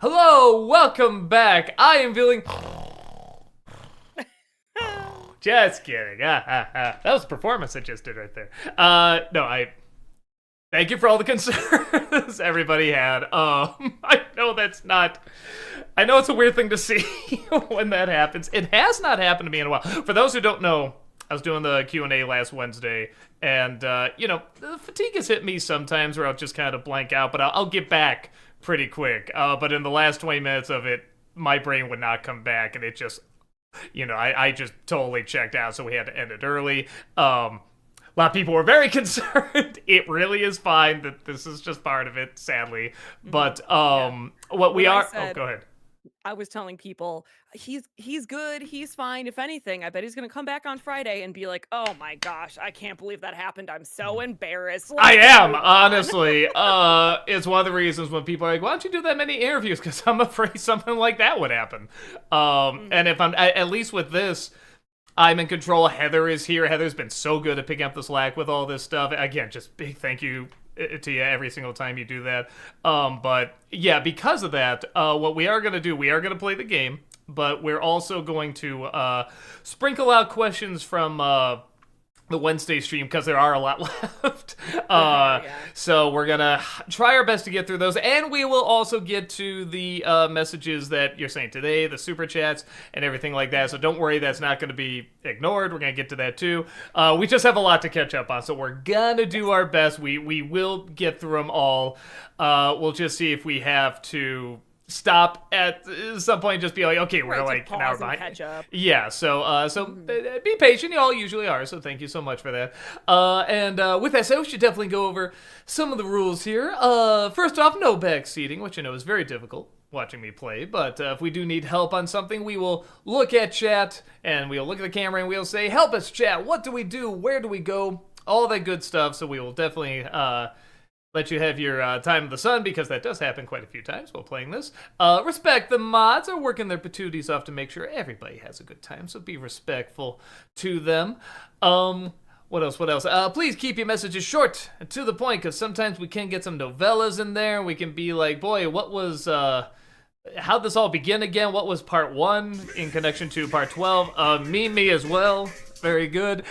Hello, welcome back. I am feeling. Just kidding. That was a performance I just did right there. No, I thank you for all the concerns everybody had. I know that's not. I know it's a weird thing to see when that happens. It has not happened to me in a while. For those who don't know, I was doing the Q&A last Wednesday, and the fatigue has hit me sometimes where I'll just kind of blank out, but I'll get back pretty quick. But in the last 20 minutes of it, my brain would not come back, and it just, I just totally checked out, so we had to end it early. A lot of people were very concerned. It really is fine that this is just part of it, sadly. But what we are. Oh, go ahead. I was telling people he's good, he's fine. If anything, I bet he's gonna come back on Friday and be like, "Oh my gosh, I can't believe that happened. I'm so embarrassed." I am, honestly. It's one of the reasons when people are like, "Why don't you do that many interviews?" Because I'm afraid something like that would happen. And if I'm at least with this, I'm in control. Heather is here. Heather's been so good at picking up the slack with all this stuff. Again, just big thank you to you every single time you do that. But yeah, because of that, what we are going to do, we are going to play the game, but we're also going to sprinkle out questions from the Wednesday stream because there are a lot left. So we're gonna try our best to get through those, and we will also get to the messages that you're saying today, the super chats and everything like that. So don't worry, that's not going to be ignored. We're gonna get to that too. We just have a lot to catch up on, so we're gonna do our best. We will get through them all. We'll just see if we have to stop at some point and just be like, okay, we're like an hour behind. Catch up. Yeah, so be patient. You all usually are, so thank you so much for that. And with that said, we should definitely go over some of the rules here. First off, no back seating, which I know is very difficult watching me play, but if we do need help on something, we will look at chat, and we'll look at the camera, and we'll say, help us, chat. What do we do? Where do we go? All that good stuff, so we will definitely let you have your time in the sun, because that does happen quite a few times while playing this. Respect the mods are working their patooties off to make sure everybody has a good time, so be respectful to them. What else? Please keep your messages short and to the point, because sometimes we can get some novellas in there. We can be like, boy, what was... how'd this all begin again? What was part 1 in connection to part 12? Me as well. Very good.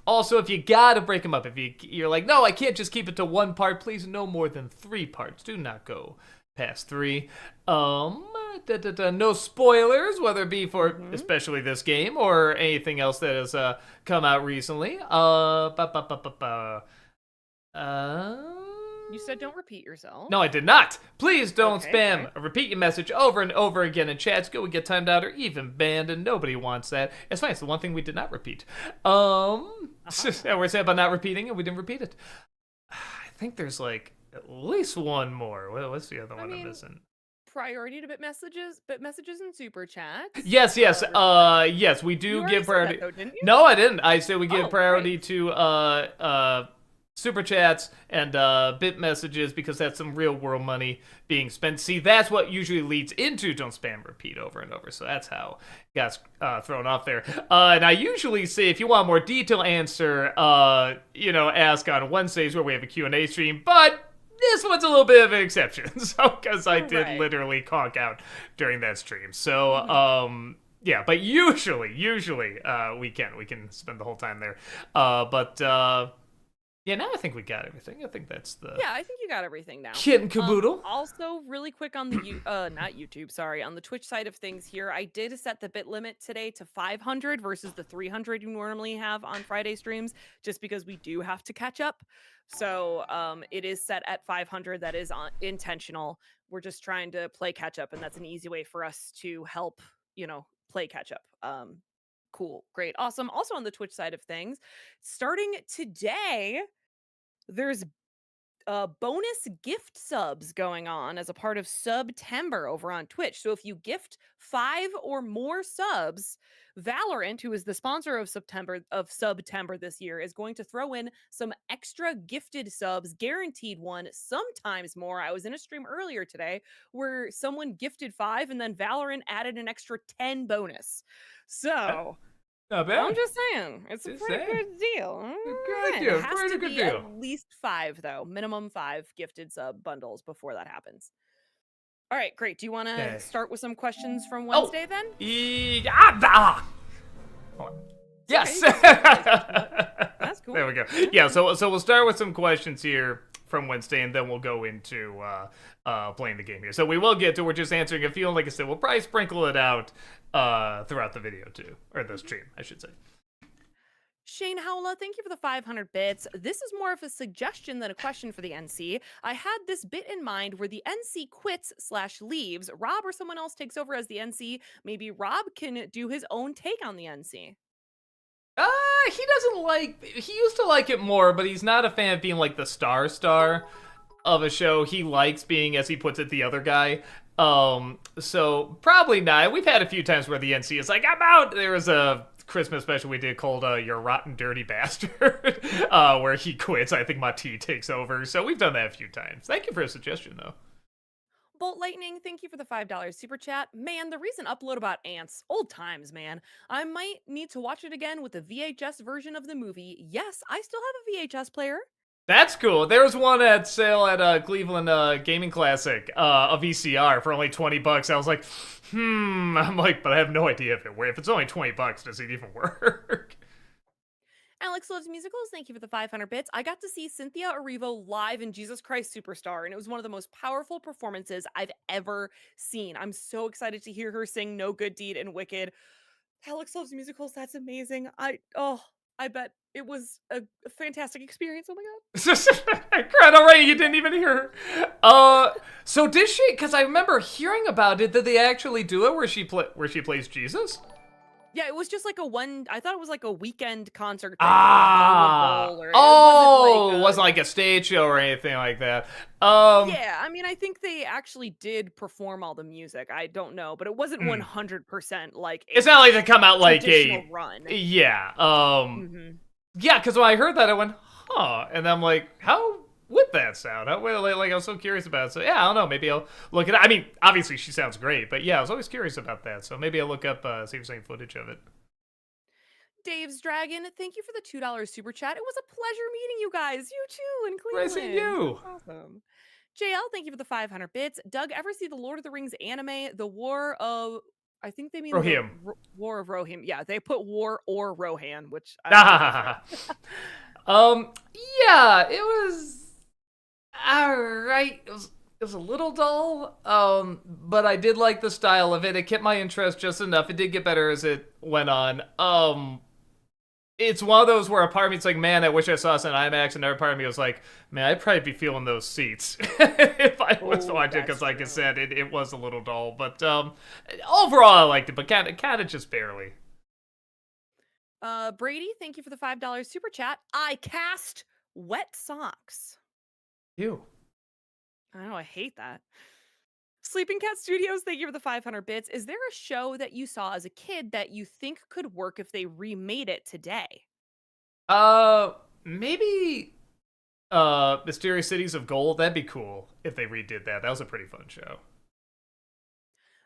Also, if you gotta break them up, if you're like, no, I can't just keep it to one part, please no more than 3 parts. Do not go past 3. No spoilers, whether it be for especially this game or anything else that has come out recently. You said don't repeat yourself. No, I did not. Please don't spam. Repeat your message over and over again in chats. Go, we get timed out or even banned, and nobody wants that. It's fine. It's the one thing we did not repeat. We're sad about not repeating, and we didn't repeat it. I think there's like at least one more. What's the other one I'm missing? Priority to bit messages and super chats. Yes. Yes, we do give priority. That, though, didn't you? No, I didn't. I said we give priority to super chats and bit messages, because that's some real world money being spent. See, that's what usually leads into don't spam repeat over and over. So that's how it got thrown off there. And I usually say, if you want a more detailed answer, ask on Wednesdays where we have a Q&A stream. But this one's a little bit of an exception, so because I did literally conk out during that stream. So yeah, but usually we can spend the whole time there. Yeah, now I think we got everything. I think that's the... Yeah, I think you got everything now. Kit and caboodle. Also, really quick on the not YouTube, sorry, on the Twitch side of things here, I did set the bit limit today to 500 versus the 300 you normally have on Friday streams, just because we do have to catch up. So it is set at 500. That is intentional. We're just trying to play catch up, and that's an easy way for us to help, play catch up. Cool, great, awesome. Also on the Twitch side of things, starting today, there's bonus gift subs going on as a part of September over on Twitch. So if you gift 5 or more subs, Valorant, who is the sponsor of September this year, is going to throw in some extra gifted subs, guaranteed one, sometimes more. I was in a stream earlier today where someone gifted 5 and then Valorant added an extra 10 bonus. So not bad. I'm just saying, it's a pretty good deal. It has to be at least 5, though. Minimum 5 gifted sub bundles before that happens. All right, great. Do you want to Okay. start with some questions from Oh! Wednesday then? Hold on. Yes! Okay, that's cool. There we go. Yeah, so we'll start with some questions here from Wednesday, and then we'll go into playing the game here. So we will get to, we're just answering a few, and like I said, we'll probably sprinkle it out throughout the video too, or the stream, I should say. Shane Howla, thank you for the 500 bits. This is more of a suggestion than a question for the NC. I had this bit in mind where the NC quits/leaves. Rob or someone else takes over as the NC. Maybe Rob can do his own take on the NC. He doesn't like, he used to like it more, but he's not a fan of being like the star of a show. He likes being, as he puts it, the other guy. So probably not. We've had a few times where the NC is like, I'm out. There was a Christmas special we did called You're Rotten Dirty Bastard, where he quits. I think Materia takes over. So we've done that a few times. Thank you for a suggestion, though. Bolt Lightning, thank you for the $5 super chat. Man, the recent upload about ants. Old times, man. I might need to watch it again with the VHS version of the movie. Yes, I still have a VHS player. That's cool. There was one at sale at Cleveland Gaming Classic, a VCR for only $20. I was like, I'm like, but I have no idea if it's only $20, does it even work? Alex Loves Musicals, thank you for the 500 bits. I got to see Cynthia Erivo live in Jesus Christ Superstar, and it was one of the most powerful performances I've ever seen. I'm so excited to hear her sing No Good Deed and Wicked. Alex Loves Musicals, that's amazing. I bet it was a fantastic experience. Oh my god. I cried already, you didn't even hear her. So did she, because I remember hearing about it, did they actually do it where she plays Jesus? Yeah, it was just like I thought it was like a weekend concert thing. It wasn't like a stage show or anything like that. Yeah, I mean, I think they actually did perform all the music. I don't know, but it wasn't 100% like it's not like they come out like a run. Yeah. Yeah, because when I heard that, I went, and I'm like, how would that sound? Like I was so curious about it. So yeah, I don't know. Maybe I'll look at it. I mean, obviously she sounds great, but yeah, I was always curious about that. So maybe I'll look up, see if there's any footage of it. Dave's Dragon, thank you for the $2 super chat. It was a pleasure meeting you guys. You too in Cleveland. Nice seeing you. Awesome. JL, thank you for the 500 bits. Doug, ever see the Lord of the Rings anime, The War of... I think they mean Rohirrim. War of Rohirrim. Yeah, they put War or Rohan, which... Yeah, it was... Alright, it was a little dull, but I did like the style of it. It kept my interest just enough. It did get better as it went on. It's one of those where a part of me is like, man, I wish I saw this in IMAX, and another part of me was like, man, I'd probably be feeling those seats if I was watching, because like I said, it was a little dull, but overall I liked it, but kind of just barely. Brady, thank you for the $5 super chat. I cast wet socks. Ew. I know, I hate that. Sleeping Cat Studios, thank you for the 500 bits. Is there a show that you saw as a kid that you think could work if they remade it today? Maybe Mysterious Cities of Gold. That'd be cool if they redid that. That was a pretty fun show.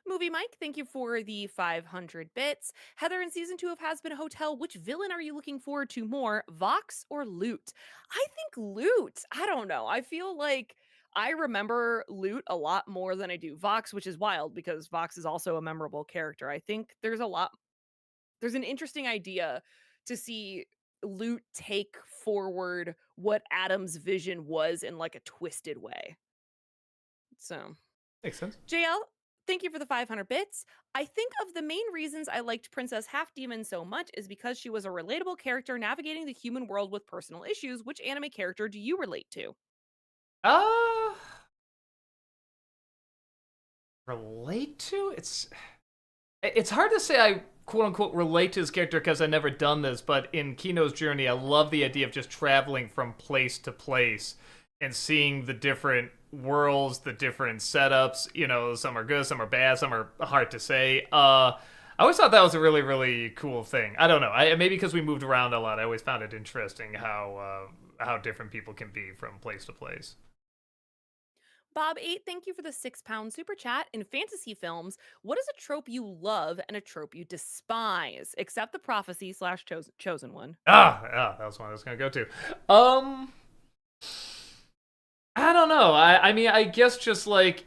Movie Mike, thank you for the 500 bits. Heather, in season 2 of Has Been a Hotel, which villain are you looking forward to more, Vox or Loot? I think Loot. I don't know. I feel like I remember Loot a lot more than I do Vox, which is wild because Vox is also a memorable character. I think there's an interesting idea to see Loot take forward what Adam's vision was in like a twisted way. So makes sense. JL, thank you for the 500 bits. I think of the main reasons I liked Princess Half Demon so much is because she was a relatable character navigating the human world with personal issues. Which anime character do you relate to? Relate to? It's hard to say I quote unquote relate to his character because I've never done this, but in Kino's journey, I love the idea of just traveling from place to place and seeing the different worlds, the different setups. You know, some are good, some are bad, some are hard to say. I always thought that was a really, really cool thing. I don't know. Maybe because we moved around a lot, I always found it interesting how different people can be from place to place. Bob8, thank you for the £6 super chat. In fantasy films, what is a trope you love and a trope you despise? Except the prophecy / chosen one. That was one I was gonna go to. I don't know. I mean, I guess just like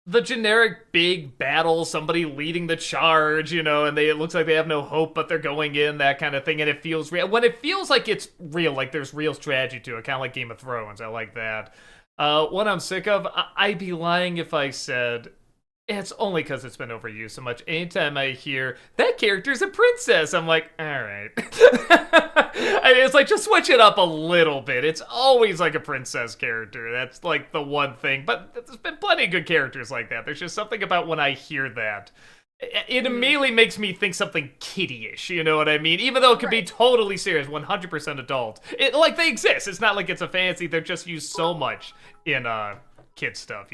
the generic big battle, somebody leading the charge, and it looks like they have no hope, but they're going in, that kind of thing, and it feels real. When it feels like it's real, like there's real strategy to it, kind of like Game of Thrones, I like that. What I'm sick of, I'd be lying if I said it's only because it's been overused so much. Anytime I hear that character's a princess, I'm like, all right. It's like, just switch it up a little bit. It's always like a princess character. That's like the one thing. But there's been plenty of good characters like that. There's just something about when I hear that. It immediately makes me think something kiddie-ish, you know what I mean? Even though it could be totally serious, 100% adult. Like, they exist. It's not like it's a fantasy. They're just used so much in kid stuff,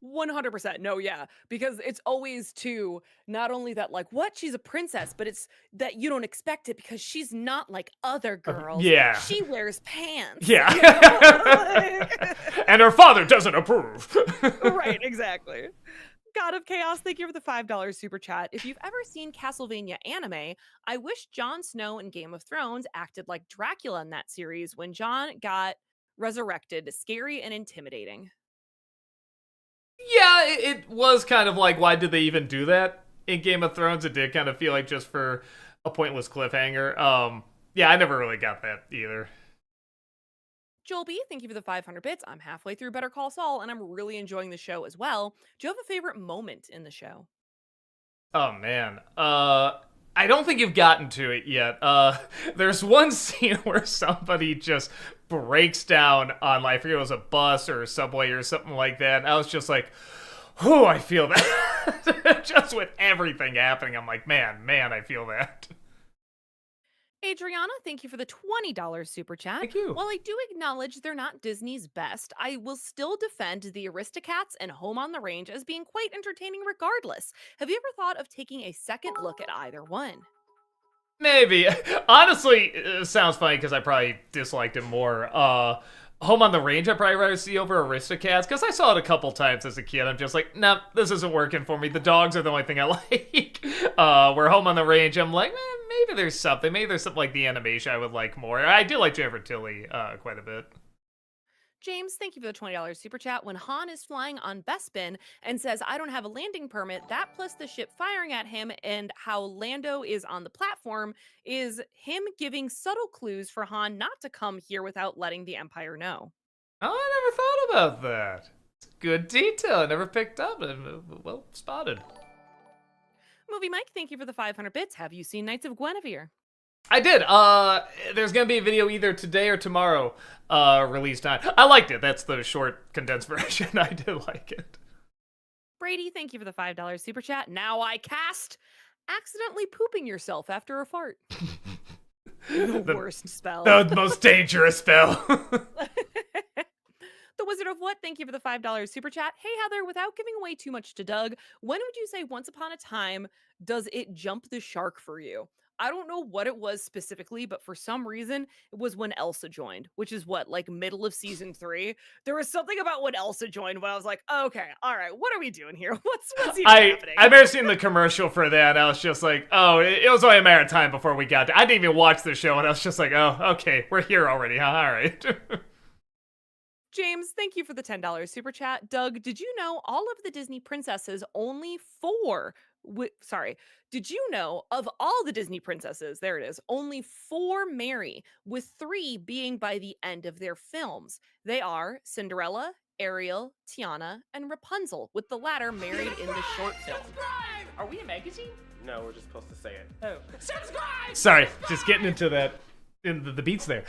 100%. No, yeah. Because it's always too, not only that, like, what? She's a princess, but it's that you don't expect it because she's not like other girls. Yeah. She wears pants. Yeah. Like... And her father doesn't approve. Right, exactly. God of Chaos, thank you for the $5 super chat. If you've ever seen Castlevania anime, I wish Jon Snow in Game of Thrones acted like Dracula in that series when Jon got resurrected. Scary and intimidating. Yeah, it was kind of like, why did they even do that in Game of Thrones? It did kind of feel like just for a pointless cliffhanger. Yeah, I never really got that either. Joel B, thank you for the 500 bits. I'm halfway through Better Call Saul, and I'm really enjoying the show as well. Do you have a favorite moment in the show? Oh, man. I don't think you've gotten to it yet. There's one scene where somebody just breaks down on, I forget it was a bus or a subway or something like that, and I was just like, whew, I feel that. Just with everything happening, I'm like, man, I feel that. Adriana, thank you for the $20 super chat. Thank you. While I do acknowledge they're not Disney's best, I will still defend the Aristocats and Home on the Range as being quite entertaining regardless. Have you ever thought of taking a second look at either one? Maybe. Honestly, it sounds funny because I probably disliked it more. Home on the Range I'd probably rather see over Aristocats because I saw it a couple times as a kid. I'm just like, nah, this isn't working for me. The dogs are the only thing I like. Where Home on the Range, I'm like, maybe there's something. Maybe there's something like the animation I would like more. I do like Jennifer Tilly quite a bit. James, thank you for the $20 super chat. When Han is flying on Bespin and says, I don't have a landing permit, that plus the ship firing at him and how Lando is on the platform is him giving subtle clues for Han not to come here without letting the Empire know. Oh, I never thought about that. It's a good detail. I never picked up. Well spotted. Movie Mike, thank you for the 500 bits. Have you seen Knights of Guinevere? I did. There's gonna be a video either today or tomorrow, release time. I liked it. That's the short, condensed version. I did like it. Brady, thank you for the $5 super chat. Now I cast accidentally pooping yourself after a fart. The worst spell. The most dangerous spell. The Wizard of What, thank you for the $5 super chat. Hey, Heather, without giving away too much to Doug, when would you say Once Upon a Time does it jump the shark for you? I don't know what it was specifically, but for some reason, it was when Elsa joined, which is what, like middle of season 3. There was something about when Elsa joined when I was like, okay, all right, what are we doing here? What's even happening? I've never seen the commercial for that. I was just like, oh, it was only a matter of time before we got to. I didn't even watch the show, and I was just like, oh, okay, we're here already, huh? All right. James, thank you for the $10 super chat. Doug, did you know all of the Disney princesses did you know of all the Disney princesses, there it is, only 4 marry, with 3 being by the end of their films. They are Cinderella, Ariel, Tiana, and Rapunzel, with the latter married in the short film. Are we a magazine? No, we're just supposed to say it. Oh. Subscribe! Sorry, just getting into that, in the beats there.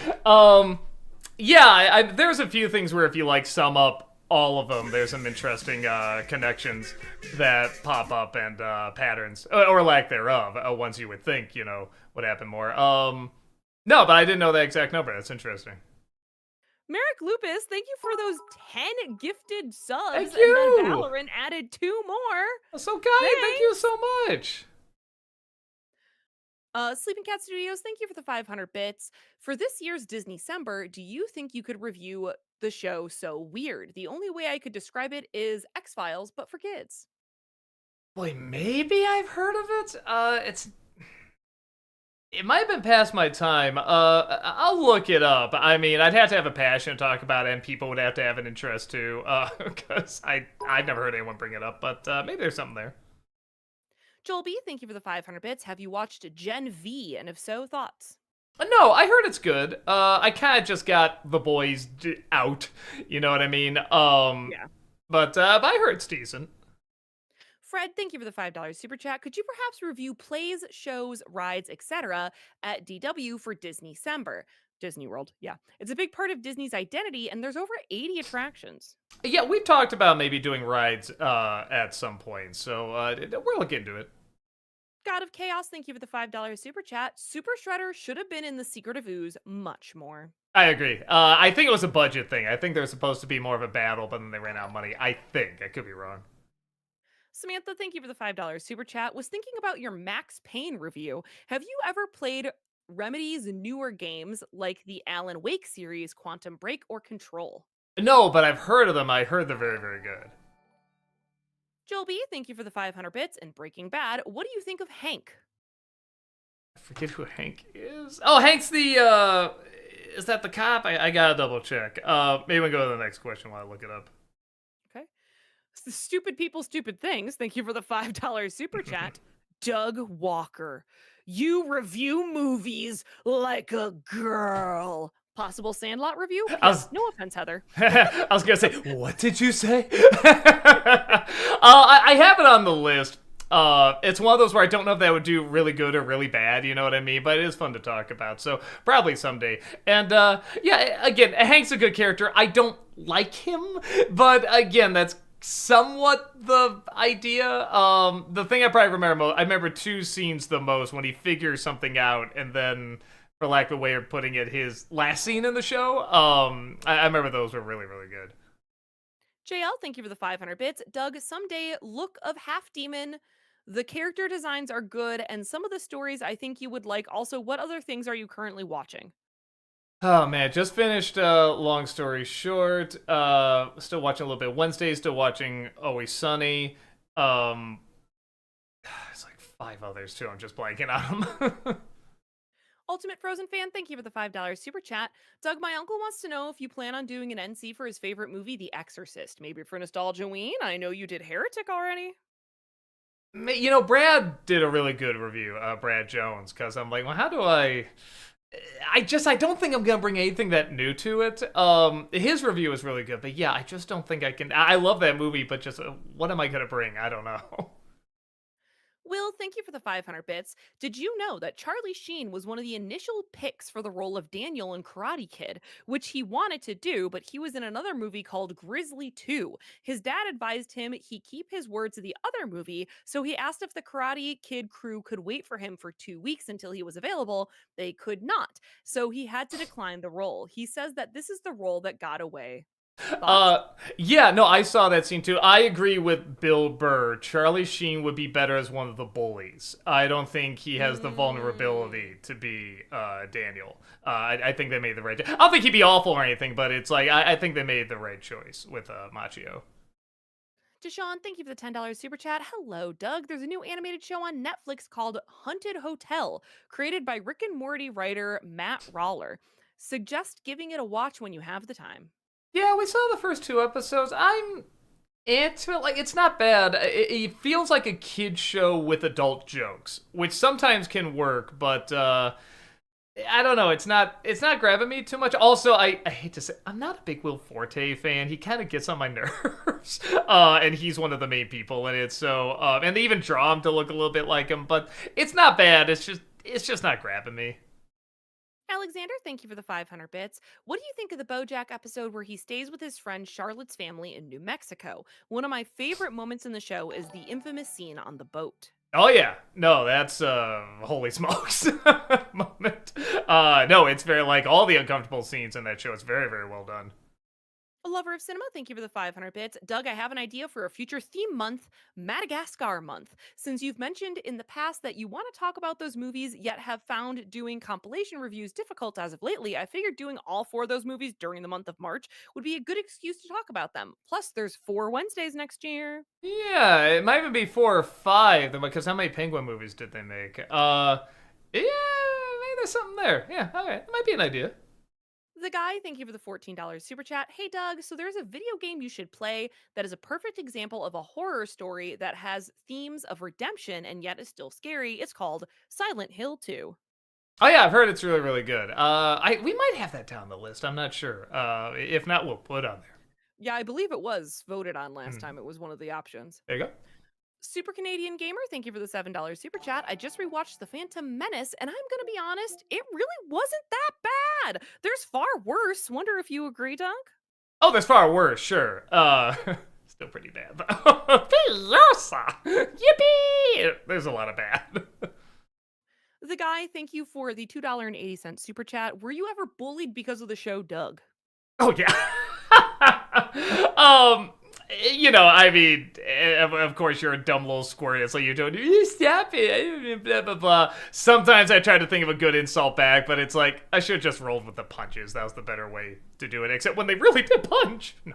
Yeah, there's a few things where if you like sum up all of them, there's some interesting connections that pop up and patterns, or lack thereof, ones you would think, would happen more. No, but I didn't know that exact number. That's interesting. Merrick Lupus, thank you for those 10 gifted subs. Thank you! And then Valorant added 2 more. That's so kind. Thank you so much. Sleeping Cat Studios, thank you for the 500 bits. For this year's Disney-cember, do you think you could review the show So Weird? The only way I could describe it is X-Files, but for kids. Boy, maybe I've heard of it. It might have been past my time. I'll look it up. I mean, I'd have to have a passion to talk about it, and people would have to have an interest too, because I've never heard anyone bring it up, but maybe there's something there. Joel B, thank you for the 500 bits. Have you watched Gen V? And if so, thoughts? No, I heard it's good. I kind of just got the boys out. You know what I mean? Yeah. But I heard it's decent. Fred, thank you for the $5 super chat. Could you perhaps review plays, shows, rides, etc. at DW for Disney December? Disney World, yeah. It's a big part of Disney's identity, and there's over 80 attractions. Yeah, we've talked about maybe doing rides at some point, so we're looking into it. God of Chaos, thank you for the $5 super chat. Super Shredder should have been in The Secret of Ooze much more. I agree. I think it was a budget thing. I think there was supposed to be more of a battle, but then they ran out of money. I think. I could be wrong. Samantha, thank you for the $5 super chat. Was thinking about your Max Payne review. Have you ever played Remedy's newer games like the Alan Wake series, Quantum Break, or Control? No, but I've heard of them. I heard they're very, very good. Joel B, thank you for the 500 bits. And Breaking Bad, what do you think of Hank? I forget who Hank is. Oh, Hank's the, is that the cop? I gotta double check. Maybe we'll go to the next question while I look it up. Okay. Stupid people, stupid things. Thank you for the $5 super chat. Doug Walker, you review movies like a girl. Possible Sandlot review? No offense, Heather. I was gonna say, what did you say? I have it on the list. It's one of those where I don't know if that would do really good or really bad, you know what I mean? But it is fun to talk about, so probably someday. And yeah, again, Hank's a good character. I don't like him, but again, that's somewhat the idea. The thing I probably remember I remember two scenes the most when he figures something out, and then, for lack of a way of putting it, his last scene in the show. I remember those were really, really good. JL, thank you for the 500 bits. Doug, someday look of Half Demon. The character designs are good, and some of the stories I think you would like. Also, what other things are you currently watching? Oh man, just finished Long Story Short. Still watching a little bit Wednesday, still watching Always Sunny. It's like 5 others too, I'm just blanking on them. Ultimate Frozen fan, thank you for the $5 super chat. Doug, my uncle wants to know if you plan on doing an NC for his favorite movie, The Exorcist. Maybe for Nostalgia Ween? I know you did Heretic already. You know, Brad did a really good review, Brad Jones, because I'm like, well, how do I don't think I'm gonna bring anything that new to it. His review is really good, but yeah, I just don't think I can. I love that movie, but just what am I gonna bring? I don't know. Will, thank you for the 500 bits. Did you know that Charlie Sheen was one of the initial picks for the role of Daniel in Karate Kid, which he wanted to do, but he was in another movie called Grizzly 2. His dad advised him he keep his word to the other movie, so he asked if the Karate Kid crew could wait for him for 2 weeks until he was available. They could not, so he had to decline the role. He says that this is the role that got away. Yeah, no, I saw that scene too. I agree with Bill Burr. Charlie Sheen would be better as one of the bullies. I don't think he has the vulnerability to be Daniel. I think they made the right. I don't think he'd be awful or anything, but it's like I think they made the right choice with Machio. Deshaun, thank you for the $10 super chat. Hello, Doug. There's a new animated show on Netflix called Haunted Hotel, created by Rick and Morty writer Matt Roller. Suggest giving it a watch when you have the time. Yeah, we saw the first 2 episodes. It's not bad. It feels like a kid show with adult jokes, which sometimes can work, but I don't know. It's not grabbing me too much. Also, I hate to say, I'm not a big Will Forte fan. He kind of gets on my nerves, and he's one of the main people in it. So, and they even draw him to look a little bit like him, but it's not bad. It's just not grabbing me. Alexander, thank you for the 500 bits. What do you think of the BoJack episode where he stays with his friend Charlotte's family in New Mexico? One of my favorite moments in the show is the infamous scene on the boat. Oh yeah, no, that's holy smokes moment. No, it's very like all the uncomfortable scenes in that show. It's very, very well done. A lover of cinema, thank you for the 500 bits. Doug, I have an idea for a future theme month, Madagascar month. Since you've mentioned in the past that you want to talk about those movies, yet have found doing compilation reviews difficult as of lately, I figured doing all 4 of those movies during the month of March would be a good excuse to talk about them. Plus, there's 4 Wednesdays next year. Yeah, it might even be 4 or 5, because how many Penguin movies did they make? Yeah, there's something there. Yeah, all right. It might be an idea. The guy, thank you for the $14 super chat. Hey, Doug, so there's a video game you should play that is a perfect example of a horror story that has themes of redemption and yet is still scary. It's called Silent Hill 2. Oh yeah, I've heard it's really, really good. We might have that down the list. I'm not sure. If not, we'll put it on there. Yeah, I believe it was voted on last time. It was one of the options. There you go. Super Canadian Gamer, thank you for the $7 super chat. I just rewatched The Phantom Menace, and I'm gonna be honest, it really wasn't that bad. There's far worse. Wonder if you agree, Doug? Oh, there's far worse, sure. Still pretty bad, though. Yippee! There's a lot of bad. The guy, thank you for the $2.80 super chat. Were you ever bullied because of the show, Doug? Oh, yeah. I mean, of course you're a dumb little squirt. It's like you're doing, you stop it, blah, blah, blah. Sometimes I try to think of a good insult back, but it's like, I should have just rolled with the punches. That was the better way to do it, except when they really did punch. No.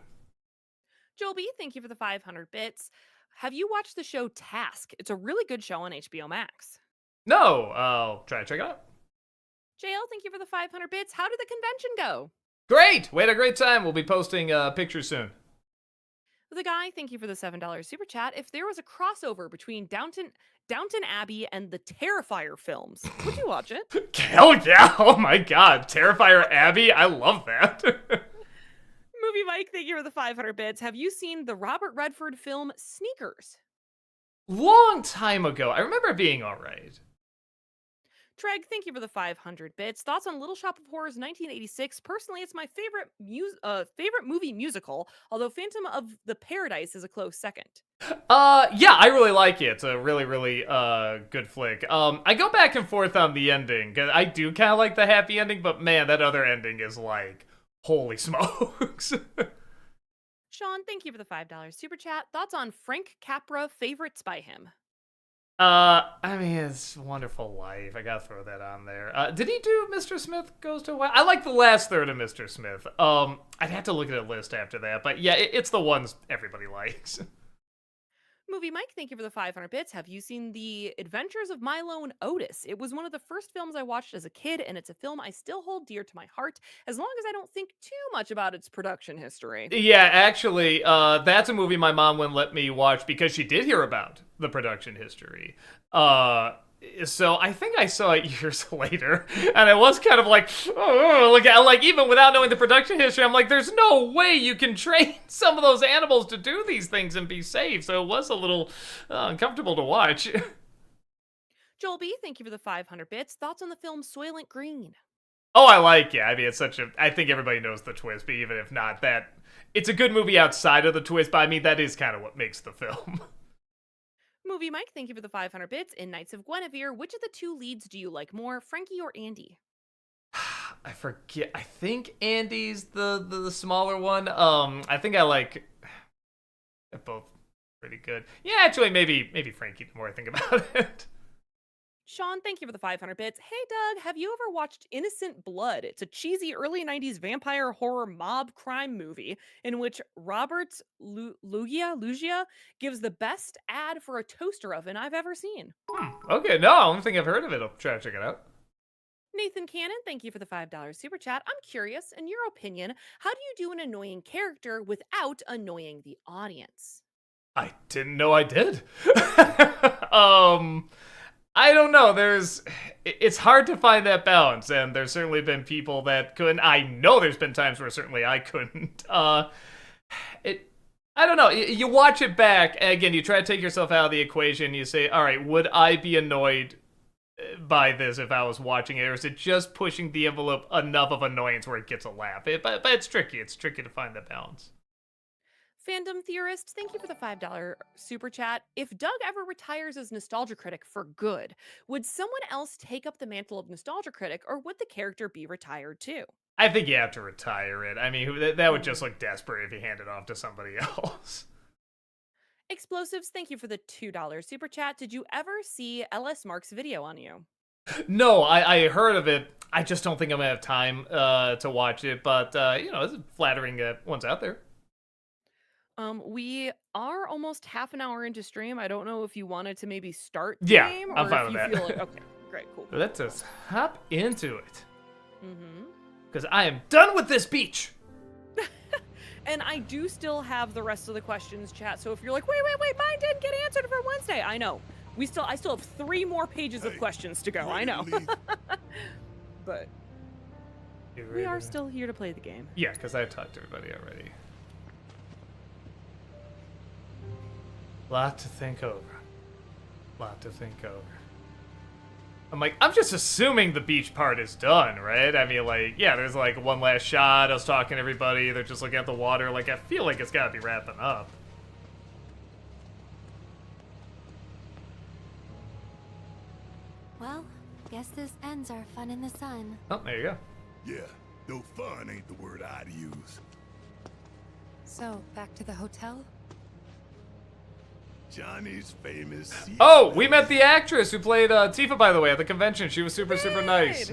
Joel B, thank you for the 500 bits. Have you watched the show Task? It's a really good show on HBO Max. No, I'll try to check it out. JL, thank you for the 500 bits. How did the convention go? Great! We had a great time. We'll be posting pictures soon. The guy, thank you for the $7 super chat. If there was a crossover between Downton Abbey and the Terrifier films, would you watch it? Hell yeah! Oh my god, Terrifier Abbey? I love that. Movie Mike, thank you for the 500 bits. Have you seen the Robert Redford film Sneakers? Long time ago. I remember it being alright. Treg, thank you for the 500 bits. Thoughts on Little Shop of Horrors 1986? Personally, it's my favorite movie musical, although Phantom of the Paradise is a close second. Yeah, I really like it. It's a really, really good flick. I go back and forth on the ending, because I do kind of like the happy ending, but man, that other ending is like, holy smokes. Sean, thank you for the $5 super chat. Thoughts on Frank Capra, favorites by him? I mean, it's a Wonderful Life. I gotta throw that on there. Did he do Mr. Smith Goes to Wild? I like the last third of Mr. Smith. I'd have to look at a list after that, but yeah, it's the ones everybody likes. Movie Mike, thank you for the 500 bits. Have you seen The Adventures of Milo and Otis? It was one of the first films I watched as a kid, and it's a film I still hold dear to my heart, as long as I don't think too much about its production history. Yeah, actually, that's a movie my mom wouldn't let me watch because she did hear about the production history. So I think I saw it years later, and I was kind of like, oh, like even without knowing the production history, I'm like, there's no way you can train some of those animals to do these things and be safe. So it was a little uncomfortable to watch. Joel B, thank you for the 500 bits. Thoughts on the film Soylent Green? Oh, I like it. I mean, I think everybody knows the twist, but even if not, it's a good movie outside of the twist, but I mean, that is kind of what makes the film. Movie Mike, thank you for the 500 bits. In Knights of Guinevere, which of the two leads do you like more, Frankie or Andy? I forget. I think Andy's the smaller one. I think I like. They're both pretty good. Yeah, actually, maybe Frankie. The more I think about it. Sean, thank you for the 500 bits. Hey, Doug, have you ever watched Innocent Blood? It's a cheesy early 90s vampire horror mob crime movie in which Robert Luggia gives the best ad for a toaster oven I've ever seen. Okay, no, I don't think I've heard of it. I'll try to check it out. Nathan Cannon, thank you for the $5 super chat. I'm curious, in your opinion, how do you do an annoying character without annoying the audience? I didn't know I did. I don't know. It's hard to find that balance, and there's certainly been people that couldn't. I know there's been times where certainly I couldn't. I don't know. You watch it back, and again, you try to take yourself out of the equation. You say, all right, would I be annoyed by this if I was watching it, or is it just pushing the envelope enough of annoyance where it gets a laugh? But it's tricky. It's tricky to find that balance. Fandom Theorist, thank you for the $5 super chat. If Doug ever retires as Nostalgia Critic for good, would someone else take up the mantle of Nostalgia Critic, or would the character be retired too? I think you have to retire it. I mean, that would just look desperate if you hand it off to somebody else. Explosives, thank you for the $2 super chat. Did you ever see LS Mark's video on you? No, I heard of it. I just don't think I'm going to have time to watch it, but, it's flattering that one's out there. We are almost half an hour into stream. I don't know if you wanted to maybe start the Yeah, game, I'm or fine if with you that. feel like, okay, great. Okay, cool. Let us hop into it. Mm-hmm. Because I am done with this beach. And I do still have the rest of the questions, chat. So if you're like, wait, mine didn't get answered for Wednesday. I know. I still have 3 more pages of questions to go. I know. But we are still here to play the game. Yeah, because I talked to everybody already. Lot to think over. I'm just assuming the beach part is done, right? I mean, like, yeah, there's like one last shot. I was talking to everybody. They're just looking at the water. Like, I feel like it's gotta be wrapping up. Well, guess this ends our fun in the sun. Oh, there you go. Yeah, though fun ain't the word I'd use. So, back to the hotel? Johnny's famous. Oh, we met the actress who played Tifa, by the way, at the convention. She was super nice.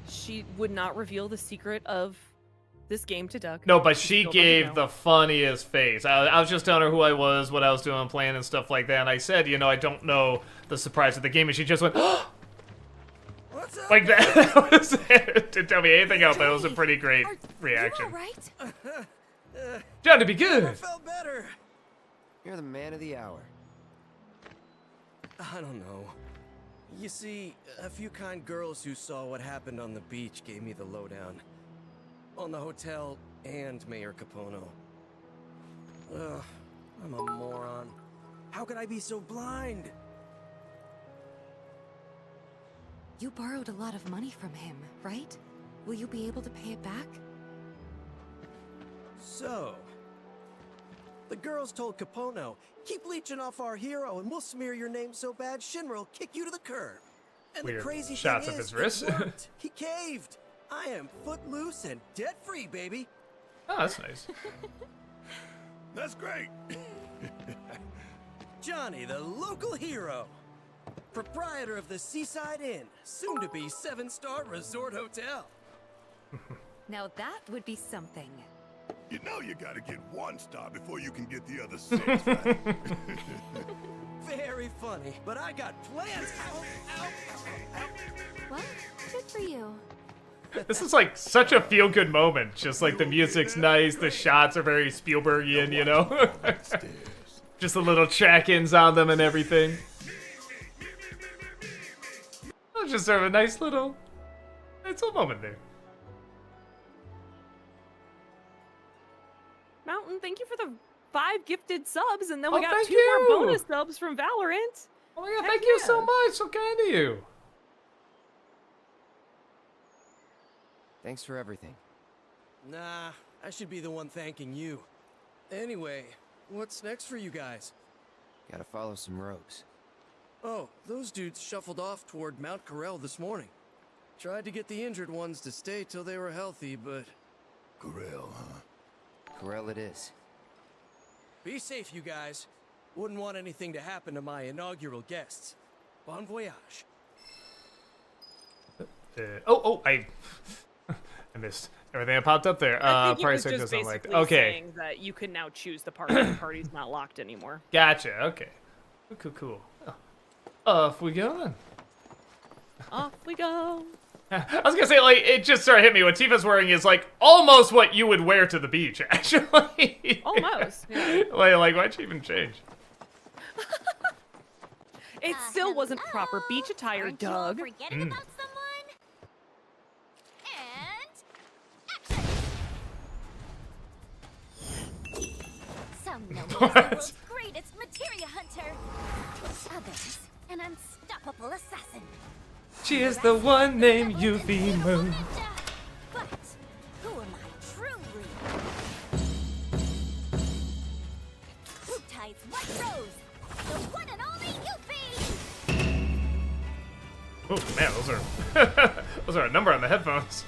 She would not reveal the secret of this game to Doug. No, but she gave the funniest face. I was just telling her who I was, what I was doing, playing, and stuff like that. And I said, you know, I don't know the surprise of the game. And she just went, What's up? like that. That was it. Didn't tell me anything else, but it was a pretty great reaction. You all right? John, to be good. I felt better. You're the man of the hour. I don't know. You see, a few kind girls who saw what happened on the beach gave me the lowdown. On the hotel and Mayor Capono. Ugh, I'm a moron. How could I be so blind? You borrowed a lot of money from him, right? Will you be able to pay it back? So, the girls told Capono, keep leeching off our hero and we'll smear your name so bad Shinra'll kick you to the curb. And Weird the crazy shots thing of is, his wrist. it worked. He caved. I am footloose and debt-free, baby. Oh, that's nice. That's great. Johnny, the local hero. Proprietor of the Seaside Inn, soon to be 7-star resort hotel. Now that would be something. You know you gotta get 1 star before you can get the other 6, right? Very funny, but I got plans. Ow, ow, ow. Well, good for you. This is like such a feel-good moment. Just like the music's nice, the shots are very Spielbergian, you know? Just the little track-ins on them and everything. Oh, just sort of a nice little moment there. Mountain, thank you for the 5 gifted subs, and then we Oh, got thank 2 you. more bonus subs from Valorant. Oh my god, Heck thank you yeah. so much. So kind of you. Thanks for everything. Nah, I should be the one thanking you. Anyway, what's next for you guys? Gotta follow some rogues. Oh, those dudes shuffled off toward Mount Corel this morning. Tried to get the injured ones to stay till they were healthy, but... Corel, huh? Corel it is. Be safe, you guys. Wouldn't want anything to happen to my inaugural guests. Bon voyage. I missed everything that popped up there. I think it price was check just doesn't like basically okay. saying that you can now choose the party. The party's not locked anymore. Gotcha. Okay. Cool. Off we go then. Off we go. I was gonna say, like, it just sort of hit me. What Tifa's wearing is like almost what you would wear to the beach, actually. Almost. Yeah. like, why'd she even change? It still wasn't proper beach attire, Aren't Doug. you all forgetting about someone? And action! Some know me as the world's greatest materia hunter. Others, an unstoppable assassin. She is the one named Yuffie Moon. But who am I truly? Who ties what rose? The one and only Yuffie! Oh man, those are a number on the headphones.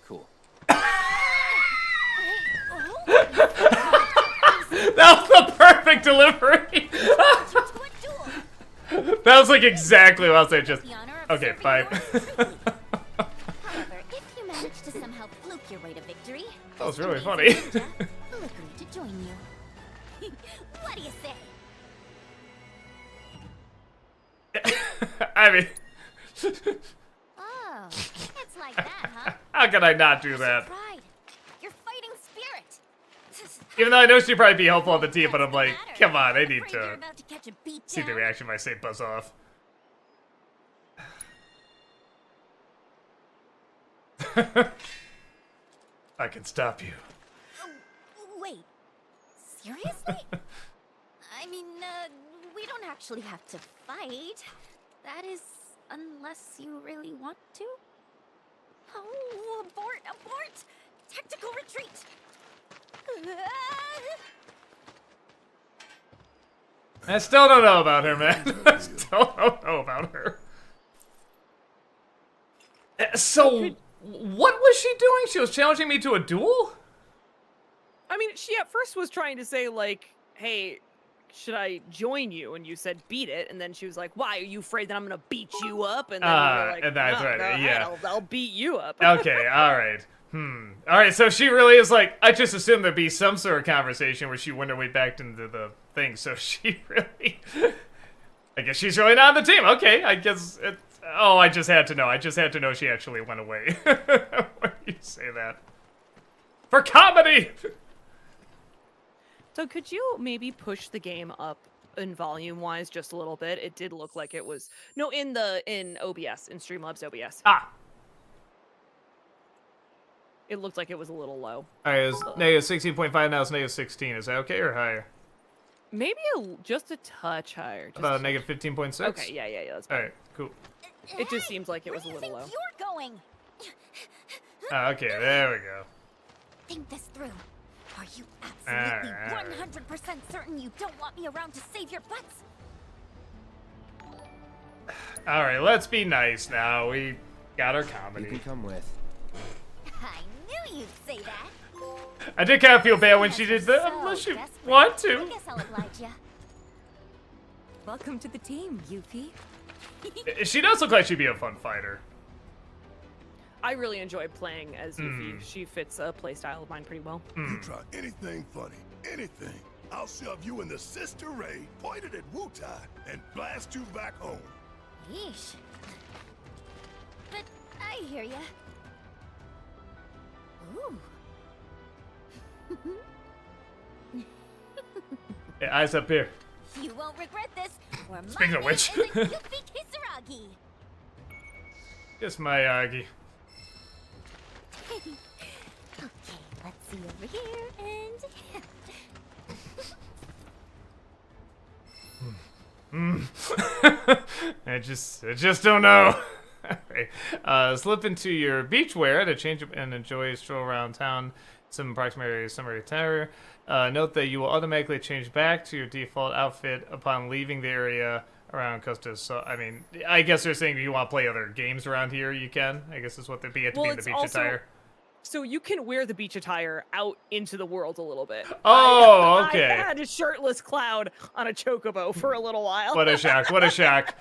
Cool. That was the perfect delivery. That was like exactly what I was saying. Just okay, fine. However, if you manage to somehow fluke your way to victory, That was this really amazing funny. ninja will agree to join you. What do you say? I mean, Oh, it's like that, huh? how can I not do that? Pride. Your fighting spirit. Even though I know she'd probably be helpful on the team, but I'm like, What's the matter? come on, I need Afraid you're to about to catch a beat see the down? reaction if I say buzz off. I can stop you. Oh, wait. Seriously? I mean, we don't actually have to fight. That is, unless you really want to. Oh, abort, abort! Tactical retreat! I still don't know about her, man. I still don't know about her. So, what was she doing? She was challenging me to a duel? I mean, she at first was trying to say, like, hey, should I join you? And you said, beat it. And then she was like, why? Are you afraid that I'm going to beat you up? And then you were like, and that's no, right, go ahead, yeah. I'll beat you up. Okay, alright. Alright, so she really is like, I just assumed there'd be some sort of conversation where she went her way back into the thing, so she really... I guess she's really not on the team. Okay, I guess it... Oh, I just had to know. I just had to know she actually went away. When you say that. For comedy! So could you maybe push the game up in volume-wise just a little bit? It did look like it was... No, in OBS, in Streamlabs OBS. Ah! It looked like it was a little low. Alright, it was negative 16.5, now it's negative 16. Is that okay or higher? Maybe just a touch higher. Just About negative 15.6? Okay, yeah, that's better. Alright, cool. It just seems like it was a Where do you little low. think you're going? Okay, there we go. Think this through. Are you absolutely Alright. 100% certain you don't want me around to save your butts? Alright, let's be nice now. We got our You comedy. can come with. I knew you'd say that. I did kind of feel bad when she did that, So unless you desperate. want I to. guess I'll oblige ya. Welcome to the team, Yuffie. She does look like she'd be a fun fighter. I really enjoyed playing as Yuffie. She fits a playstyle of mine pretty well. You try anything funny, anything, I'll shove you in the Sister Ray, pointed at Wu-Tai, and blast you back home. Yeesh. But I hear ya. Ooh. Yeah, eyes up here. You won't regret this. Or Speaking of which. is a Yuffie Kisaragi. Just my Aggie. Okay, let's see over here and... I just don't know. Alright. Slip into your beachwear to change up and enjoy a stroll around town. Some approximate summary attire. Note that you will automatically change back to your default outfit upon leaving the area around Costa del Sol. I mean, I guess they're saying if you want to play other games around here, you can. I guess that's what they'd be at to be in the it's beach also- attire. So you can wear the beach attire out into the world a little bit. Oh, okay. I had a shirtless Cloud on a Chocobo for a little while. What a shock! What a shock!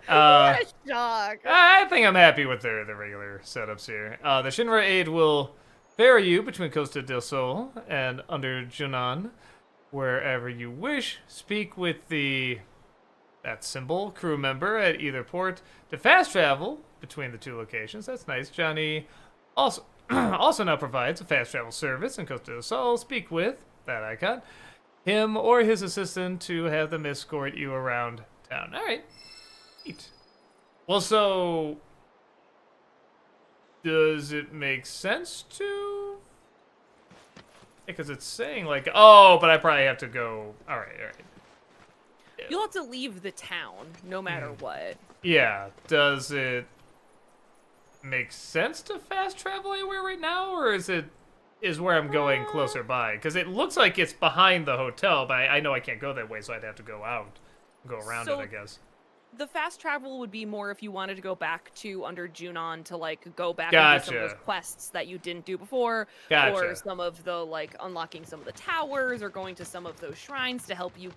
What a shock. I think I'm happy with the regular setups here. The Shinra aid will ferry you between Costa del Sol and under Junan, wherever you wish. Speak with that symbol crew member at either port to fast travel between the two locations. That's nice. Johnny also now provides a fast travel service in Costa del Sol. Speak with that icon, him or his assistant to have them escort you around town. All right. Neat. Well, so does it make sense to? Because it's saying like, oh, but I probably have to go. All right. You'll have to leave the town no matter what. Yeah. Does it make sense to fast travel anywhere right now, or is where I'm going closer by? Because it looks like it's behind the hotel, but I know I can't go that way, so I'd have to go out, go around it, I guess. The fast travel would be more if you wanted to go back to under Junon to like go back and do some of those quests that you didn't do before, or some of the like unlocking some of the towers or going to some of those shrines to help you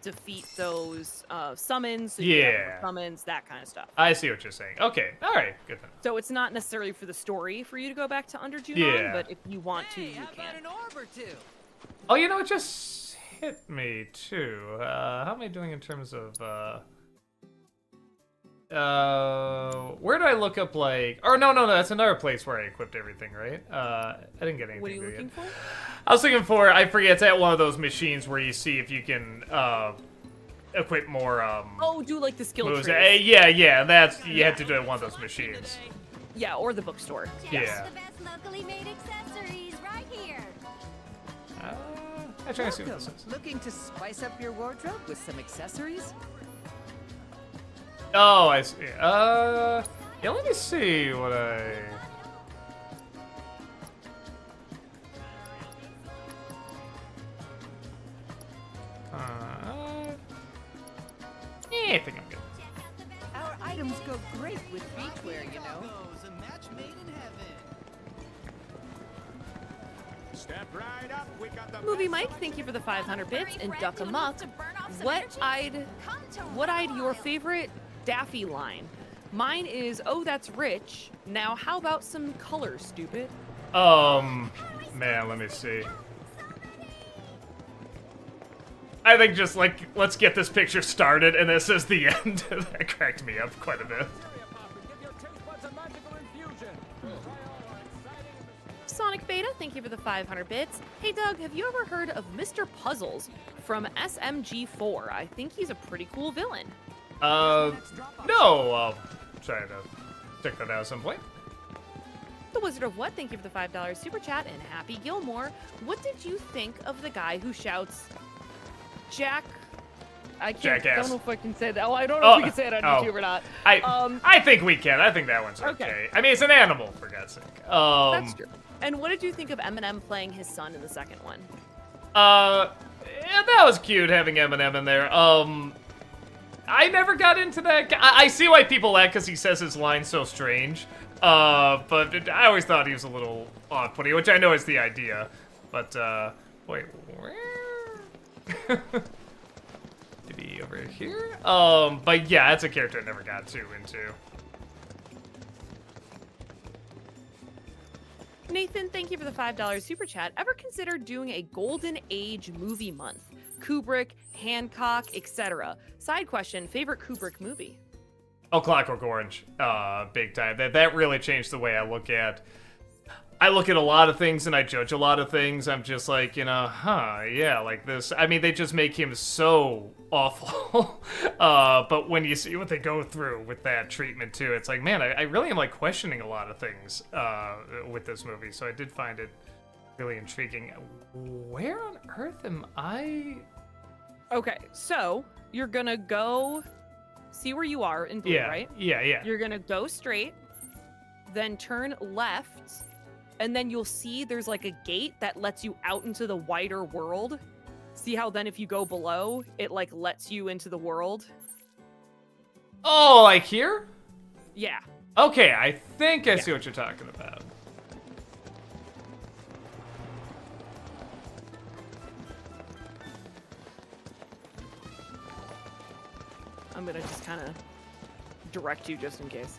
defeat those summons. So you get more summons, that kind of stuff. I see what you're saying. Okay, all right, good to know. So it's not necessarily for the story for you to go back to under Junon, but if you want to, you can. An orb or two? Oh, you know, it just hit me too. How am I doing in terms of Where did I look up, like... Or, no, that's another place where I equipped everything, right? I didn't get anything. What are you good looking yet. for? I was looking for, I forget, it's at one of those machines where you see if you can, equip more, Oh, do like the skill moves. trees. Yeah, that's, you have to do it at one of those machines. Yeah, or the bookstore. Yeah. The best locally made accessories right here. I try to see what this is. Looking to spice up your wardrobe with some accessories? Oh, I see. Yeah, let me see what I... I think I'm good. Our items go great with beachwear, you know. Movie Mike, thank you for the 500 bits, and Duck Amuck. What-eyed your favorite Daffy line? Mine is, oh, that's rich. Now, how about some color, stupid? Man, let me see. I think just, like, let's get this picture started, and this is the end. That cracked me up quite a bit. Sonic Beta, thank you for the 500 bits. Hey Doug, have you ever heard of Mr. Puzzles from SMG4? I think he's a pretty cool villain. No, I'll try to check that out at some point. The Wizard of What, thank you for the $5 super chat, and Happy Gilmore. What did you think of the guy who shouts, Jack? I can't. Jackass. Don't know if I can say that. Oh, I don't know if we can say it on Oh. YouTube or not. I think we can. I think that one's okay. I mean, it's an animal, for God's sake. That's true. And what did you think of Eminem playing his son in the second one? Yeah, that was cute having Eminem in there. I never got into that. I see why people laugh because he says his line so strange. But I always thought he was a little off-putting, which I know is the idea. But, wait, where? To be over here? But yeah, that's a character I never got too into. Nathan, thank you for the $5 super chat. Ever considered doing a Golden Age movie month? Kubrick, Hancock, etc. Side question, favorite Kubrick movie? Oh, Clockwork Orange, big time. That really changed the way I look at a lot of things and I judge a lot of things. I'm just like, yeah, like this. I mean, they just make him so awful. But when you see what they go through with that treatment too, it's like, man, I really am like questioning a lot of things with this movie. So I did find it really intriguing. Where on earth am I? Okay, so you're gonna go see where you are in blue, right? Yeah. You're gonna go straight, then turn left, and then you'll see there's like a gate that lets you out into the wider world. See how then if you go below, it like lets you into the world? Oh, like here? Yeah. Okay, I think I see what you're talking about. I'm gonna just kind of direct you just in case.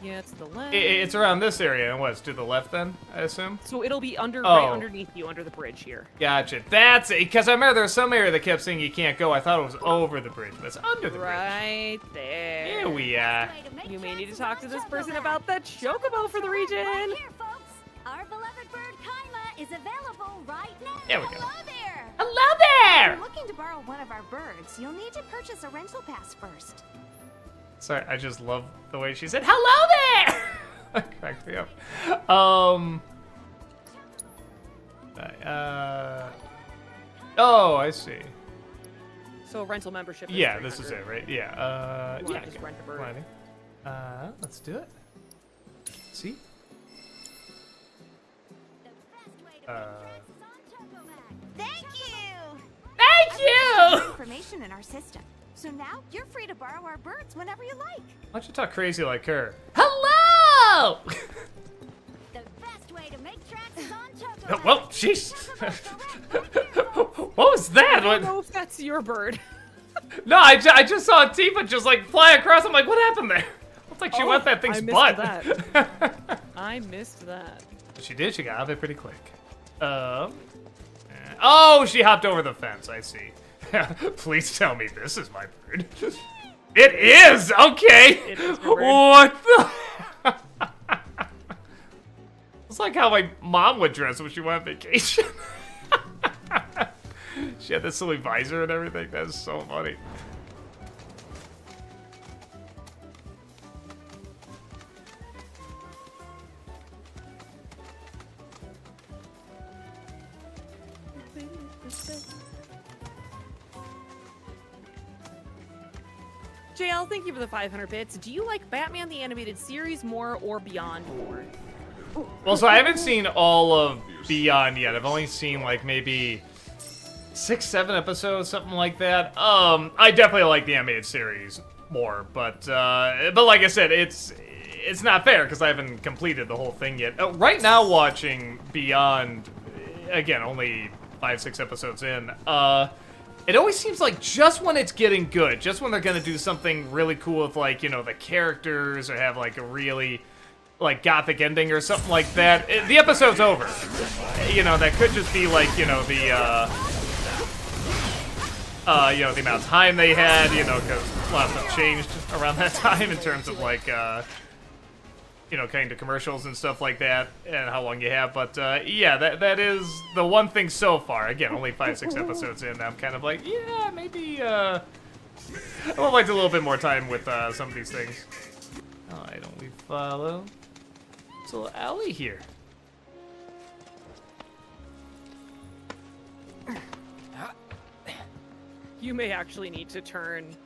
Yeah, it's the left. It's around this area, and what's to the left then, I assume? So it'll be right underneath you, under the bridge here. Gotcha. That's it. Because I remember there was some area that kept saying you can't go. I thought it was over the bridge, but it's under the bridge. Right there. Here we are. You may need to talk to this person about that Chocobo for the region. Right here, folks. Our beloved bird Kaima is available right now. There we go. Hello there. Hello If there! you're looking to borrow one of our birds, you'll need to purchase a rental pass first. Sorry, I just love the way she said, hello there! That cracked me up. Oh, I see. So rental membership is Yeah, this is 300. it, right? Yeah, You wanna yeah. just rent a bird? Plenty. Let's do it. See? Thank you! Thank you! Information in our system. So now you're free to borrow our birds whenever you like. Why don't you talk crazy like her? Hello! The best way to make tracks is on Chocobo. Well, jeez. What was that? I don't know if that's your bird. No, I just saw Tifa just like fly across. I'm like, what happened there? Looks like she went that thing's I missed butt. that. I missed that. She did. She got out of it pretty quick. Oh, she hopped over the fence. I see. Please tell me this is my bird. It is! Okay! It is her bird. What the? It's like how my mom would dress when she went on vacation. She had this silly visor and everything. That is so funny. JL, thank you for the 500 bits. Do you like Batman the Animated Series more or Beyond more? Well, so I haven't seen all of Beyond yet. I've only seen like maybe 6, 7 episodes, something like that. I definitely like the animated series more, but like I said, it's not fair because I haven't completed the whole thing yet. Right now, watching Beyond, again, only 5, 6 episodes in. It always seems like just when it's getting good, just when they're gonna do something really cool with like, you know, the characters or have like a really like gothic ending or something like that, the episode's over. You know, that could just be like, you know, the amount of time they had, you know, because a lot of stuff changed around that time in terms of like, you know, kind of commercials and stuff like that, and how long you have. But yeah, that is the one thing so far. Again, only 5, 6 episodes in. I'm kind of like, yeah, maybe I would like a little bit more time with some of these things. Why don't we follow this little alley here? You may actually need to turn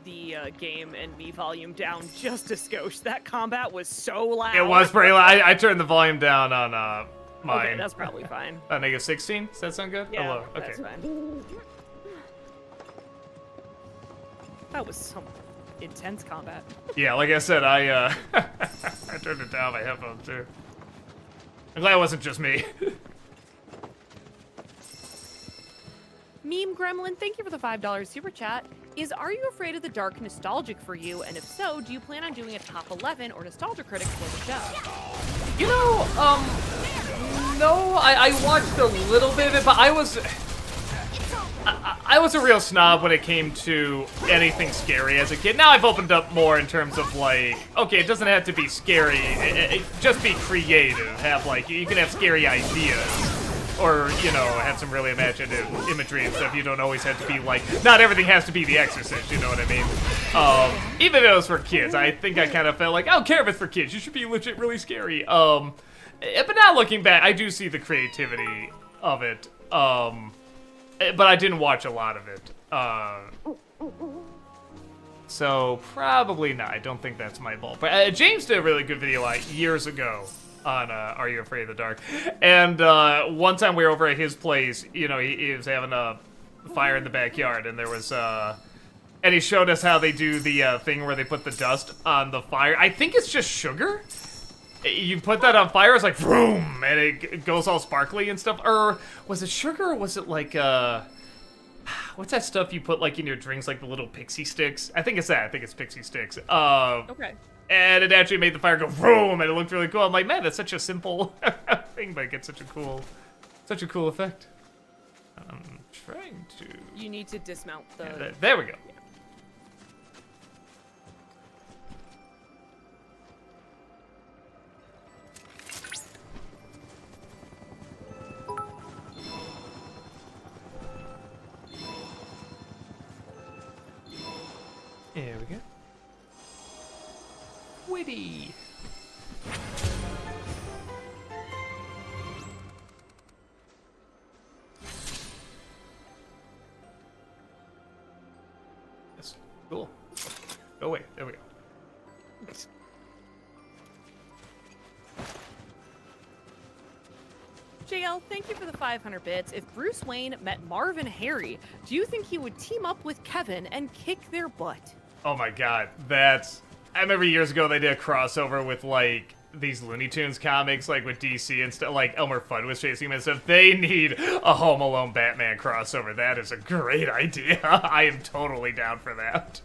the game and me volume down just a skosh. That combat was so loud. It was pretty loud. I turned the volume down on mine. Okay, that's probably fine. Negative 16? Does that sound good? Yeah, Hello. Okay. that's fine. That was some intense combat. Yeah, like I said, I I turned it down my headphones too. I'm glad it wasn't just me. Meme Gremlin, thank you for the $5 super chat. Is Are You Afraid of the Dark nostalgic for you? And if so, do you plan on doing a top 11 or Nostalgia Critic for the show? You know, no, I watched a little bit of it, but I was a real snob when it came to anything scary as a kid. Now I've opened up more in terms of like, okay, it doesn't have to be scary, just be creative. Have like, you can have scary ideas. Or, you know, have some really imaginative imagery and stuff. You don't always have to be like, not everything has to be The Exorcist, you know what I mean? Even if it was for kids, I think I kind of felt like, I don't care if it's for kids, you should be legit really scary. But now looking back, I do see the creativity of it. But I didn't watch a lot of it. So probably not. I don't think that's my ball. But James did a really good video years ago on Are You Afraid of the Dark? And one time we were over at his place, you know, he was having a fire in the backyard, and there was and he showed us how they do the thing where they put the dust on the fire. I think it's just sugar. You put that on fire, it's like vroom, and it goes all sparkly and stuff. Or was it sugar, or was it like what's that stuff you put like in your drinks, like the little pixie sticks? I think it's that. I think it's pixie sticks. Okay. And it actually made the fire go vroom, and it looked really cool. I'm like, man, that's such a simple thing, but it gets such a cool effect. I'm trying to. You need to dismount the. Yeah, there we go. There we go. Witty. Yes. Cool. Oh wait, there we go. JL, thank you for the 500 bits. If Bruce Wayne met Marv and Harry, do you think he would team up with Kevin and kick their butt? Oh my god, that's... I remember years ago they did a crossover with, like, these Looney Tunes comics, like, with DC and stuff. Like, Elmer Fudd was chasing him and stuff. They need a Home Alone Batman crossover. That is a great idea. I am totally down for that.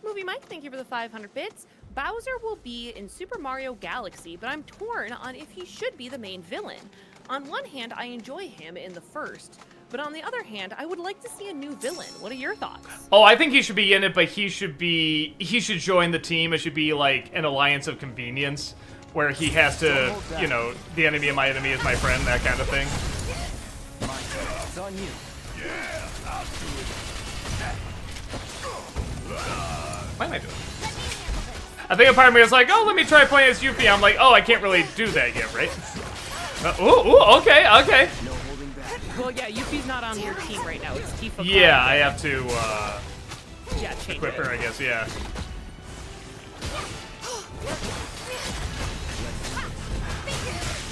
Movie Mike, thank you for the 500 bits. Bowser will be in Super Mario Galaxy, but I'm torn on if he should be the main villain. on one hand, I enjoy him in the first, but on the other hand, I would like to see a new villain. What are your thoughts? Oh, I think he should be in it, but he should join the team. It should be like an alliance of convenience, where he has to, you know, the enemy of my enemy is my friend, that kind of thing. It's on you. Why am I doing this? I think a part of me is like, oh, let me try playing as Yuffie. I'm like, oh, I can't really do that yet, right? Okay. Well, yeah, Yuffie's not on your team right now. It's Tifa. Yeah, I have to, change equip her, I guess, yeah.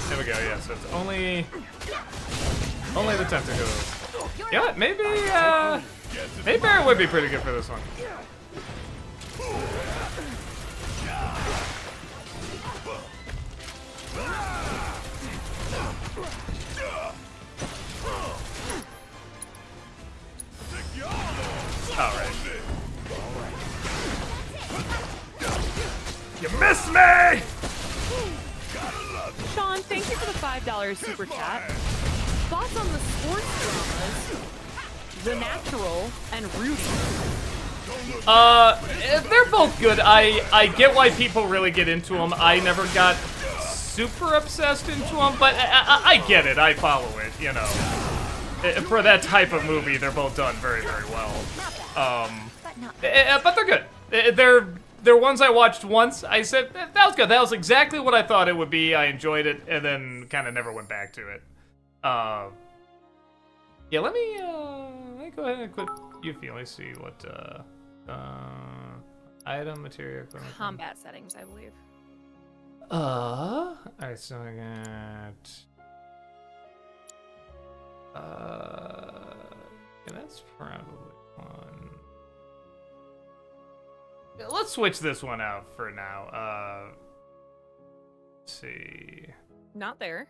There we go, yeah, so it's only the tentacles. You know what, maybe Barret would be pretty good for this one. Alright. You missed me! Sean, thank you for the $5 super chat. Thoughts on the sports dramas, The Natural, and Rudy? They're both good. I get why people really get into them. I never got super obsessed into them, but I get it. I follow it, you know. For that type of movie, they're both done very, very well. But they're good. They're ones I watched once. I said, that was good. That was exactly what I thought it would be. I enjoyed it, and then kind of never went back to it. Yeah, let me go ahead and quit Yuffie. Let me see what, item, materia, equipment. Combat settings, I believe. Alright, so I got, yeah, that's probably one. Yeah, let's switch this one out for now. Let's see. Not there.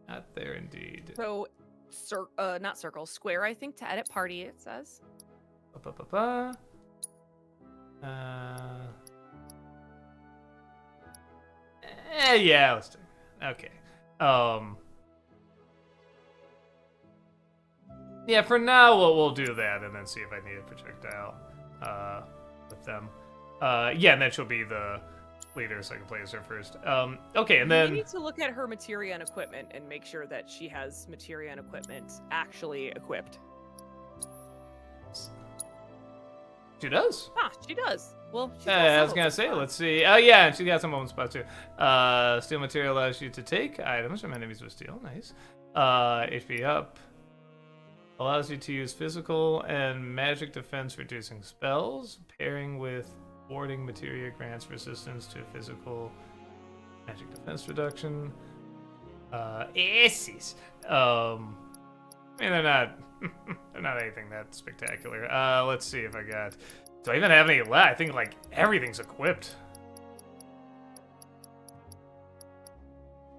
Not there indeed. So, not circle, square, I think, to edit party, it says. Yeah, let's do it. Okay. Yeah, for now, we'll do that and then see if I need a projectile with them. Yeah, and then she'll be the leader, so I can play as her first. Okay, and then... We need to look at her materia and equipment and make sure that she has materia and equipment actually equipped. She does? Ah, she does. Well, she's I was gonna say, let's see. Oh, yeah, and she got some moment spots too. Steel material allows you to take items from enemies with steel. Nice. HP up. Allows you to use physical and magic defense reducing spells. Pairing with warding materia grants resistance to physical magic defense reduction. Aces. I mean, they're not anything that spectacular. Let's see if I got... Do I even have any left? I think, like, everything's equipped.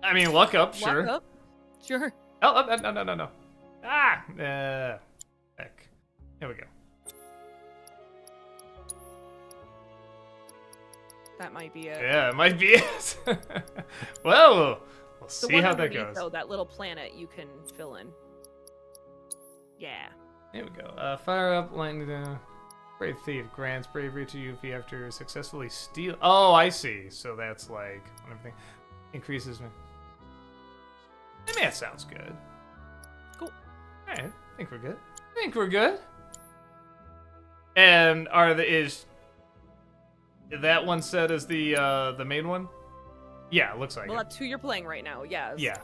I mean, luck up, sure. Luck up. Sure. Oh, no. Ah! Heck. Here we go. That might be it. Yeah, it might be it. Well, we'll see how that goes. Though, that little planet you can fill in. Yeah. Here we go. Fire up, lightning down. Brave Thief grants bravery to Yuffie after successfully steal. Oh, I see. So that's like everything increases me. I mean, that sounds good. Cool. All right, I think we're good. And is that one set as the main one? Yeah, it looks like well, it. that's who you're playing right now. Yeah. Yeah.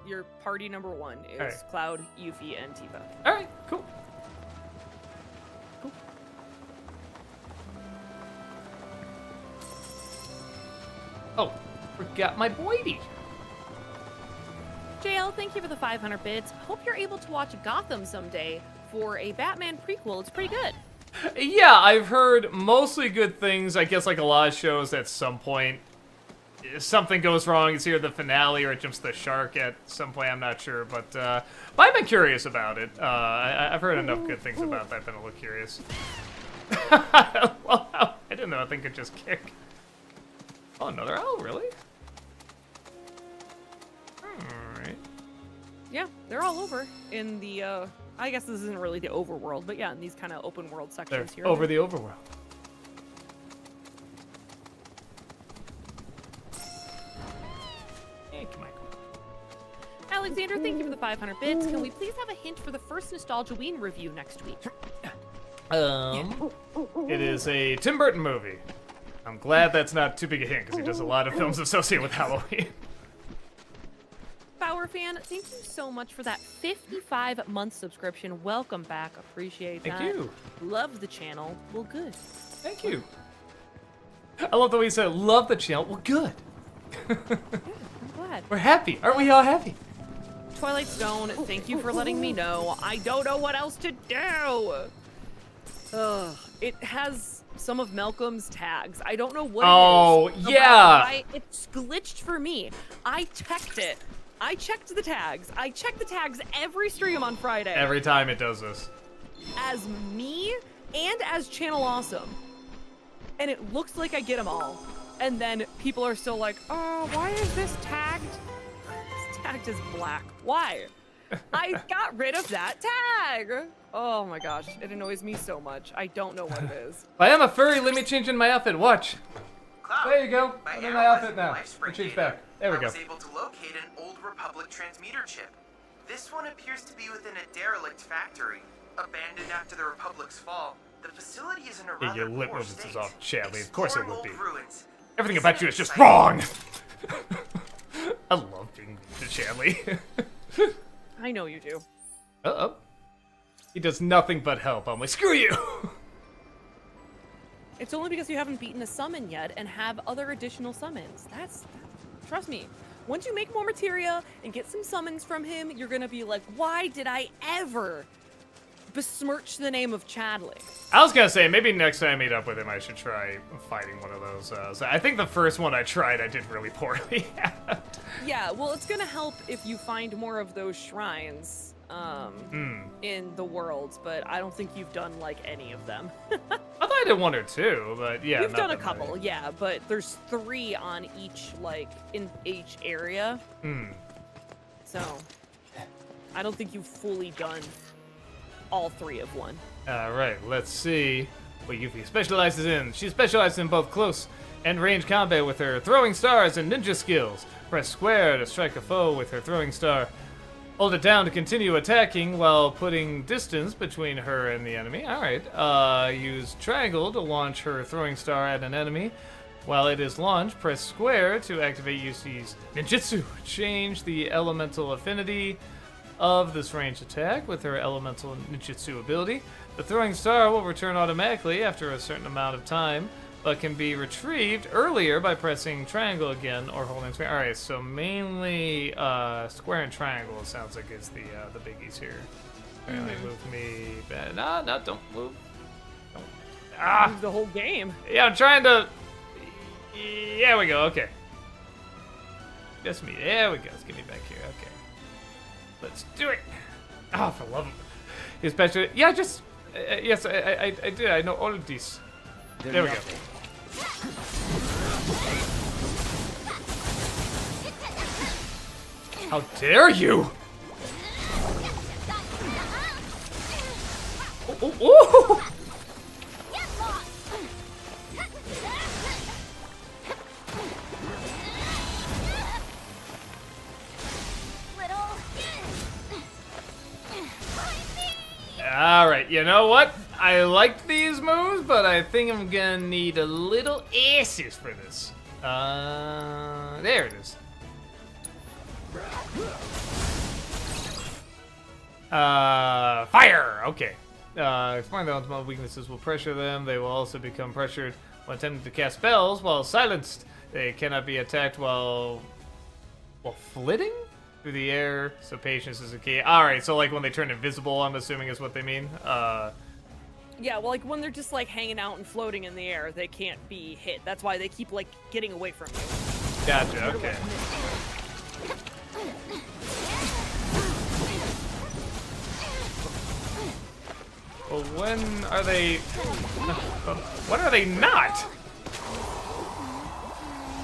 Your party number 1 is right. Cloud, Yuffie, and Tifa. All right, cool. Oh, forgot my Boydie. JL, thank you for the 500 bits. Hope you're able to watch Gotham someday for a Batman prequel. It's pretty good. Yeah, I've heard mostly good things. I guess like a lot of shows at some point, something goes wrong. It's either the finale or it jumps the shark at some point. I'm not sure, but I've been curious about it. I've heard enough good things about that. I've been a little curious. Wow, I didn't know that thing could just kick. Oh, another owl, really? Alright. Yeah, they're all over in the, I guess this isn't really the overworld, but yeah, in these kind of open world They're sections here. over the overworld. Hey, come on. Alexander, thank you for the 500 bits. Can we please have a hint for the first Nostalgia-ween review next week? It is a Tim Burton movie. I'm glad that's not too big a hint, because he does a lot of films associated with Halloween. Power fan, thank you so much for that 55-month subscription. Welcome back. Appreciate that. Thank you. Love the channel. Well, good. Thank you. I love the way you said, love the channel. Well, good. I'm glad. We're happy. Aren't we all happy? Twilight Stone, thank you for letting me know. I don't know what else to do. Ugh, it has some of Malcolm's tags. I don't know what it is. Oh, yeah. It's glitched for me. I checked it. I checked the tags. I check the tags every stream on Friday. Every time it does this. As me and as Channel Awesome. And it looks like I get them all. And then people are still like, oh, why is this tagged? It's tagged as black. Why? I got rid of that tag. Oh my gosh, it annoys me so much. I don't know what it is. I am a furry. Let me change in my outfit. Watch. Cloud, There you go. by I'm in my outfit analyzing now. LifeSpring I'll change data, back. There we I go. was able to locate an old Republic transmitter chip. This one appears to be within a derelict factory. Abandoned after the Republic's fall, the facility is in a Yeah, rather your lip poor movements is state. off, Chadley. Of course it would Exploring be. old ruins. Everything Isn't about you it is just exciting? wrong. I love being the Chadley. I know you do. Uh-oh. He does nothing but help. I'm like, screw you. It's only because you haven't beaten a summon yet and have other additional summons. Trust me. Once you make more materia and get some summons from him, you're gonna be like, why did I ever besmirch the name of Chadley? I was gonna say, maybe next time I meet up with him, I should try fighting one of those. So I think the first one I tried, I did really poorly at. Yeah, well, it's gonna help if you find more of those shrines in the worlds, but I don't think you've done, like, any of them. I thought I did one or two, but yeah. You've not done a that couple, many. yeah, but there's 3 on each, like, in each area. So, I don't think you've fully done all 3 of one. Alright, let's see what Yuffie specializes in. She specializes in both close and range combat with her throwing stars and ninja skills. Press square to strike a foe with her throwing star. Hold it down to continue attacking while putting distance between her and the enemy. Alright, use triangle to launch her throwing star at an enemy. While it is launched, press square to activate Yuffie's ninjutsu. Change the elemental affinity of this ranged attack with her elemental ninjutsu ability. The throwing star will return automatically after a certain amount of time, but can be retrieved earlier by pressing triangle again or holding square. Alright, so mainly square and triangle, it sounds like, is the biggies here. Apparently move me back. No, don't move. Don't. Move the whole game. Yeah, I'm trying to... There we go, okay. Just me. There we go. Let's get me back here. Okay. Let's do it. Oh, for love of it. Especially... Yeah, just... yes, I did. I know all of these. There we go. How dare you! Oh! Alright, you know what? I like these moves, but I think I'm gonna need a little assist for this. There it is. Fire! Okay. Exploring the ultimate weaknesses will pressure them. They will also become pressured when attempting to cast spells. While silenced, they cannot be attacked while flitting through the air. So patience is a key. Alright, so like when they turn invisible, I'm assuming is what they mean. Yeah, well, like when they're just like hanging out and floating in the air, they can't be hit. That's why they keep like getting away from you. Gotcha, okay. Well, when are they... When are they not?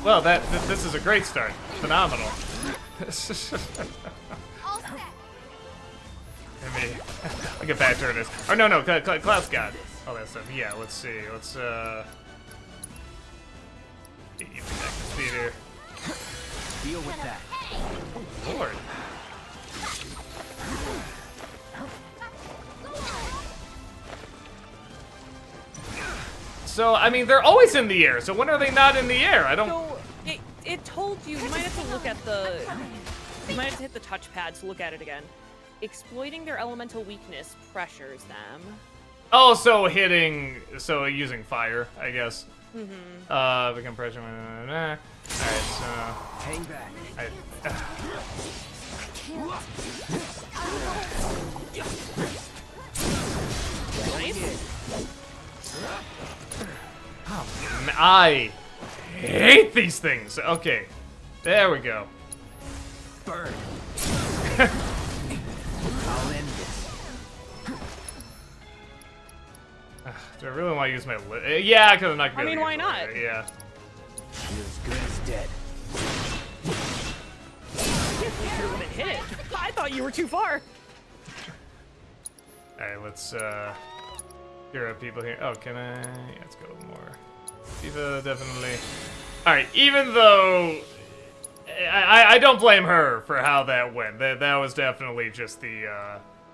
Well, this is a great start. Phenomenal. I'll get back to this. Oh, no, Cloud's got all that stuff. Yeah, let's see. Let's, get you back to theater. Deal with that. Oh, Lord. So, I mean, they're always in the air, so when are they not in the air? I don't... So, it told you might have to look at the... You might have to hit the touchpad to look at it again. Exploiting their elemental weakness pressures them. Oh, so using fire, I guess. Mm-hmm. Become pressure... Alright, so... Hang back. I hate these things. Okay, there we go. Burn. I'll end this. Do I really want to use my yeah, because I'm not gonna I mean, why not? Yeah. You're as good as dead. You would have hit it. I thought you were too far. Alright, let's hear up people here. Oh, can I? Yeah, let's go more. Diva, definitely. Alright, even though I don't blame her for how that went. That was definitely just the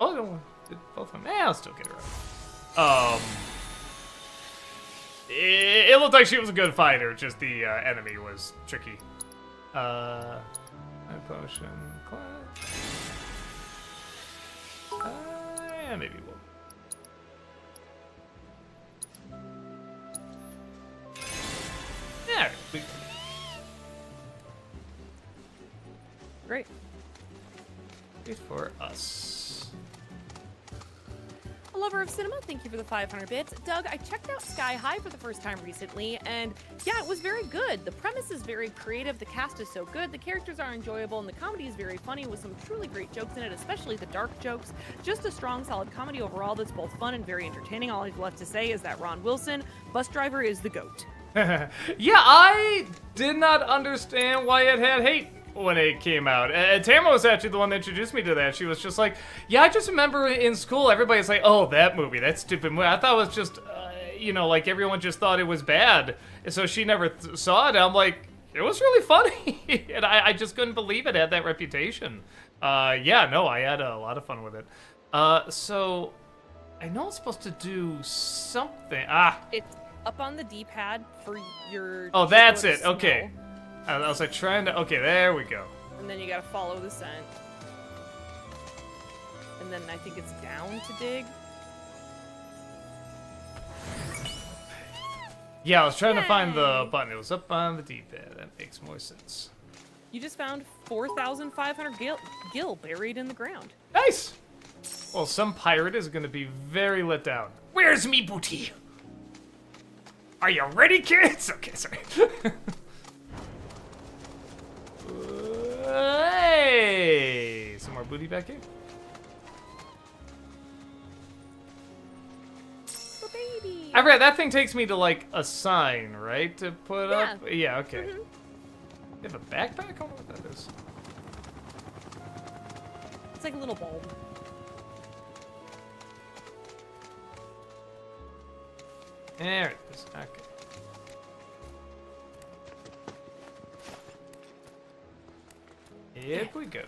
oh, no, did both of them. I'll still get her up. It looked like she was a good fighter, just the enemy was tricky. My potion class. Yeah, maybe we'll. Yeah, Great. Great for us. A lover of cinema, thank you for the 500 bits. Doug, I checked out Sky High for the first time recently, and yeah, it was very good. The premise is very creative, the cast is so good, the characters are enjoyable, and the comedy is very funny with some truly great jokes in it, especially the dark jokes. Just a strong, solid comedy overall that's both fun and very entertaining. All I've left to say is that Ron Wilson, bus driver, is the GOAT. Yeah, I did not understand why it had hate when it came out. Tamara was actually the one that introduced me to that. She was just like, yeah, I just remember in school, everybody's like, oh, that movie, that stupid movie. I thought it was just, you know, like everyone just thought it was bad. And so she never saw it. I'm like, it was really funny. And I just couldn't believe it had that reputation. Yeah, no, I had a lot of fun with it. So I know it's supposed to do something. It's up on the D-pad for your... Oh, that's it. Okay. I was like trying to... Okay, there we go. And then you gotta follow the scent. And then I think it's down to dig. Yeah, I was trying to find the button. It was up on the D-pad. That makes more sense. You just found 4,500 gil buried in the ground. Nice! Well, some pirate is going to be very let down. Where's me booty? Are you ready, kids? Okay, sorry. Hey! Some more booty back here. Oh, baby. I read that thing takes me to like a sign, right? To put up? Yeah, okay. Mm-hmm. You have a backpack? I don't know what that is. It's like a little bulb. There it is. Okay. Here we go.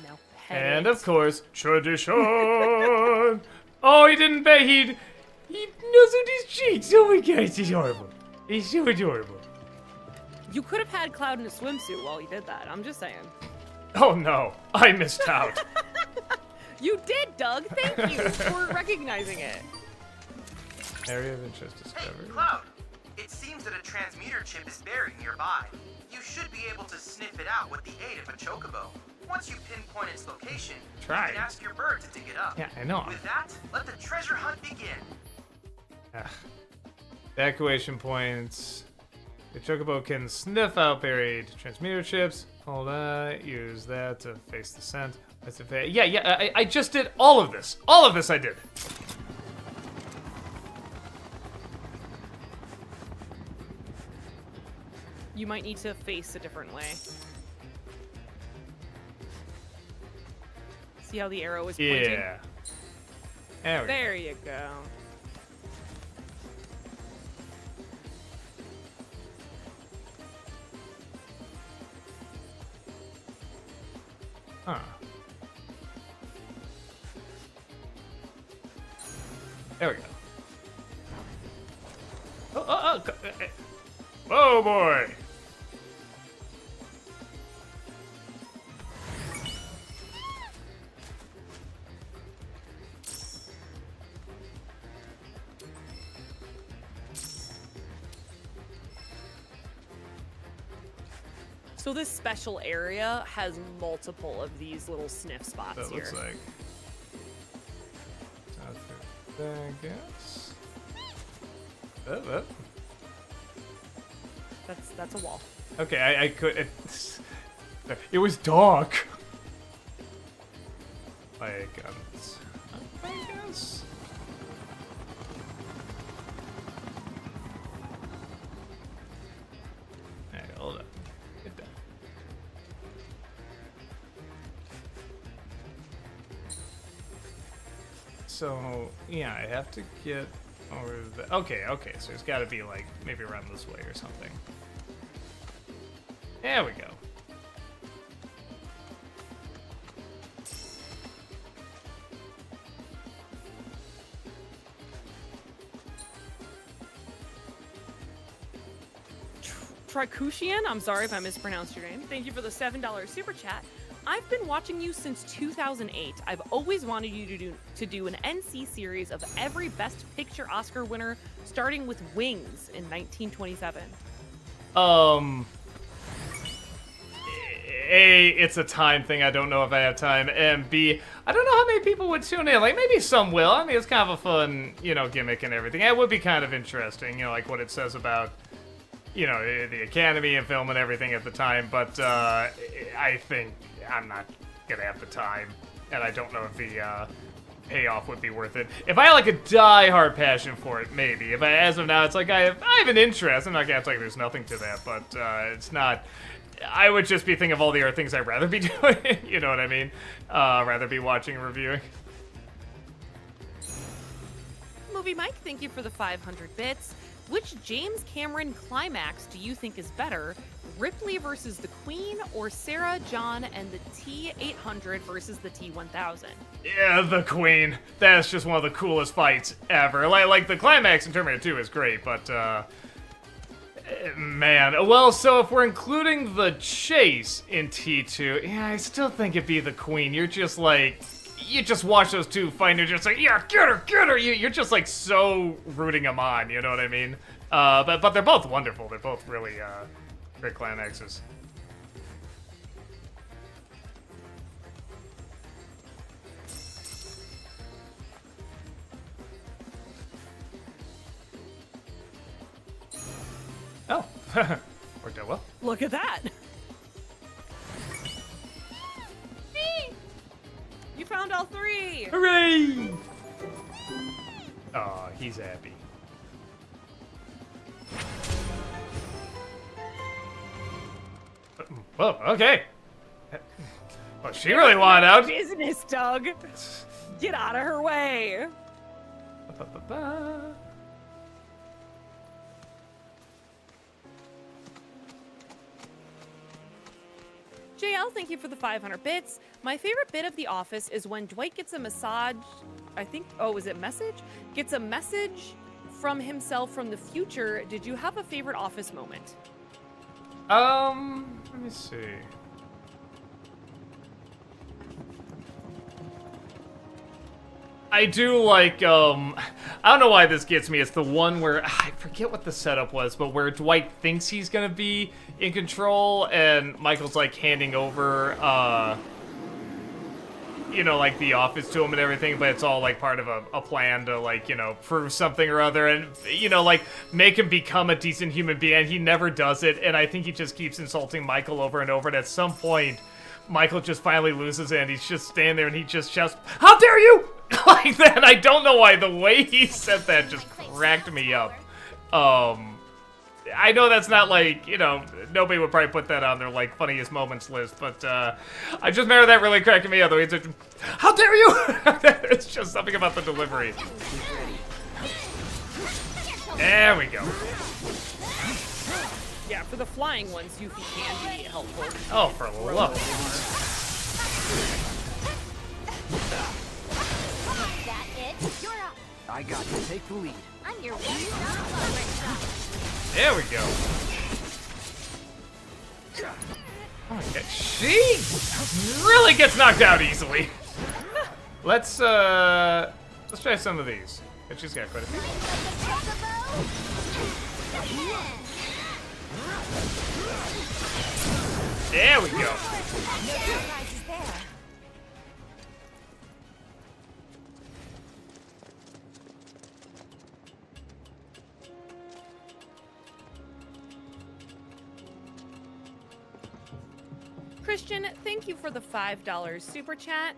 No. And of course, tradition. Oh, he didn't pay. He nuzzled his cheeks. Oh my god, it's adorable. He's so adorable. You could have had Cloud in a swimsuit while you did that. I'm just saying. Oh no, I missed out. You did, Doug. Thank you for recognizing it. Area of interest discovered. Hey, Cloud. It seems that a transmuter chip is buried nearby. You should be able to sniff it out with the aid of a Chocobo. Once you pinpoint its location, you can ask your bird to dig it up. Yeah, I know. With that, let the treasure hunt begin. Evacuation points. The Chocobo can sniff out buried transmuter chips. Hold on, use that to face the scent. Yeah, I just did all of this. All of this I did. You might need to face a different way. See how the arrow is pointing? Yeah. There you go. Huh. There we go. Oh boy! So this special area has multiple of these little sniff spots That here. looks like. I guess. Oh. That's a wall. Okay, I could. It was dark. Like, I guess. Hey, hold up. Get down. So, yeah, I have to get over the. Okay, so it's got to be like maybe around this way or something. There we go. Trikushian, I'm sorry if I mispronounced your name. Thank you for the $7 super chat. I've been watching you since 2008. I've always wanted you to do an NC series of every Best Picture Oscar winner, starting with Wings in 1927. A, it's a time thing. I don't know if I have time. And B, I don't know how many people would tune in. Like, maybe some will. I mean, it's kind of a fun, gimmick and everything. It would be kind of interesting, like what it says about, the Academy and film and everything at the time. But I think I'm not going to have the time. And I don't know if the payoff would be worth it. If I had, like, a die-hard passion for it, maybe. If as of now, it's like I have an interest. I'm not going to act like there's nothing to that. But it's not... I would just be thinking of all the other things I'd rather be doing, you know what I mean? Rather be watching and reviewing. Movie Mike, thank you for the 500 bits. Which James Cameron climax do you think is better? Ripley versus the Queen, or Sarah, John, and the T-800 versus the T-1000? Yeah, the Queen. That's just one of the coolest fights ever. Like the climax in Terminator 2 is great, but, man, well, so if we're including the chase in T2, yeah, I still think it'd be the Queen. You're just like, you just watch those two fight and you're just like, yeah, get her! You're just like so rooting them on, you know what I mean? But they're both wonderful. They're both really, great climaxes. Oh, worked out well. Look at that! You found all three! Hooray! Oh, he's happy. Well, okay. Well, she really wanted out. Business, Doug! Get out of her way! JL, thank you for the 500 bits. My favorite bit of The Office is when Dwight gets a massage, is it message? Gets a message from himself from the future. Did you have a favorite Office moment? Let me see. I do like, I don't know why this gets me. It's the one where, I forget what the setup was, but where Dwight thinks he's gonna be in control, and Michael's, like, handing over, like, the office to him and everything, but it's all, like, part of a plan to, like, prove something or other, and, like, make him become a decent human being, and he never does it, and I think he just keeps insulting Michael over and over, and at some point, Michael just finally loses it, and he's just standing there, and he just shouts, "How dare you!" like that. I don't know why the way he said that just cracked me up. I know that's not like, you know, nobody would probably put that on their like funniest moments list, but I just remember that really cracking me up. It's like, how dare you? It's just something about the delivery. There we go. Yeah, for the flying ones, Yuffie can be helpful. Oh, for love. That it? You're up. I got to take the lead. I'm your one-stop. There we go. Okay, she really gets knocked out easily. Let's try some of these. She's got quite a few. There we go. Christian, thank you for the $5 super chat.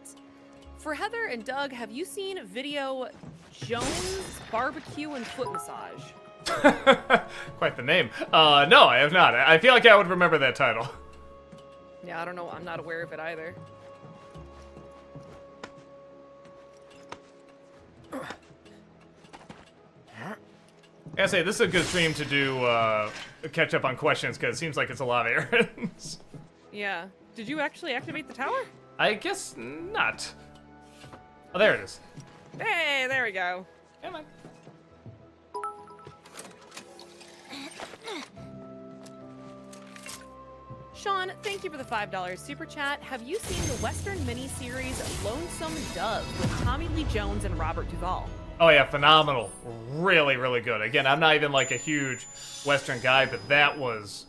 For Heather and Doug, have you seen video Jones Barbecue and Foot Massage? Quite the name. No, I have not. I feel like I would remember that title. Yeah, I don't know. I'm not aware of it either. I gotta say, this is a good stream to do catch up on questions, because it seems like it's a lot of errands. Yeah. Did you actually activate the tower? I guess not. Oh, there it is. Hey, there we go. Come on. Sean, thank you for the $5 super chat. Have you seen the Western miniseries Lonesome Dove with Tommy Lee Jones and Robert Duvall? Oh yeah, phenomenal. Really, really good. Again, I'm not even like a huge Western guy, but that was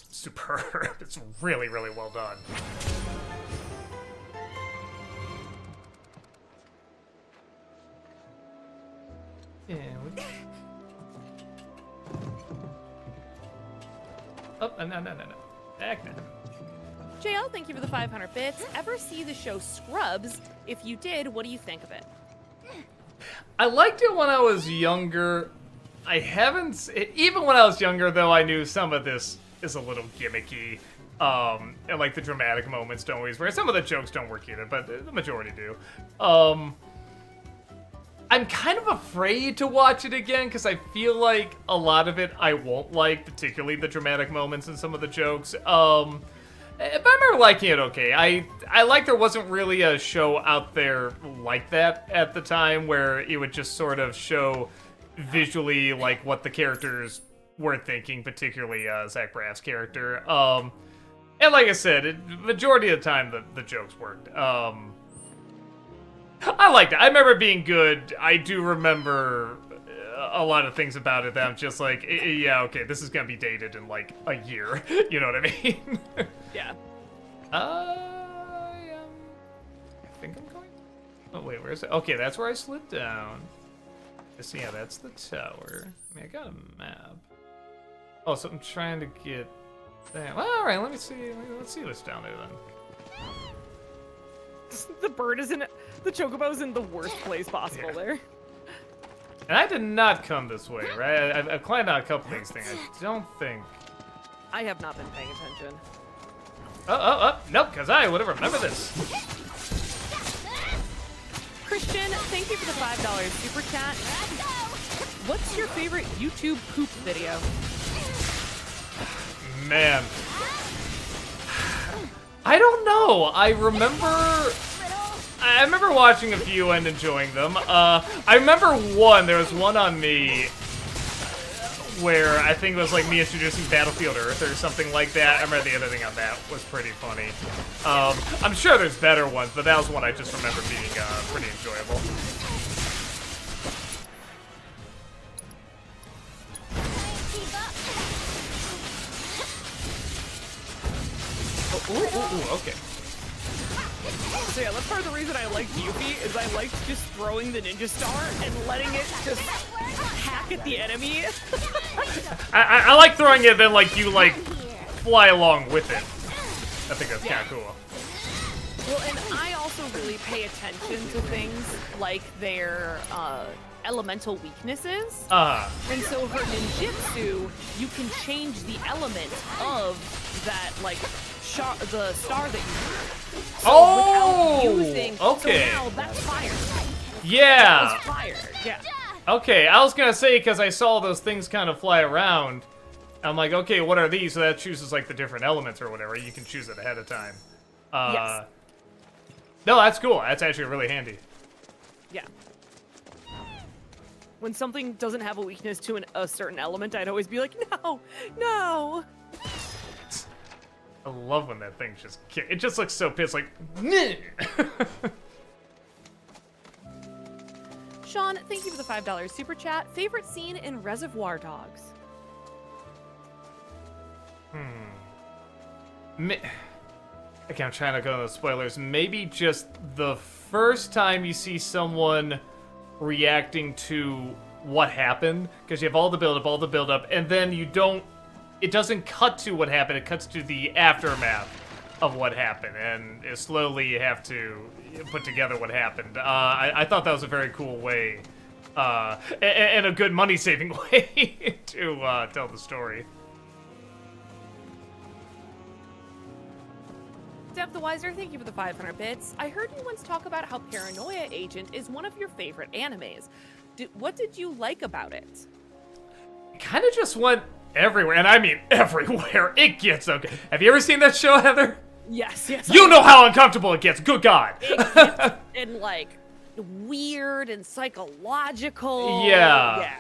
superb. It's really, really well done. Yeah. Oh, no. Back now. JL, thank you for the 500 bits. Ever see the show Scrubs? If you did, what do you think of it? I liked it when I was younger. I haven't... Even when I was younger, though, I knew some of this is a little gimmicky. And, like, the dramatic moments don't always work. Some of the jokes don't work either, but the majority do. I'm kind of afraid to watch it again, because I feel like a lot of it I won't like, particularly the dramatic moments and some of the jokes. But I remember liking it okay. I like there wasn't really a show out there like that at the time, where it would just sort of show visually like what the characters were thinking, particularly Zach Braff's character. And like I said, majority of the time the jokes worked. I liked it. I remember it being good. I do remember a lot of things about it that I'm just like, yeah, okay, this is gonna be dated in like a year. You know what I mean? Yeah. I think I'm going. Oh wait, where is it? Okay, that's where I slid down. So yeah, that's the tower. I mean, I got a map. Oh, so I'm trying to get that. Well, all right, let me see. Let's see what's down there then. The bird is in the Chocobo's in the worst place possible there. And I did not come this way, right? I've climbed on a couple of these things. I don't think. I have not been paying attention. Nope, because I would have remembered this. Christian, thank you for the $5 super chat. What's your favorite YouTube poop video? Man. I don't know. I remember watching a few and enjoying them. I remember one. There was one on me where I think it was like me introducing Battlefield Earth or something like that. I remember the editing on that was pretty funny. I'm sure there's better ones, but that was one I just remember being pretty enjoyable. Ooh, okay. So yeah, that's part of the reason I liked Yuffie, is I liked just throwing the ninja star and letting it just hack at the enemy. I like throwing it, then like you like fly along with it. I think that's kind of cool. Well, and I also really pay attention to things like their elemental weaknesses. Uh-huh. And so her ninjutsu, you can change the element of that, like, the star that you use. So without using, okay. So now that's fire. Yeah. That was fire. Yeah. Okay, I was gonna say, because I saw those things kind of fly around, I'm like, okay, what are these? So that chooses, like, the different elements or whatever. You can choose it ahead of time. Yes. No, that's cool. That's actually really handy. Yeah. When something doesn't have a weakness to a certain element, I'd always be like, no, no. I love when that thing just... It just looks so pissed, like... Meh. Sean, thank you for the $5 super chat. Favorite scene in Reservoir Dogs? Okay, I'm trying to go into the spoilers. Maybe just the first time you see someone reacting to what happened, because you have all the build-up, and then you don't... It doesn't cut to what happened, it cuts to the aftermath of what happened, and slowly you have to put together what happened. I thought that was a very cool way, and a good money-saving way to tell the story. Deb the Wiser, thank you for the 500 bits. I heard you once talk about how Paranoia Agent is one of your favorite animes. What did you like about it? It kind of just went everywhere, and I mean everywhere. It gets okay. Have you ever seen that show, Heather? Yes. You know how uncomfortable it gets. Good God. It gets and like weird and psychological. Yeah.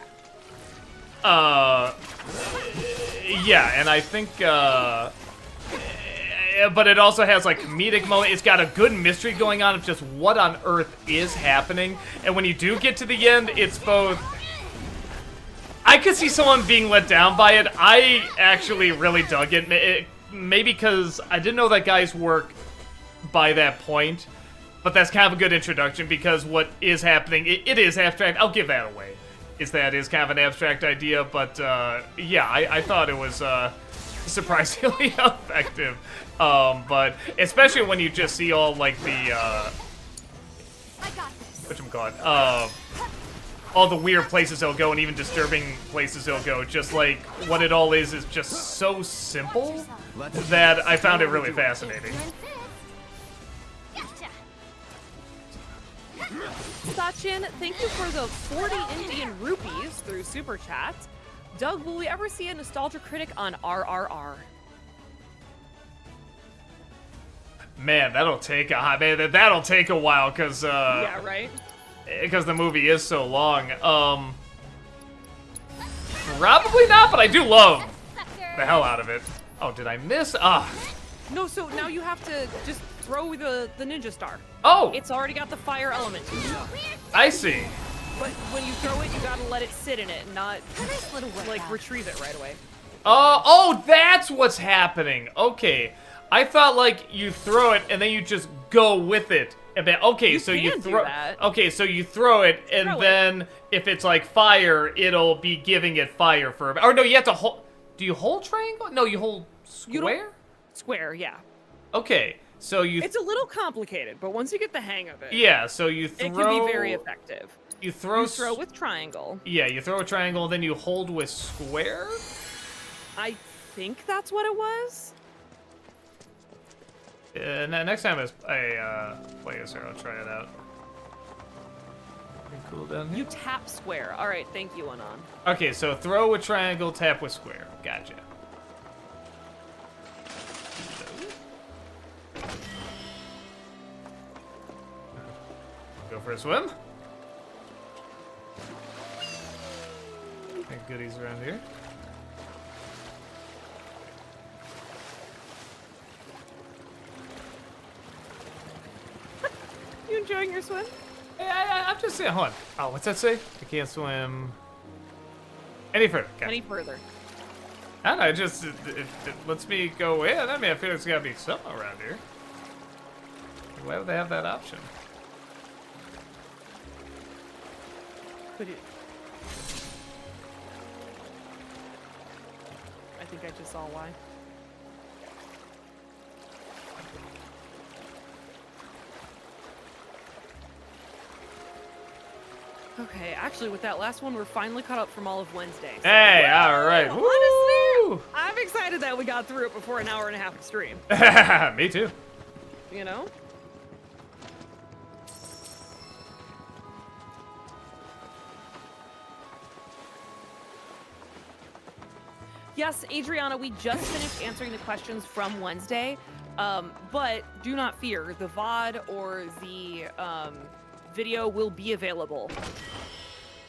Yeah, and I think but it also has like comedic moments. It's got a good mystery going on of just what on earth is happening. And when you do get to the end, it's both... I could see someone being let down by it. I actually really dug it. Maybe because I didn't know that guy's work by that point. But that's kind of a good introduction because what is happening, it is abstract. I'll give that away. That is kind of an abstract idea. But yeah, I thought it was surprisingly effective. But especially when you just see all like the whatchamacallit, all the weird places they'll go and even disturbing places they'll go. Just like what it all is just so simple that I found it really fascinating. Sachin, thank you for the 40 Indian rupees through Super Chat. Doug, will we ever see a Nostalgia Critic on RRR? Man, that'll take a while, cause yeah, right. Because the movie is so long. Probably not, but I do love the hell out of it. Oh, did I miss? No, so now you have to just throw the ninja star. Oh! It's already got the fire element. I see. But when you throw it, you gotta let it sit in it and not, like, retrieve it right away. Oh, that's what's happening. Okay. I thought, like, you throw it and then you just go with it. Okay, so you throw. Okay, so you throw it, and then if it's like fire, it'll be giving it fire for. Or no, you have to hold. Do you hold triangle? No, you hold square. Square, yeah. Okay, so you. It's a little complicated, but once you get the hang of it. Yeah, so you throw. It can be very effective. You throw. You throw with triangle. Yeah, you throw a triangle, then you hold with square. I think that's what it was. Next time I play this here, I'll try it out. Cool down here. You tap square. All right, thank you, Anon. Okay, so throw with triangle, tap with square. Gotcha. Go for a swim. Any goodies around here? You enjoying your swim? I'm just saying, hold on. Oh, what's that say? I can't swim any further. Gotcha. Any further. I don't know, it lets me go in. I mean, I feel like there's gotta be something around here. Why would they have that option? Could you? I think I just saw why. Okay, actually, with that last one, we're finally caught up from all of Wednesday. So Hey, all right. Honestly, I'm excited that we got through it before an hour and a half of stream. Me too. You know? Yes, Adriana, we just finished answering the questions from Wednesday, but do not fear. The VOD or the video will be available.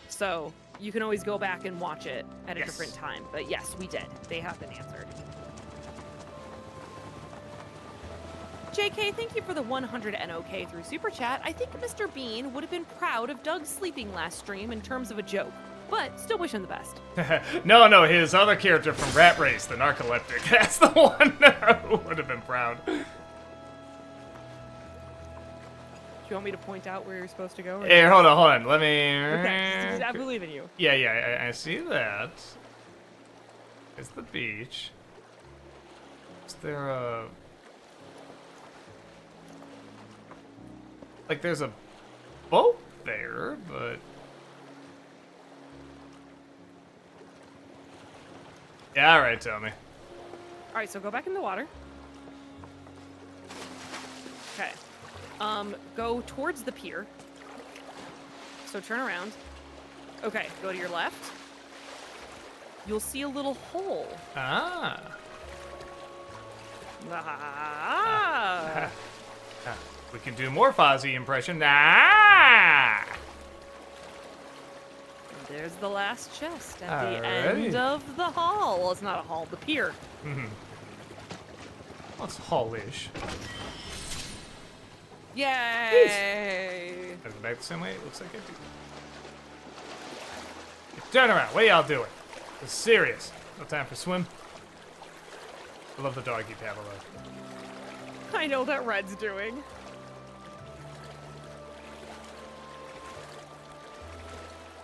So you can always go back and watch it at a different time. But yes, we did. They have been answered. JK, thank you for the 100 NOK through Super Chat. I think Mr. Bean would have been proud of Doug sleeping last stream in terms of a joke, but still wish him the best. No, his other character from Rat Race, the narcoleptic, that's the one who would have been proud. Do you want me to point out where you're supposed to go? Here, hold on. Let me... Okay, I believe in you. Yeah, I see that. It's the beach. Is there a... Like, there's a boat there, but... Yeah, alright, tell me. Alright, so go back in the water. Okay. Go towards the pier. So turn around. Okay, go to your left. You'll see a little hole. Ah. We can do more Fozzie impression. Ah! And there's the last chest at the end of the hall. Well, it's not a hall, the pier. Mm-hmm. Well, it's hall-ish. Yay! Is it back the same way? It looks like I do. Turn around. What are y'all doing? This is serious. No time for swim. I love the doggy paddle though. I know that Red's doing.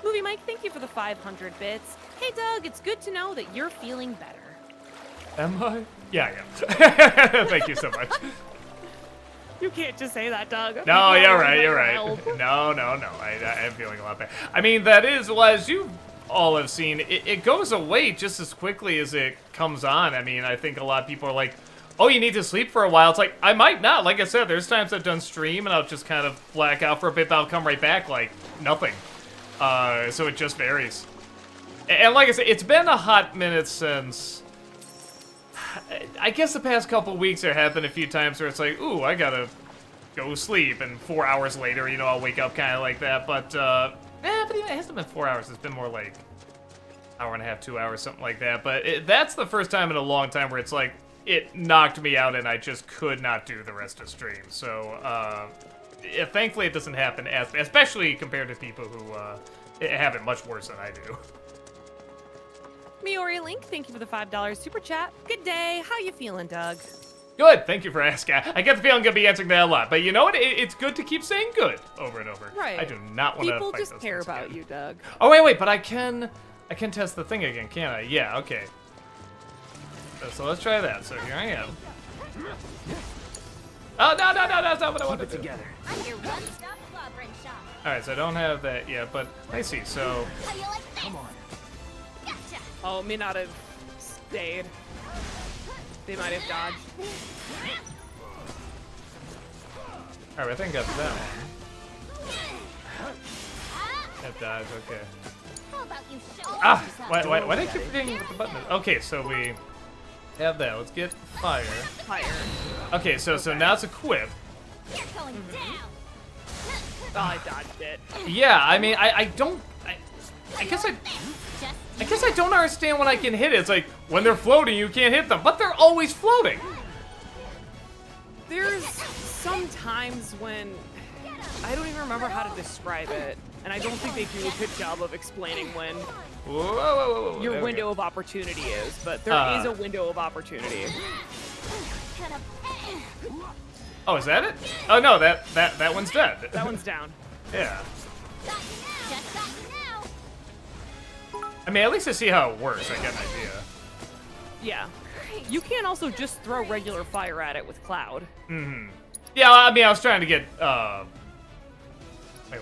Movie Mike, thank you for the 500 bits. Hey Doug, it's good to know that you're feeling better. Am I? Yeah, I am. Thank you so much. You can't just say that, Doug. No, you're right. No. I am feeling a lot better. I mean, that is, well, as you all have seen, it goes away just as quickly as it comes on. I mean, I think a lot of people are like, oh, you need to sleep for a while. It's like, I might not. Like I said, there's times I've done stream and I'll just kind of black out for a bit, but I'll come right back like nothing. So it just varies. And like I said, it's been a hot minute since... I guess the past couple weeks there have been a few times where it's like, ooh, I gotta go sleep, and 4 hours later, you know, I'll wake up kind of like that, but it hasn't been 4 hours, it's been more like hour and a half, 2 hours, something like that, but that's the first time in a long time where it's like, it knocked me out and I just could not do the rest of the stream, so, thankfully it doesn't happen, especially compared to people who have it much worse than I do. Miori Link, thank you for the $5 super chat. Good day. How you feeling, Doug? Good. Thank you for asking. I get the feeling I'm going to be answering that a lot. But you know what? It's good to keep saying good over and over. Right. I do not want to fight People just those care things about again. you, Doug. Oh, wait. But I can test the thing again, can't I? Yeah, okay. So let's try that. So here I am. Oh, no. That's not what I wanted to do. Together. I'm your one-stop clobbering shop. All right, so I don't have that yet, but I see. So... How you like this? Come on. Gotcha. Oh, may not have stayed. They might have dodged. All right, I think I got that one. That dodge, okay. How about you show Ah! us some? Why did I keep forgetting what the button is? Okay, so we have that. Let's get fire. Fire. Okay, so now it's equipped. You're going down. Oh, I dodged it. Yeah, I mean, I don't... I guess I don't understand when I can hit it. It's like, when they're floating, you can't hit them. But they're always floating. There's some times when... I don't even remember how to describe it. And I don't think they do a good job of explaining when Whoa, your there we window go. of opportunity is. But there is a window of opportunity. Oh, is that it? Oh, no, that one's dead. That one's down. Yeah. Just got you now. I mean, at least I see how it works. I get an idea. Yeah. You can also just throw regular fire at it with Cloud. Mm-hmm. Yeah, I mean, I was trying to get, Wait,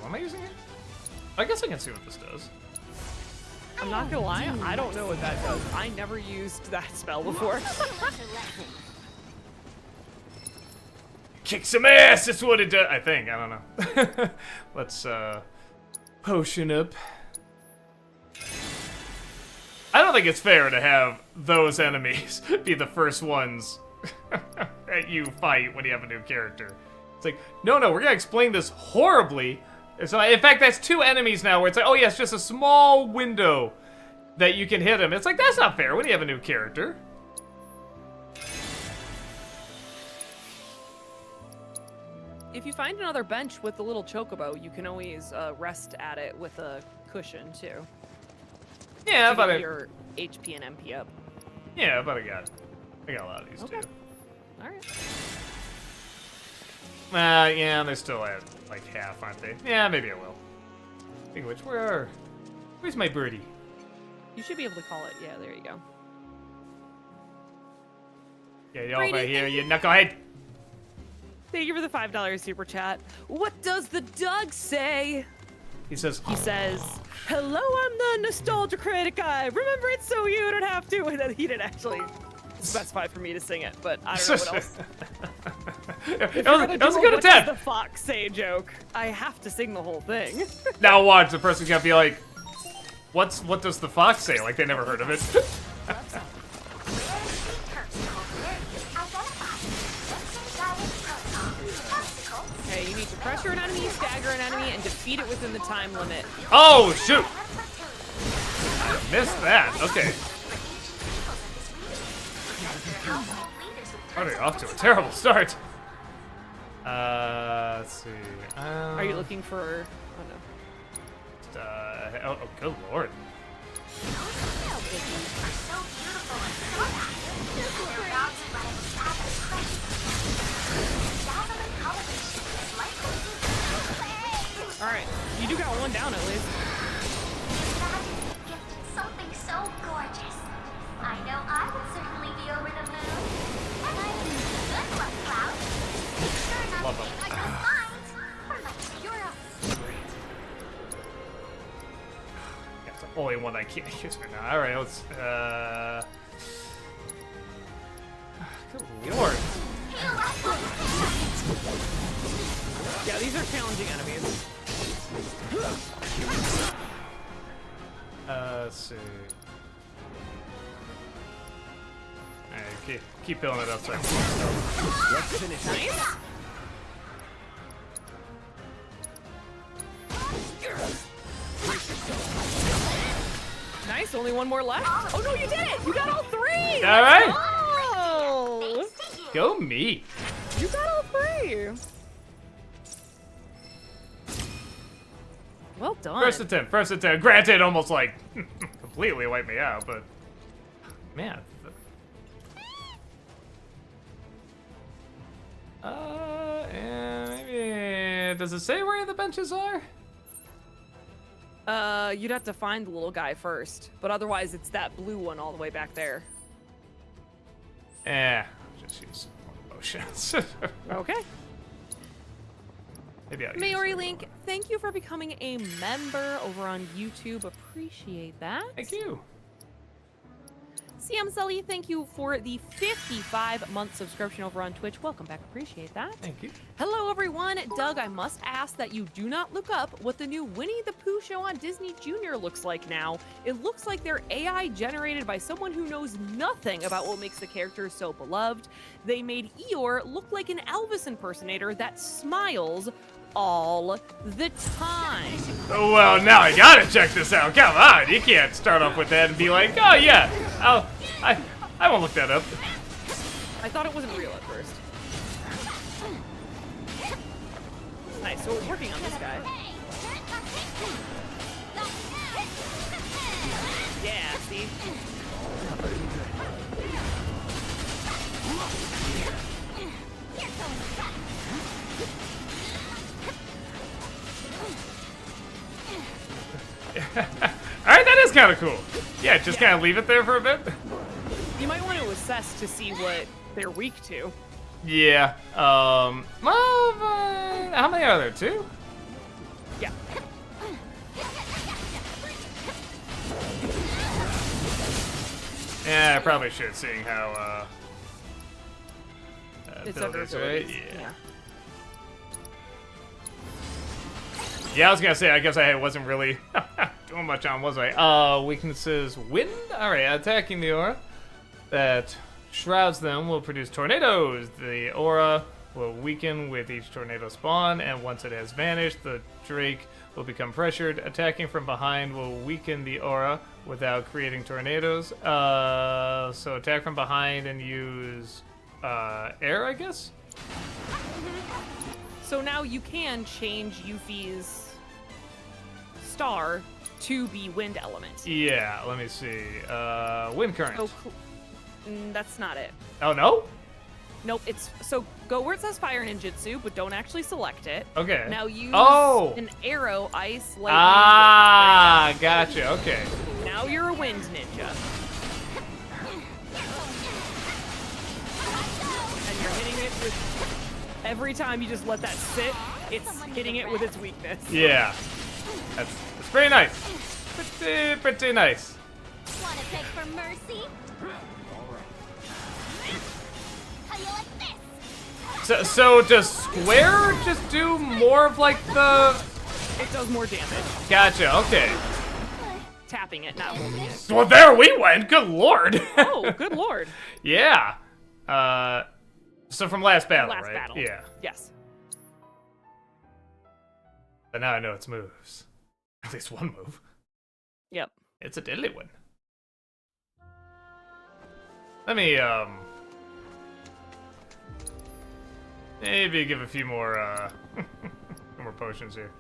what am I using here? I guess I can see what this does. I'm not gonna lie, I don't know what that does. I never used that spell before. Kick some ass, that's what it does. I think, I don't know. Let's, potion up. I don't think it's fair to have those enemies be the first ones that you fight when you have a new character. It's like, no, we're gonna explain this horribly. So, in fact, that's 2 enemies now where it's like, oh yeah, it's just a small window that you can hit him. It's like, that's not fair when you have a new character. If you find another bench with the little chocobo, you can always rest at it with a cushion too. Yeah, but get your HP and MP up. Yeah, but I got a lot of these too. All right. Yeah, they're still at like half, aren't they? Yeah, maybe I will. Speaking of which, where's my birdie? You should be able to call it. Yeah, there you go. Yeah, over here, you knucklehead. Thank you for the $5 super chat. What does the dog say? He says, hello, I'm the Nostalgia Critic guy. Remember it so you don't have to. And he didn't actually specify for me to sing it, but I don't know what else. That was a good attempt. The fox say joke. I have to sing the whole thing. Now watch, the person's gonna be like, what does the fox say? Like they never heard of it. Okay, you need to pressure an enemy, stagger an enemy, and defeat it within the time limit. Oh, shoot! Missed that. Okay. Already off to a terrible start. Let's see. Are you looking for... Oh, no. Oh, good lord. Alright, you do got one down at least. Something so gorgeous. I know I would certainly be over the moon. And I'm good luck, Cloud. Sure enough, Love them. I don't mind. For my Europe. That's the only one I can't use right now. Alright, let's, good lord. Yeah, these are challenging enemies. Let's see. Alright, keep building it up so I can Let's finish. Nice. Nice, only one more left. Oh no, you did it! You got all 3! Alright! Oh! Go me! You got all 3! Well done. First attempt. Granted, almost like completely wiped me out, but man. And maybe does it say where the benches are? You'd have to find the little guy first, but otherwise it's that blue one all the way back there. Just use more potions. Okay. Maybe I'll use Maori it. Link, thank you for becoming a member over on YouTube. Appreciate that. Thank you. CM Sully, thank you for the 55-month subscription over on Twitch. Welcome back. Appreciate that. Thank you. Hello, everyone. Doug, I must ask that you do not look up what the new Winnie the Pooh show on Disney Junior looks like now. It looks like they're AI generated by someone who knows nothing about what makes the characters so beloved. They made Eeyore look like an Elvis impersonator that smiles all the time. Oh, well, now I gotta check this out. Come on, you can't start off with that and be like, oh yeah, I won't look that up. I thought it wasn't real at first. Nice, so we're working on this guy. Yeah, see? Alright, that is kind of cool. Yeah, just kind of leave it there for a bit. You might want to assess to see what they're weak to. Yeah. Well, how many are there? 2? Yeah. Yeah, I probably should, seeing how, It's abilities, other right? abilities. Yeah. Yeah, I was gonna say, I guess I wasn't really doing much on, was I? Weaknesses, wind? Alright, attacking the aura that shrouds them will produce tornadoes. The aura will weaken with each tornado spawn, and once it has vanished, the Drake will become pressured. Attacking from behind will weaken the aura without creating tornadoes. So attack from behind and use air, I guess? So now you can change Yuffie's star to be wind element. Yeah, let me see. Wind current. So, that's not it. Oh, no? Nope, it's so go where it says fire ninjutsu, but don't actually select it. Okay. Now use an arrow, ice, lightning. Ah, gotcha. Okay. Now you're a wind ninja. And you're hitting it with every time you just let that sit, it's hitting it with its weakness. Yeah. That's pretty nice. Pretty nice. Wanna beg for mercy? How you like this? So does square just do more of like the... It does more damage. Gotcha, okay. Tapping it, not holding it. Well, there we went. Good lord. Oh, good lord. Yeah. So from last battle, Last right? battle. Yeah. Yes. But now I know its moves. At least one move. Yep. It's a deadly one. Let me, maybe give a few more, more potions here.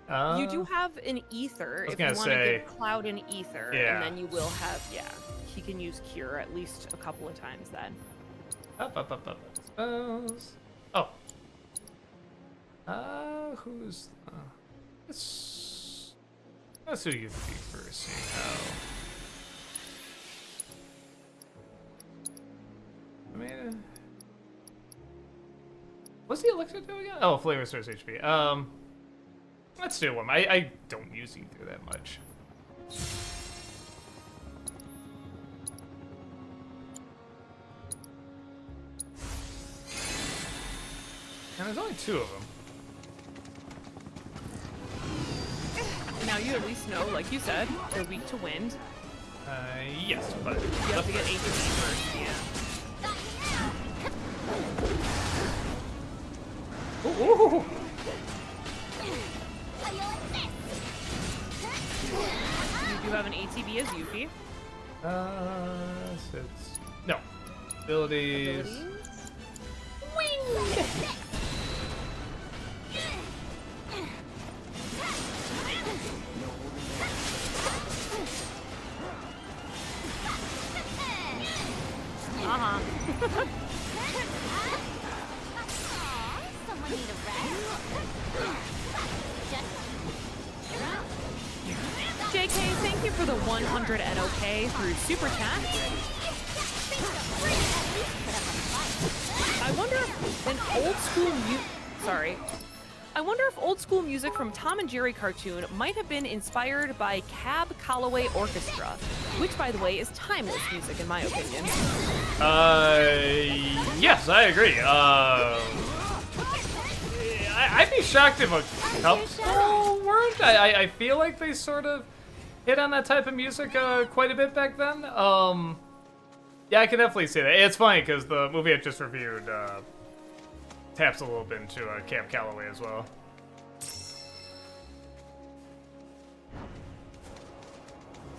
You do have an ether if you want to give Cloud an ether, and then you will have, he can use Cure at least a couple of times then. Up. Spells. Oh. Who's, let's do you first, see how. I mean, what's the elixir do again? Oh, flavor restores HP. Let's do one. I don't use ether that much. And there's only 2 of them. Now you at least know, like you said, they're weak to wind. Yes, but you have to get HP first, yeah. Ooh. You do have an ATB as Yuffie. No. Abilities. Wing! Someone need a JK, thank you for the 100 NOK through Super Chat. I wonder if old school music from Tom and Jerry cartoon might have been inspired by Cab Calloway Orchestra, which, by the way, is timeless music in my opinion. Yes, I agree. I'd be shocked if a couple weren't. I feel like they sort of hit on that type of music quite a bit back then. Yeah, I can definitely see that. It's funny because the movie I just reviewed taps a little bit into Camp Calloway as well.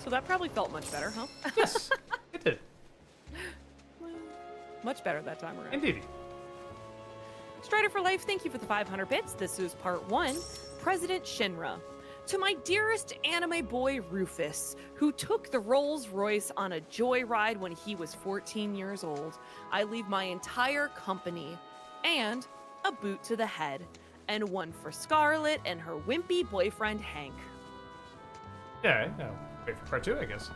So that probably felt much better, huh? Yes, it did. Much better that time around. Indeed. Strider for Life, thank you for the 500 bits. This is part 1, President Shinra. To my dearest anime boy Rufus, who took the Rolls Royce on a joyride when he was 14 years old, I leave my entire company and a boot to the head, and one for Scarlet and her wimpy boyfriend Hank. Yeah, wait for part 2, I guess.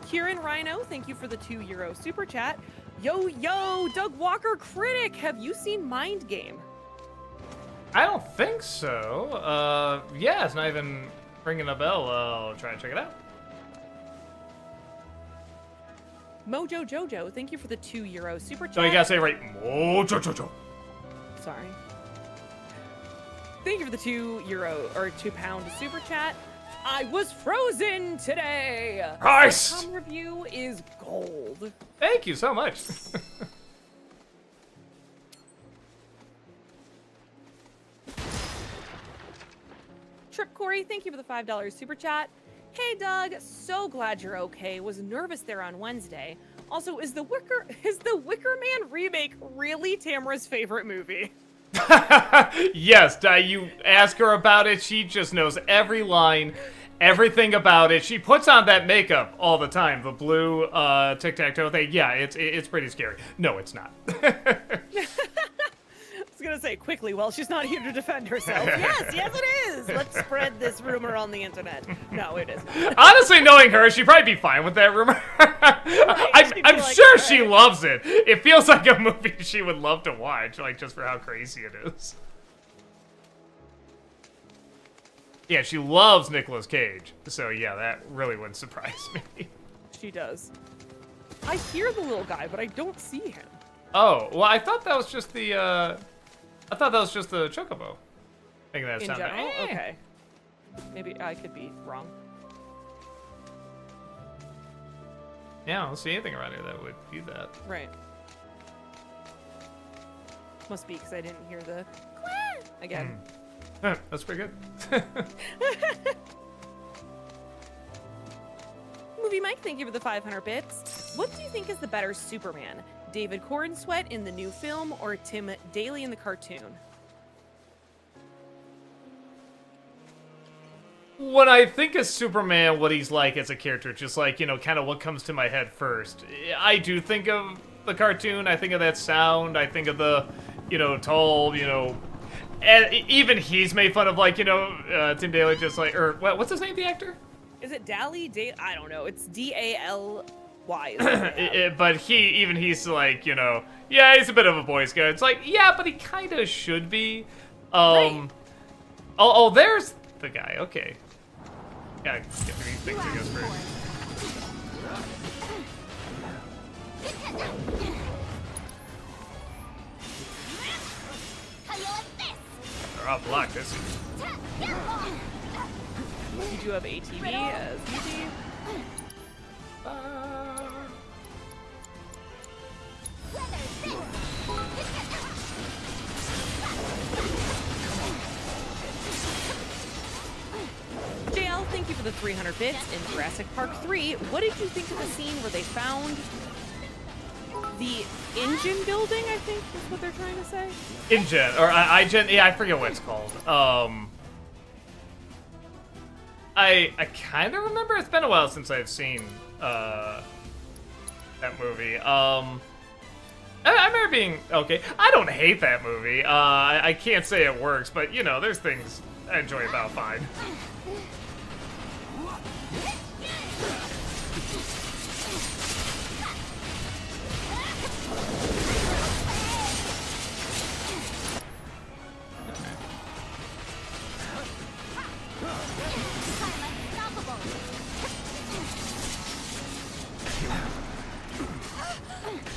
Kieran Rhino, thank you for the €2 super chat. Yo, Doug Walker Critic, have you seen Mind Game? I don't think so. Yeah, it's not even ringing a bell. I'll try and check it out. Mojo Jojo, thank you for the €2 super chat. So you gotta say right, Mojo Jojo. Sorry. Thank you for the €2 or £2 super chat. I was frozen today. Nice. The review is gold. Thank you so much. Trip Corey, thank you for the $5 super chat. Hey Doug, so glad you're okay. Was nervous there on Wednesday. Also, is the Wicker Man remake really Tamara's favorite movie? Yes, you ask her about it, she just knows every line, everything about it. She puts on that makeup all the time, the blue tic-tac-toe thing. Yeah, it's pretty scary. No, it's not. I was gonna say quickly, well, she's not here to defend herself. Yes, it is. Let's spread this rumor on the internet. No, it isn't. Honestly, knowing her, she'd probably be fine with that rumor. Right, I'm like, sure right. she loves it. It feels like a movie she would love to watch, like just for how crazy it is. Yeah, she loves Nicolas Cage, so yeah, that really wouldn't surprise me. She does. I hear the little guy, but I don't see him. Oh, well, I thought that was just the, Chocobo. Making that In sound. general? Okay. Maybe I could be wrong. Yeah, I don't see anything around here that would do that. Right. Must be because I didn't hear the quack again. That's pretty good. Movie Mike, thank you for the 500 bits. What do you think is the better Superman? David Cornsweet in the new film or Tim Daly in the cartoon? When I think of Superman, what he's like as a character, just like, kind of what comes to my head first. I do think of the cartoon, I think of that sound, I think of the, tall, and even he's made fun of, like, Tim Daly, just like, or, what's his name, the actor? Is it Daly? I don't know. It's D-A-L-Y. But he's like, yeah, he's a bit of a Boy Scout. It's like, yeah, but he kind of should be. Right. Oh, there's the guy. Okay. Gotta get through these things, I guess, first. They're off block this. You do have ATV as easy. JL, thank you for the 300 bits in Jurassic Park 3. What did you think of the scene where they found the engine building, I think is what they're trying to say? InGen, or iGen, yeah, I forget what it's called. I kind of remember. It's been a while since I've seen that movie. I remember being okay. I don't hate that movie. I can't say it works, but there's things I enjoy about fine.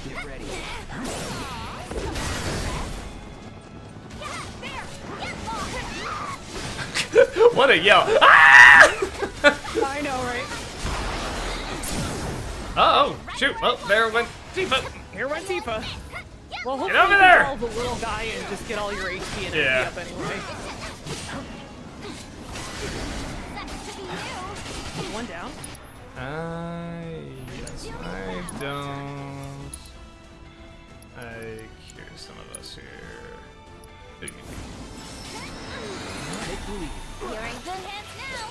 Get ready. What a yell! Ah! I know, right? Oh, shoot! Well, there went Tifa. Here went Tifa. Well, hopefully Get over you there! can solve the little guy and just get all your HP and Yeah. MP up anyway. One down. Yes, I don't. I hear some of us here. You're in good hands now.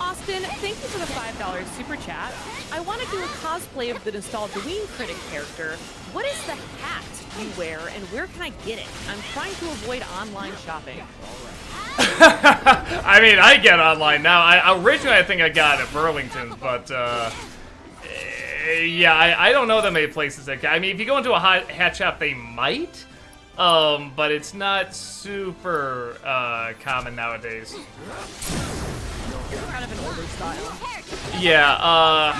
Austin, thank you for the $5 super chat. I want to do a cosplay of the Nostalgia Critic character. What is the hat you wear and where can I get it? I'm trying to avoid online shopping. I mean, I get online now. Originally, I think I got it at Burlington, but yeah, I don't know that many places that. I mean, if you go into a hat shop, they might. but it's not super common nowadays. Kind of an older style. Yeah,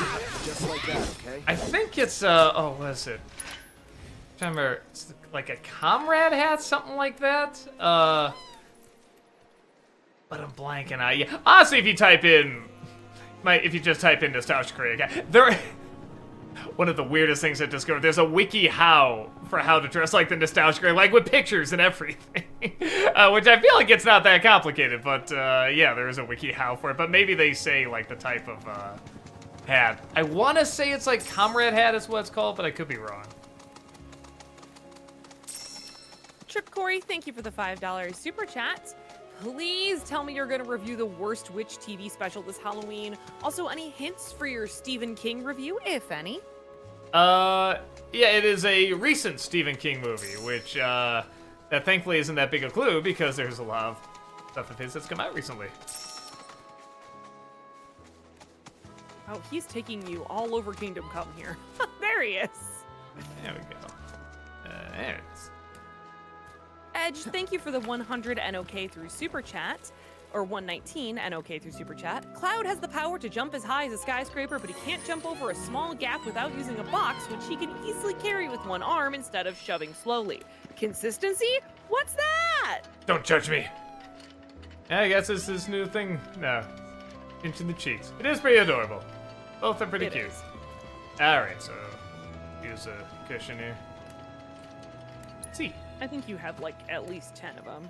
Just like that, okay? I think it's, oh, what is it? I'm trying to remember, it's like a comrade hat, something like that? But I'm blanking out. Yeah, honestly, if you type in, if you just type in Nostalgia Critic, there, one of the weirdest things I discovered, there's a wiki how for how to dress like the Nostalgia Critic, like with pictures and everything, which I feel like it's not that complicated, but yeah, there is a wiki how for it, but maybe they say like the type of hat. I want to say it's like comrade hat is what it's called, but I could be wrong. Trip Corey, thank you for the $5 super chat. Please tell me you're going to review the Worst Witch TV special this Halloween. Also, any hints for your Stephen King review, if any? Yeah, it is a recent Stephen King movie, which that thankfully isn't that big a clue because there's a lot of stuff of his that's come out recently. Oh, he's taking you all over Kingdom Come here. There he is. There we go. There it is. Edge, thank you for the 100 NOK through Super Chat, or 119 NOK through Super Chat. Cloud has the power to jump as high as a skyscraper, but he can't jump over a small gap without using a box, which he can easily carry with one arm instead of shoving slowly. Consistency? What's that? Don't judge me. Yeah, I guess it's this new thing now. Pinch in the cheeks. It is pretty adorable. Both are pretty cute. Alright, so use a cushion here. Let's see. I think you have like at least 10 of them.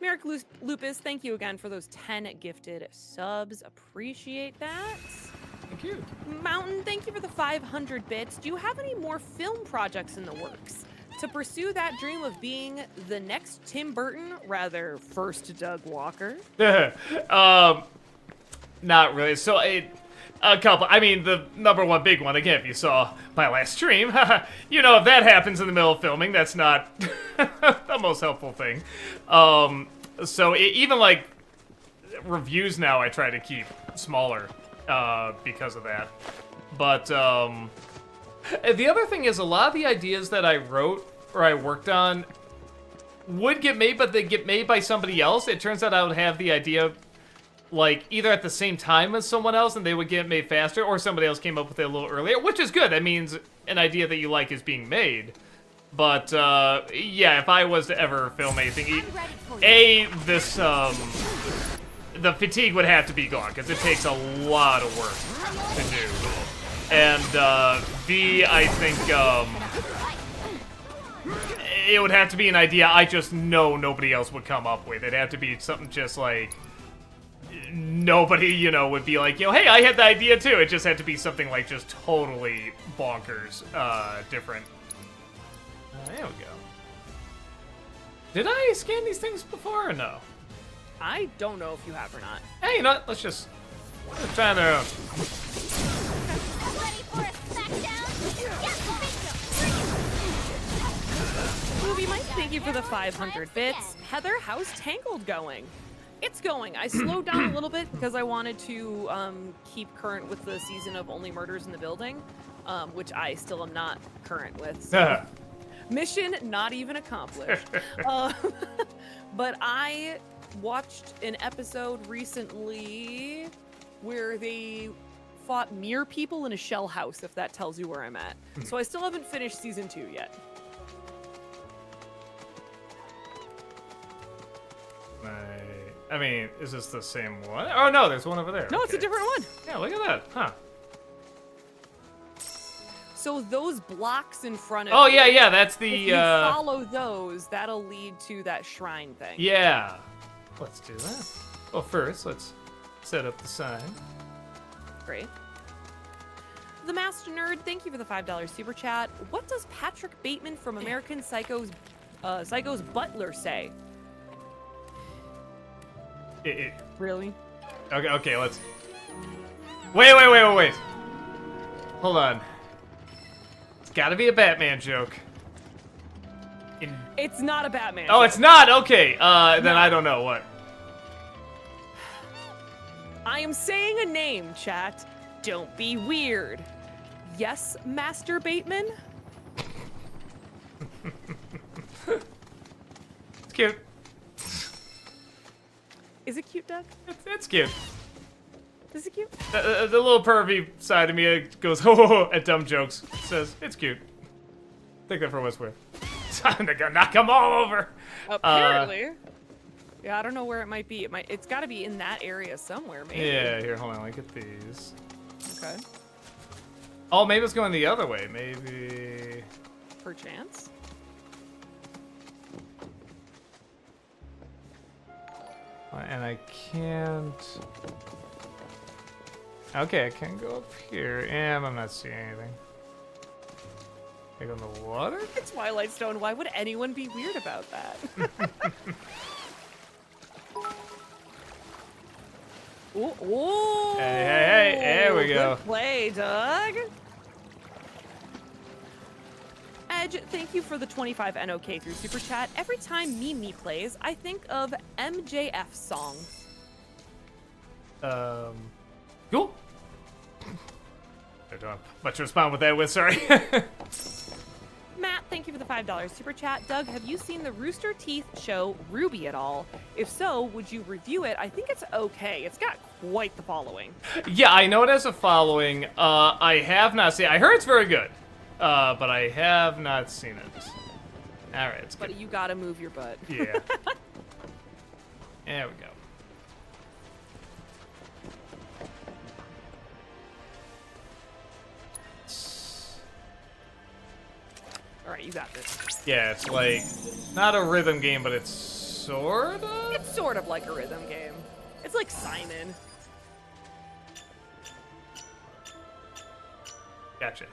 Merrick Lupus, thank you again for those 10 gifted subs. Appreciate that. Thank you. Mountain, thank you for the 500 bits. Do you have any more film projects in the works? To pursue that dream of being the next Tim Burton, rather first Doug Walker? Not really. So a couple. I mean, the number one big one, again, if you saw my last stream, you know, if that happens in the middle of filming, that's not the most helpful thing. So even like reviews now, I try to keep smaller because of that. But the other thing is a lot of the ideas that I wrote or I worked on would get made, but they get made by somebody else. It turns out I would have the idea like either at the same time as someone else and they would get made faster, or somebody else came up with it a little earlier, which is good. That means an idea that you like is being made. But yeah, if I was to ever film anything, the fatigue would have to be gone because it takes a lot of work to do. And B, I think it would have to be an idea I just know nobody else would come up with. It'd have to be something just like nobody, you know, would be like, you know, hey, I had the idea too. It just had to be something like just totally bonkers, different. There we go. Did I scan these things before or no? I don't know if you have or not. Hey, you know what? Let's try on their own. Movie Mike, thank you for the 500 bits. Heather, how's Tangled going? It's going. I slowed down a little bit because I wanted to keep current with the season of Only Murders in the Building, which I still am not current with. So. Mission not even accomplished. But I watched an episode recently where they fought mere people in a shell house, if that tells you where I'm at. So I still haven't finished season 2 yet. I mean, is this the same one? Oh no, there's one over there. No, okay. It's a different one. Yeah, look at that. Huh. So those blocks in front of you, yeah, that's the... If you follow those, that'll lead to that shrine thing. Yeah. Let's do that. Well, first, let's set up the sign. Great. The Master Nerd, thank you for the $5 super chat. What does Patrick Bateman from American Psycho's butler say? Really? Okay, let's... Wait. Hold on. It's gotta be a Batman joke. It's not a Batman joke. It's not? Okay, then no. I don't know what. I am saying a name, chat. Don't be weird. Yes, Master Bateman? It's cute. Is it cute, Doug? It's cute. Is it cute? The little pervy side of me goes, ho ho ho, at dumb jokes. Says, it's cute. Take that for what it's worth. Time to go knock them all over. Apparently. Yeah, I don't know where it might be. It's got to be in that area somewhere, maybe. Yeah, here, hold on, let me get these. Okay. Oh, maybe it's going the other way. Maybe. Perchance. And I can't. Okay, I can go up here, and I'm not seeing anything. Can I go in the water? It's Twilight Stone. Why would anyone be weird about that? Ooh. Hey, there we go. Good play, Doug. Edge, thank you for the 25 NOK through Super Chat. Every time Mimi plays, I think of MJF songs. Cool. I don't have much to respond with that with, sorry. Matt, thank you for the $5 Super Chat. Doug, have you seen the Rooster Teeth show Ruby at all? If so, would you review it? I think it's okay. It's got quite the following. Yeah, I know it has a following. I have not seen it. I heard it's very good, but I have not seen it. All right, it's good. But you gotta move your butt. Yeah. There we go. All right, you got this. Yeah, it's like not a rhythm game, but it's sort of. It's sort of like a rhythm game. It's like Simon. Gotcha.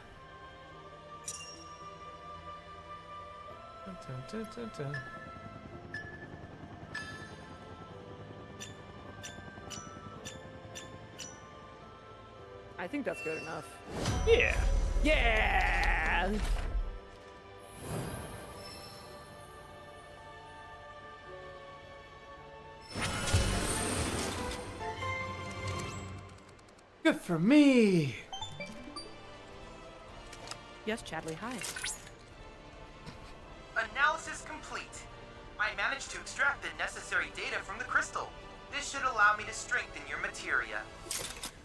Dun, dun, dun, dun, dun. I think that's good enough. Yeah. Yeah! Good for me. Yes, Chadley, hi. Analysis complete. I managed to extract the necessary data from the crystal. This should allow me to strengthen your materia.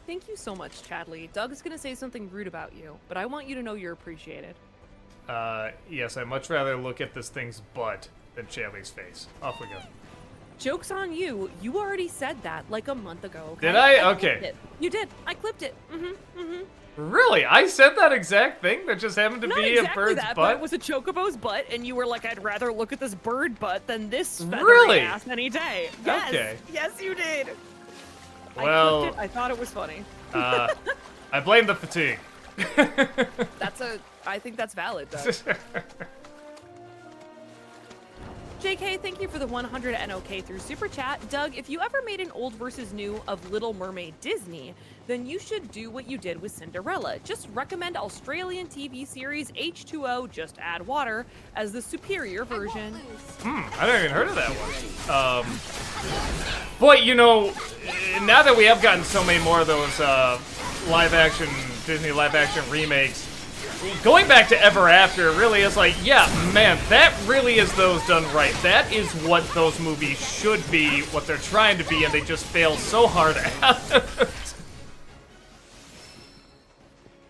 Thank you so much, Chadley. Doug is gonna say something rude about you, but I want you to know you're appreciated. Yes, I'd much rather look at this thing's butt than Chadley's face. Off we go. Joke's on you. You already said that like a month ago. Okay? Did I? clipped Okay. it. You did. I clipped it. Really? I said that exact thing that just happened to Not be exactly a bird's that, butt? but it was a chocobo's butt, and you were like, I'd rather look at this bird butt than this feathery Really? ass any day. Yes. Okay. Yes, you did. Well, I clipped it. I thought it was funny. I blame the fatigue. I think that's valid, though. JK, thank you for the 100 NOK through Super Chat. Doug, if you ever made an old versus new of Little Mermaid Disney, then you should do what you did with Cinderella. Just recommend Australian TV series H2O, Just Add Water, as the superior version. I never even heard of that one. Boy, you know, now that we have gotten so many more of those live-action, Disney live-action remakes, going back to Ever After really is like, yeah, man, that really is those done right. That is what those movies should be, what they're trying to be, and they just fail so hard at it.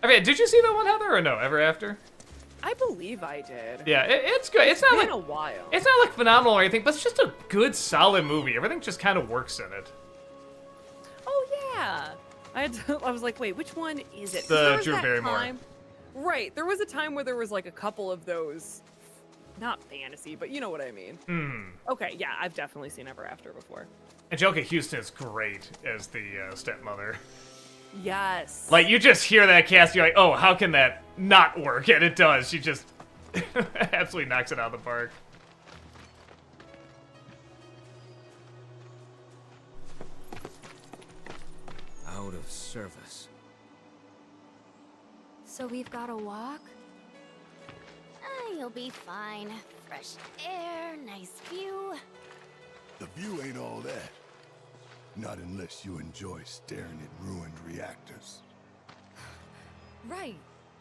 I mean, did you see that one, Heather, or no? Ever After? I believe I did. Yeah, it's good. It's not been like a while. It's not like phenomenal or anything, but it's just a good, solid movie. Everything just kind of works in it. Oh yeah, I was like, wait, which one is it? 'Cause The there was Drew that Barrymore. time- Right, there was a time where there was like a couple of those, not fantasy, but you know what I mean. Okay, yeah, I've definitely seen Ever After before. Angelica Houston is great as the stepmother. Yes. Like, you just hear that cast, you're like, oh, how can that not work? And it does. She just absolutely knocks it out of the park. Out of service. So we've got to walk? You'll be fine. Fresh air, nice view. The view ain't all that. Not unless you enjoy staring at ruined reactors. Right.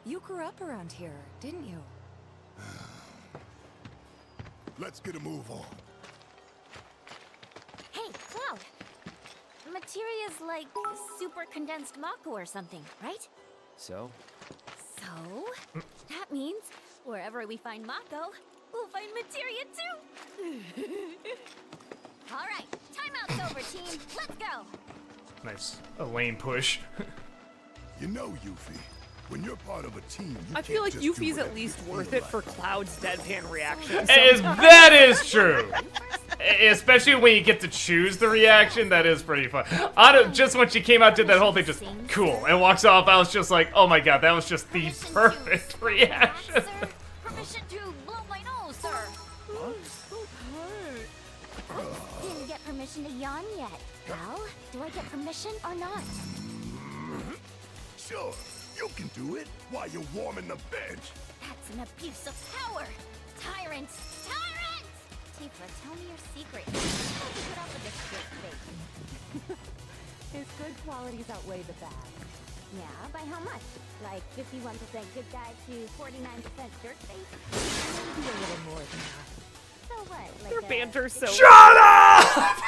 You grew up around here, didn't you? Let's get a move on. Hey, Cloud. Materia's like super condensed Mako or something, right? So? So, that means wherever we find Mako, we'll find Materia too. All right, timeout's over, team. Let's go. Nice. A lane push. You know, Yuffie, when you're part of a team, I feel like Yuffie's at least worth it for Cloud's deadpan reaction. That is true. Especially when you get to choose the reaction, that is pretty fun. Just when she came out, did that whole thing, just cool, and walks off, I was just like, oh my god, that was just the perfect reaction. Permission to blow my nose, sir. Didn't get permission to yawn yet. Well, do I get permission or not? Sure, you can do it while you're warming the bench. That's an abuse of power. Tyrants! Tyrants! Tifa, tell me your secret. How do you put up with this great thing? His good qualities outweigh the bad. Yeah, by how much? Like 51% good guy to 49% dirt face? Maybe a little more than that. So what? Like Their banter's so. Shut up!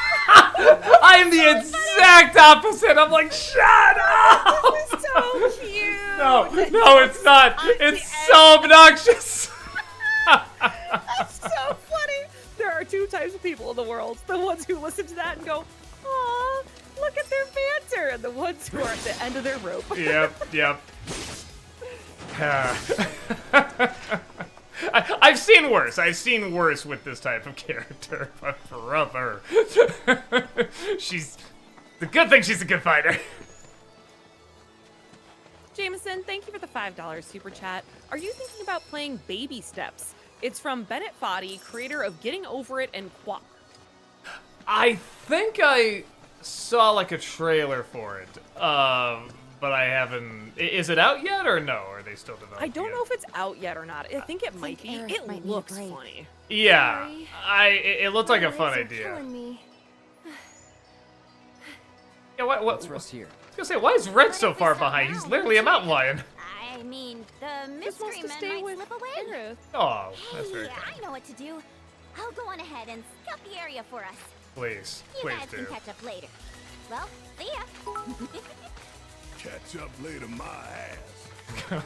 I'm the exact opposite. I'm like, shut up! This is so cute. No, it's not. It's so obnoxious. That's so funny. There are two types of people in the world: the ones who listen to that and go, "Aw, look at their banter," and the ones who are at the end of their rope. Yep. I've seen worse. I've seen worse with this type of character, but brother, she's the good thing. She's a good fighter. Jameson, thank you for the $5 super chat. Are you thinking about playing Baby Steps? It's from Bennett Foddy, creator of Getting Over It and Quack. I think I saw like a trailer for it, but I haven't. Is it out yet or no? Are they still developing? I don't know if it's out yet or not. I think it might be. It looks funny. Yeah, it looked like a fun idea. Me. Yeah, what? Let's rest here. I was gonna say, why is Red so far behind? He's literally a mountain lion. I mean, the mystery men might slip away. Oh, that's very Hey, kind. I know what to do. I'll go on ahead and scout the area for us. Please, You please guys do. can catch up later. Well, see ya. Catch up later, my ass.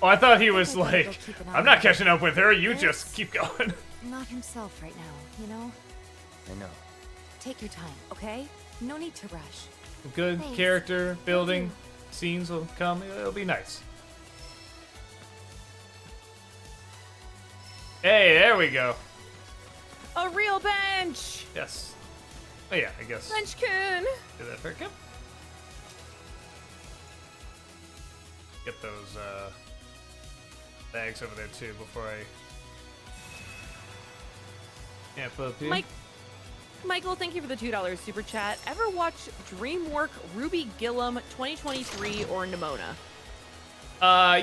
Oh, I thought he was like, go keep an eye I'm not on catching up with her. You Yes. just keep going. Not himself right now, you know? I know. Take your time, okay? No need to rush. Good Thanks. character building scenes will come. It'll be nice. Hey, there we go. A real bench! Yes. Oh yeah, I guess. Benchkin! Do that for Kip. Get those bags over there too before I camp up here. Michael, thank you for the $2 super chat. Ever watch DreamWorks Ruby Gillum 2023 or Nimona?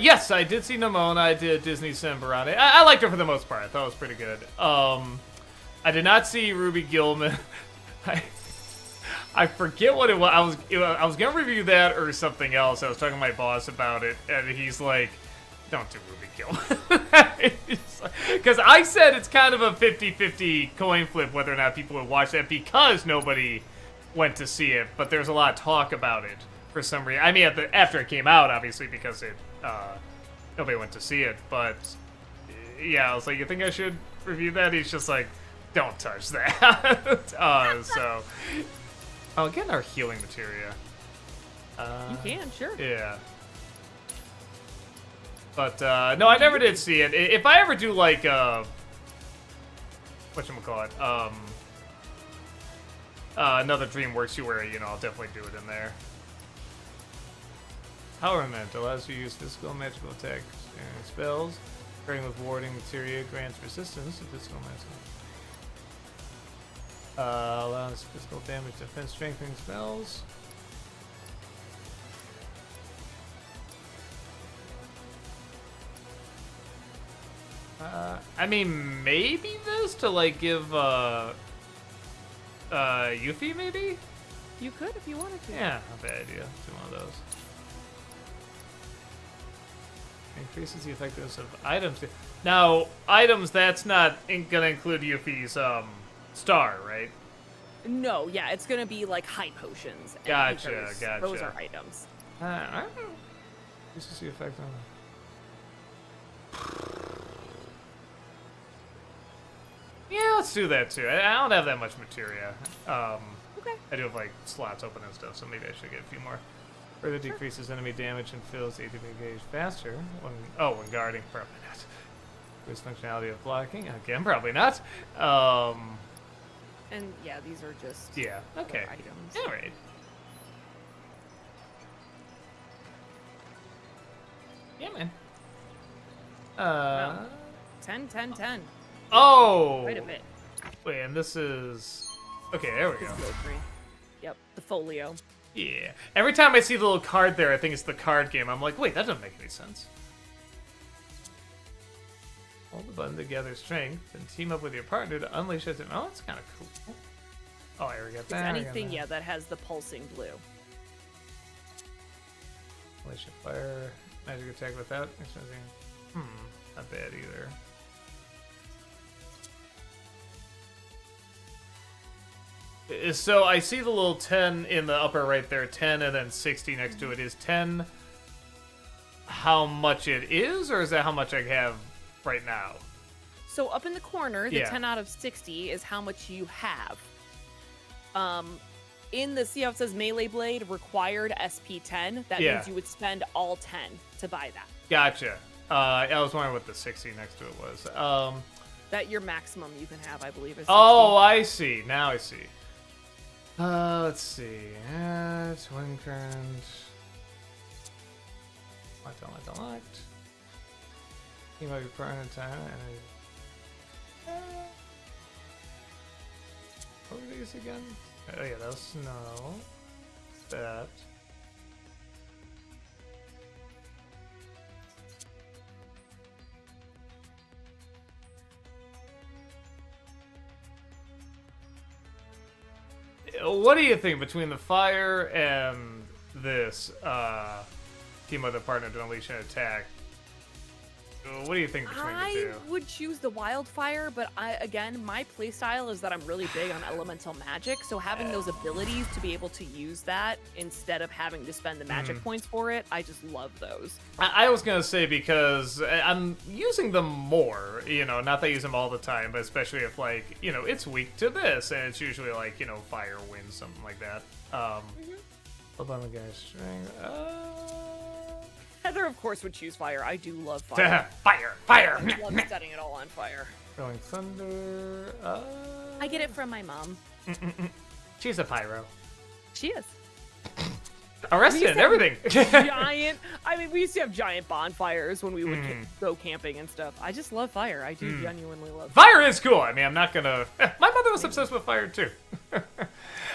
Yes, I did see Nimona. I did Disney Sembrani. I liked her for the most part. I thought it was pretty good. I did not see Ruby Gillman. I forget what it was. I was gonna review that or something else. I was talking to my boss about it, and he's like, "Don't do Ruby Gillman," because I said it's kind of a 50-50 coin flip whether or not people would watch that because nobody went to see it. But there's a lot of talk about it for some reason. I mean, after it came out, obviously, because it nobody went to see it. But yeah, I was like, "You think I should review that?" He's just like, "Don't touch that." So. Oh, getting our healing materia. You can, sure. Yeah. But, no, I never did see it. If I ever do, like, whatchamacallit, another DreamWorks where, you know, I'll definitely do it in there. Empowerment allows you to use physical and magical attacks and spells. Pairing with warding materia grants resistance to physical and magical. Allows physical damage, defense, strengthening spells. I mean, maybe this to like give Yuffie maybe? You could if you wanted to. Yeah, not a bad idea. Do one of those. Increases the effectiveness of items. Now, items, that's not gonna include Yuffie's star, right? No, yeah, it's gonna be like high potions. And Gotcha, heaters. gotcha. Those are items. I don't know. Increases the effect on. Yeah, let's do that too. I don't have that much materia. Okay. I do have like slots open and stuff, so maybe I should get a few more. Further decreases enemy damage and fills the ATB gauge faster. When guarding, probably not. Boost functionality of blocking, again, probably not. And yeah, these are just Yeah. Okay. items. All right. Yeah, man. Wow. 10, 10, 10. Oh. Quite a bit. Wait, and this is. Okay, there we go. Yep, the folio. Yeah. Every time I see the little card there, I think it's the card game. I'm like, wait, that doesn't make any sense. Hold the button to gather strength and team up with your partner to unleash it. Oh, that's kind of cool. Oh, I already got that. Anything, yeah, that has the pulsing blue. Unleash a fire magic attack without expending. Not bad either. So I see the little 10 in the upper right there, 10 and then 60 next to it. Is 10 how much it is, or is that how much I have right now? So up in the corner, the 10 out of 60 is how much you have. See how it says melee blade required SP10? That means you would spend all 10 to buy that. Gotcha. I was wondering what the 60 next to it was. That your maximum you can have, I believe, is 60. Oh, I see. Now I see. Let's see. Twin current. Locked. Team up your partner in time. What were these again? Oh yeah, that was snow. That. What do you think between the fire and this team with a partner to unleash an attack? What do you think between the two? I would choose the wildfire, but my playstyle is that I'm really big on elemental magic, so having those abilities to be able to use that instead of having to spend the magic points for it, I just love those. I was gonna say because I'm using them more, not that I use them all the time, but especially if it's weak to this, and it's usually fire, wind, something like that. Hold on the guy's string. Heather, of course, would choose fire. I do love fire. Fire! I love setting it all on fire. Throwing thunder. I get it from my mom. She's a pyro. She is. Arrested and everything. Giant. We used to have giant bonfires when we would go camping and stuff. I just love fire. I do genuinely love fire. Fire is cool. I'm not gonna. My mother was obsessed with fire too.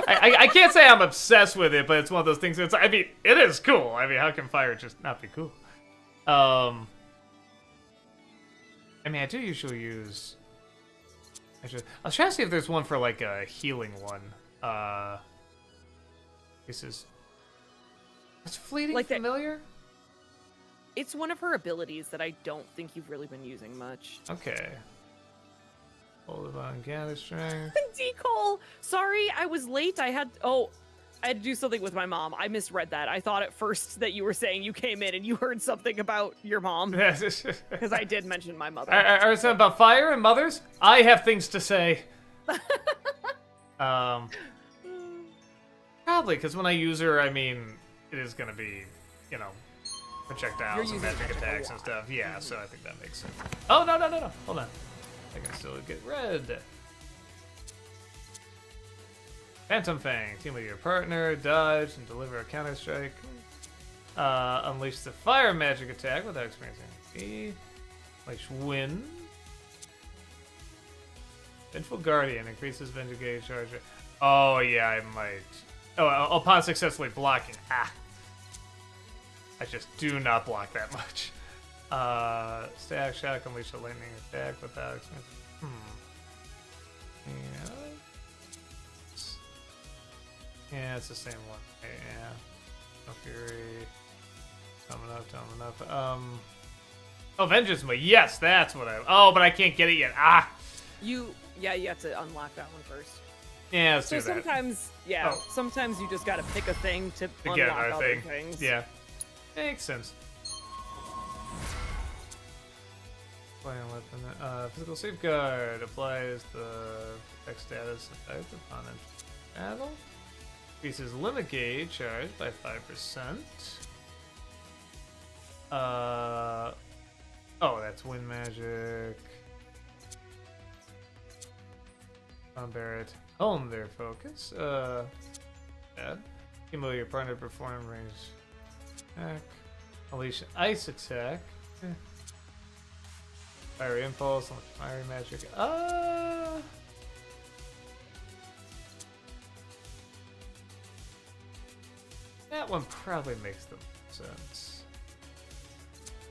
I can't say I'm obsessed with it, but it's one of those things. It is cool. How can fire just not be cool? I do usually use. I was trying to see if there's one for a healing one. This is. It's fleeting familiar? It's one of her abilities that I don't think you've really been using much. Okay. Hold it on, gather strength. Decol! Sorry, I was late. I had to do something with my mom. I misread that. I thought at first that you were saying you came in and you heard something about your mom. Because I did mention my mother. I heard something about fire and mothers. I have things to say. Probably, because when I use her, it is going to be, projectiles and magic attacks and stuff. Yeah, so I think that makes sense. Oh, no. Hold on. I can still get red. Phantom Fang. Team with your partner. Dodge and deliver a counter strike. Unleash the fire magic attack without experiencing E. Unleash wind. Vengeful Guardian. Increases Vengeful Gauge charge. Oh, yeah, I might. Oh, upon successfully blocking. I just do not block that much. Stack Shock, unleash a lightning attack without expense. Yeah, it's the same one. Yeah. No Fury. Coming up. Oh, Vengeance Move. Yes, that's what I... Oh, but I can't get it yet. Ah! Yeah, you have to unlock that one first. Yeah, let's so do that. sometimes, sometimes you just gotta pick a thing to get unlock another other thing. things. Yeah. Makes sense. Physical Safeguard applies the effect status and type opponent battle. Increases limit gauge charge by 5%. Oh, that's wind magic. Barrett. Home their focus. Bad. Stimulate your partner to perform range attack. Unleash ice attack. Fiery impulse. Fiery magic. That one probably makes the most sense.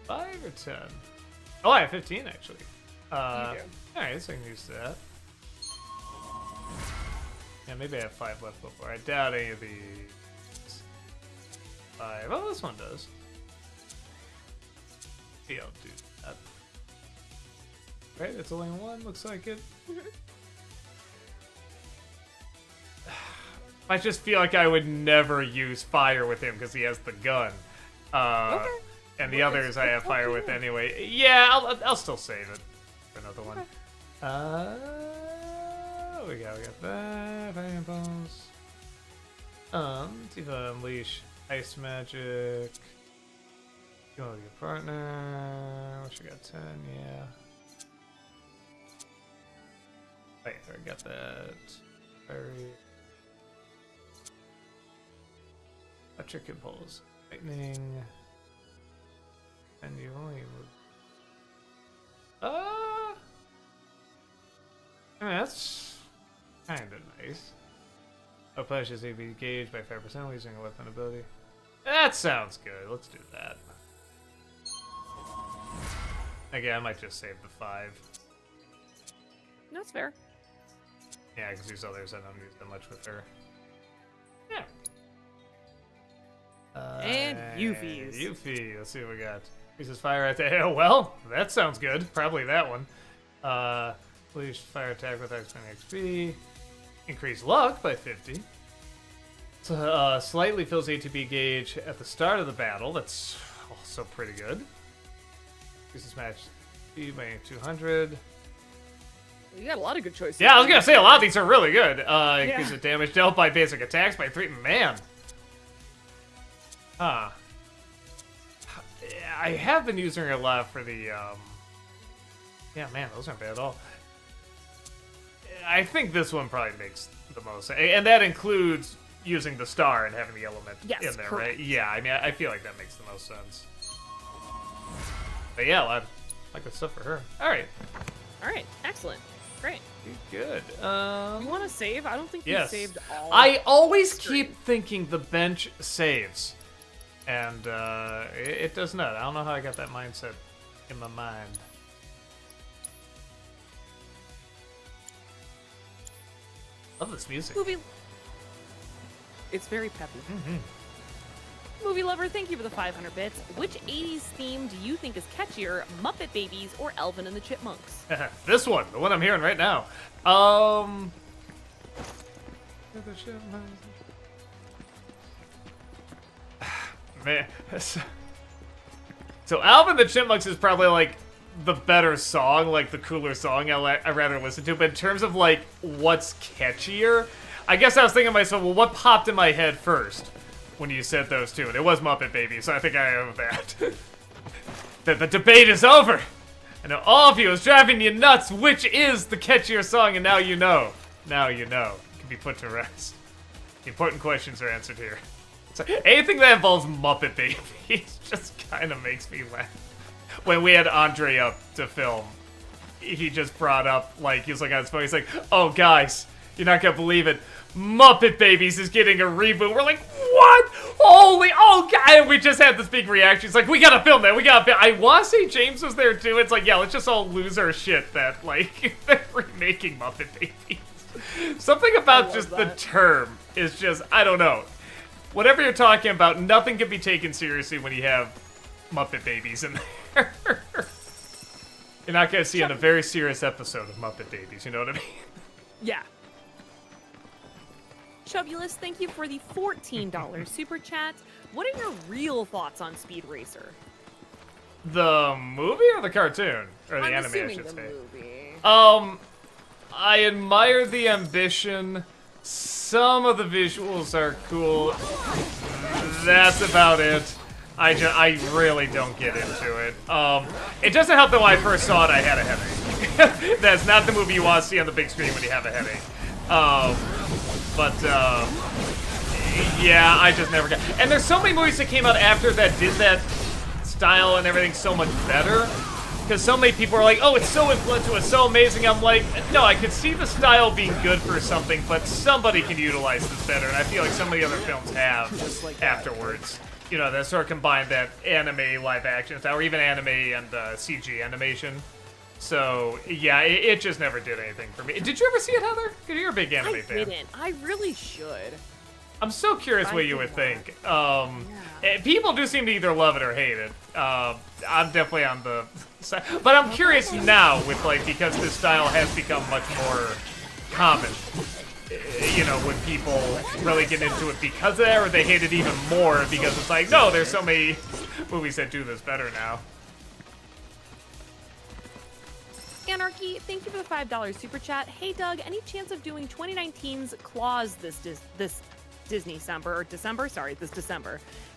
5 or 10? Oh, I have 15 actually. Alright, so I can use that. Yeah, maybe I have 5 left before. I doubt any of these. 5. Oh, this one does. Yeah, I'll do that. Right, it's only 1, looks like it. I just feel like I would never use fire with him because he has the gun. Okay. And the others I have fire with anyway. Yeah, I'll still save it for another one. We got that. Fire impulse. See if I unleash ice magic. Go with your partner. What you got? 10, yeah. Wait, I got that. Fiery. Electric impulse. Lightning. And you only move. I mean, that's kind of nice. Pushes AB gauge by 5%, losing a weapon ability. That sounds good. Let's do that. Again, I might just save the 5. No, it's fair. Yeah, because these others I don't use that much with her. Yeah. And Yuffie's. Yuffie. Let's see what we got. Increases fire attack. Well, that sounds good. Probably that one. Unleash fire attack with expanding XP. Increase luck by 50. So, slightly fills ATB gauge at the start of the battle. That's also pretty good. Increases match speed by 200. You got a lot of good choices. Yeah, I was gonna say a lot of these are really good. Increases damage dealt by basic attacks by 3. Man. Huh. I have been using her a lot for the, Yeah, man, those aren't bad at all. I think this one probably makes the most, and that includes using the star and having the element in there, correct. right? Yeah, I mean, I feel like that makes the most sense. But yeah, a lot of good stuff for her. All right, excellent, great. Good. You want to save? I don't think you saved all. I always keep thinking the bench saves, and it does not. I don't know how I got that mindset in my mind. Love this music. It's very peppy. Movie lover, thank you for the 500 bits. Which 80s theme do you think is catchier, Muppet Babies or Alvin and the Chipmunks? This one, the one I'm hearing right now. Man, so Alvin the Chipmunks is probably like the better song, like the cooler song I'd rather listen to. But in terms of like what's catchier, I guess I was thinking to myself, well, what popped in my head first when you said those two? And it was Muppet Babies, so I think I have that. The debate is over. I know all of you is driving you nuts. Which is the catchier song? And now you know. Now you know. It can be put to rest. The important questions are answered here. So anything that involves Muppet Babies just kind of makes me laugh. When we had Andre up to film, he just brought up, like, he was like on his phone, he's like, oh guys, you're not gonna believe it, Muppet Babies is getting a reboot. We're like, what? Holy, oh god, and we just had this big reaction. It's like, we gotta film that, we gotta film. I want to say James was there too. It's like, yeah, let's just all lose our shit that, like, they're remaking Muppet Babies. Something about just the term is just, I don't know. Whatever you're talking about, nothing can be taken seriously when you have Muppet Babies in there. You're not gonna see in a very serious episode of Muppet Babies, you know what I mean? Yeah. Chubulus, thank you for the $14 super chat. What are your real thoughts on Speed Racer? The movie or the cartoon? Or the I'm anime, I assuming should the say. movie. I admire the ambition. Some of the visuals are cool. That's about it. I really don't get into it. It doesn't help that when I first saw it, I had a headache. That's not the movie you want to see on the big screen when you have a headache. Yeah, I just never got. And there's so many movies that came out after that did that style and everything so much better. Because so many people are like, oh, it's so influential, it's so amazing. I'm like, no, I could see the style being good for something, but somebody can utilize this better. And I feel like some of the other films have afterwards. You know, that sort of combined that anime live action style, or even anime and CG animation. So, yeah, it just never did anything for me. Did you ever see it, Heather? Because you're a big anime fan. I didn't. I really should. I'm so curious what you would think. People do seem to either love it or hate it. I'm definitely on the side. But I'm curious now with, like, because this style has become much more common. You know, when people really get into it because of that, or they hate it even more because it's like, no, there's so many movies that do this better now. Anarchy, thank you for the $5 super chat. Hey Doug, any chance of doing 2019's Claws this December?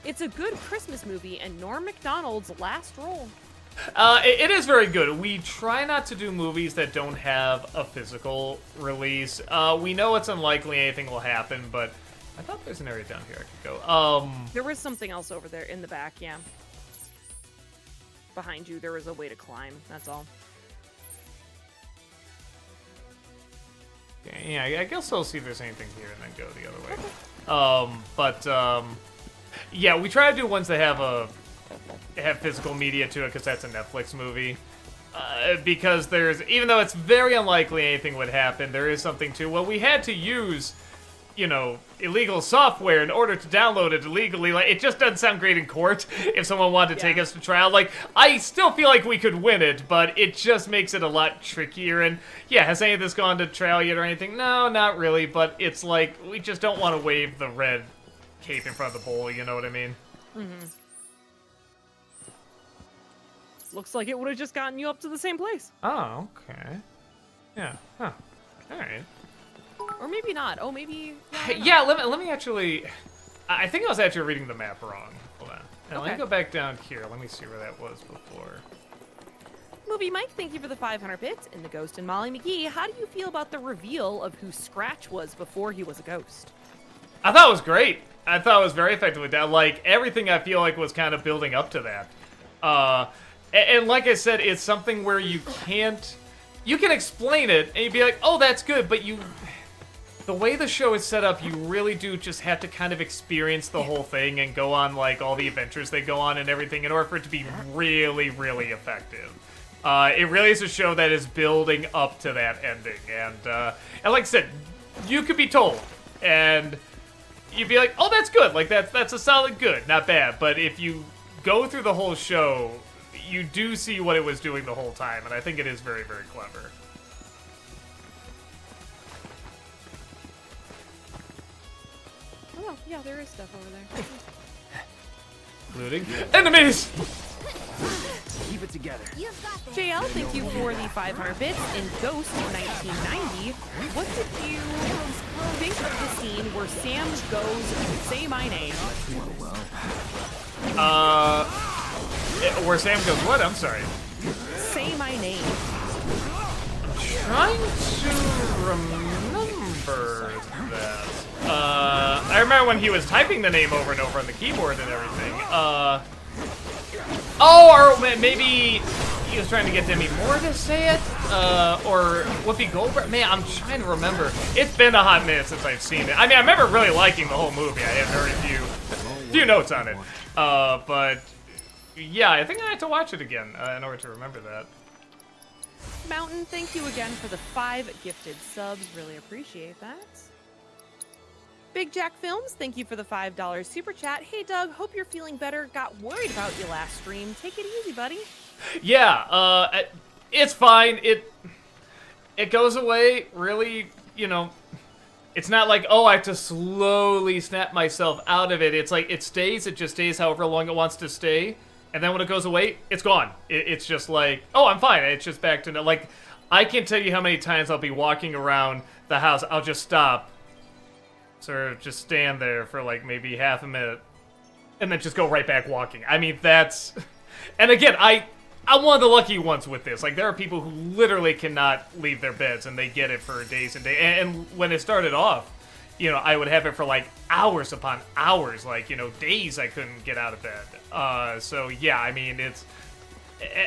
It's a good Christmas movie and Norm Macdonald's last role. It is very good. We try not to do movies that don't have a physical release. We know it's unlikely anything will happen, but I thought there's an area down here I could go. There was something else over there in the back, yeah. Behind you, there was a way to climb, that's all. Yeah, I guess I'll see if there's anything here and then go the other way. Yeah, we try to do ones that have physical media to it because that's a Netflix movie. Because even though it's very unlikely anything would happen, there is something to, well, we had to use, you know, illegal software in order to download it illegally. Like, it just doesn't sound great in court if someone wanted to take us to trial. Like, I still feel like we could win it, but it just makes it a lot trickier. And yeah, has any of this gone to trial yet or anything? No, not really, but it's like, we just don't want to wave the red cape in front of the bull, you know what I mean? Mm-hmm. Looks like it would have just gotten you up to the same place. Oh, okay. Yeah, huh. Alright. Or maybe not. Oh, maybe... Yeah, let me actually... I think I was actually reading the map wrong. Hold on. Now, Okay. let me go back down here. Let me see where that was before. Movie Mike, thank you for the 500 bits. And the Ghost and Molly McGee, how do you feel about the reveal of who Scratch was before he was a ghost? I thought it was great. I thought it was very effective with that. Like, everything I feel like was kind of building up to that. And like I said, it's something where you can explain it, and you'd be like, oh, that's good, but the way the show is set up, you really do just have to kind of experience the whole thing and go on, like, all the adventures they go on and everything in order for it to be really, really effective. It really is a show that is building up to that ending, and like I said, you could be told, and you'd be like, oh, that's good, like, that's a solid good, not bad, but if you go through the whole show, you do see what it was doing the whole time, and I think it is very, very clever. Oh, yeah, there is stuff over there. Including enemies! Keep it together. JL, thank you for the 500 bits. In Ghost 1990, what did you think of the scene where Sam goes, say my name? Where Sam goes, what? I'm sorry. Say my name. Trying to remember that. I remember when he was typing the name over and over on the keyboard and everything. Or maybe he was trying to get Demi Moore to say it? Or Whoopi Goldberg? Man, I'm trying to remember. It's been a hot minute since I've seen it. I mean, I remember really liking the whole movie. I had very few notes on it. But yeah, I think I have to watch it again in order to remember that. Mountain, thank you again for the 5 gifted subs. Really appreciate that. Big Jack Films, thank you for the $5 super chat. Hey Doug, hope you're feeling better. Got worried about you last stream. Take it easy, buddy. Yeah, it's fine. It goes away really, you know. It's not like, oh, I have to slowly snap myself out of it. It's like it stays. It just stays however long it wants to stay. And then when it goes away, it's gone. It's just like, oh, I'm fine. It's just back to, like, I can't tell you how many times I'll be walking around the house. I'll just stop, sort of just stand there for like maybe half a minute, and then just go right back walking. I mean, that's... And again, I'm one of the lucky ones with this. Like, there are people who literally cannot leave their beds, and they get it for days and days. And when it started off, you know, I would have it for, like, hours upon hours. Like, you know, days I couldn't get out of bed. So, yeah, I mean, it's...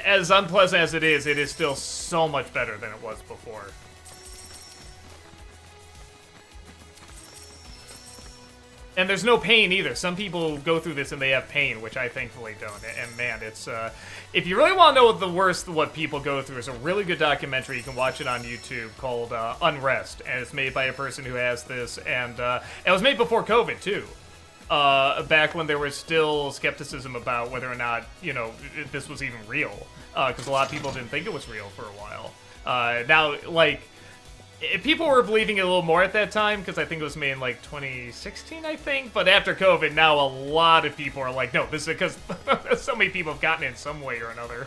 As unpleasant as it is still so much better than it was before. And there's no pain either. Some people go through this and they have pain, which I thankfully don't. And man, it's if you really want to know what people go through, is a really good documentary. You can watch it on YouTube called Unrest, and it's made by a person who has this, and it was made before COVID too. Back when there was still skepticism about whether or not, you know, this was even real, because a lot of people didn't think it was real for a while. Now, like, people were believing it a little more at that time, because I think it was made in, like, 2016, I think. But after COVID, now a lot of people are like, no, this is because so many people have gotten it in some way or another.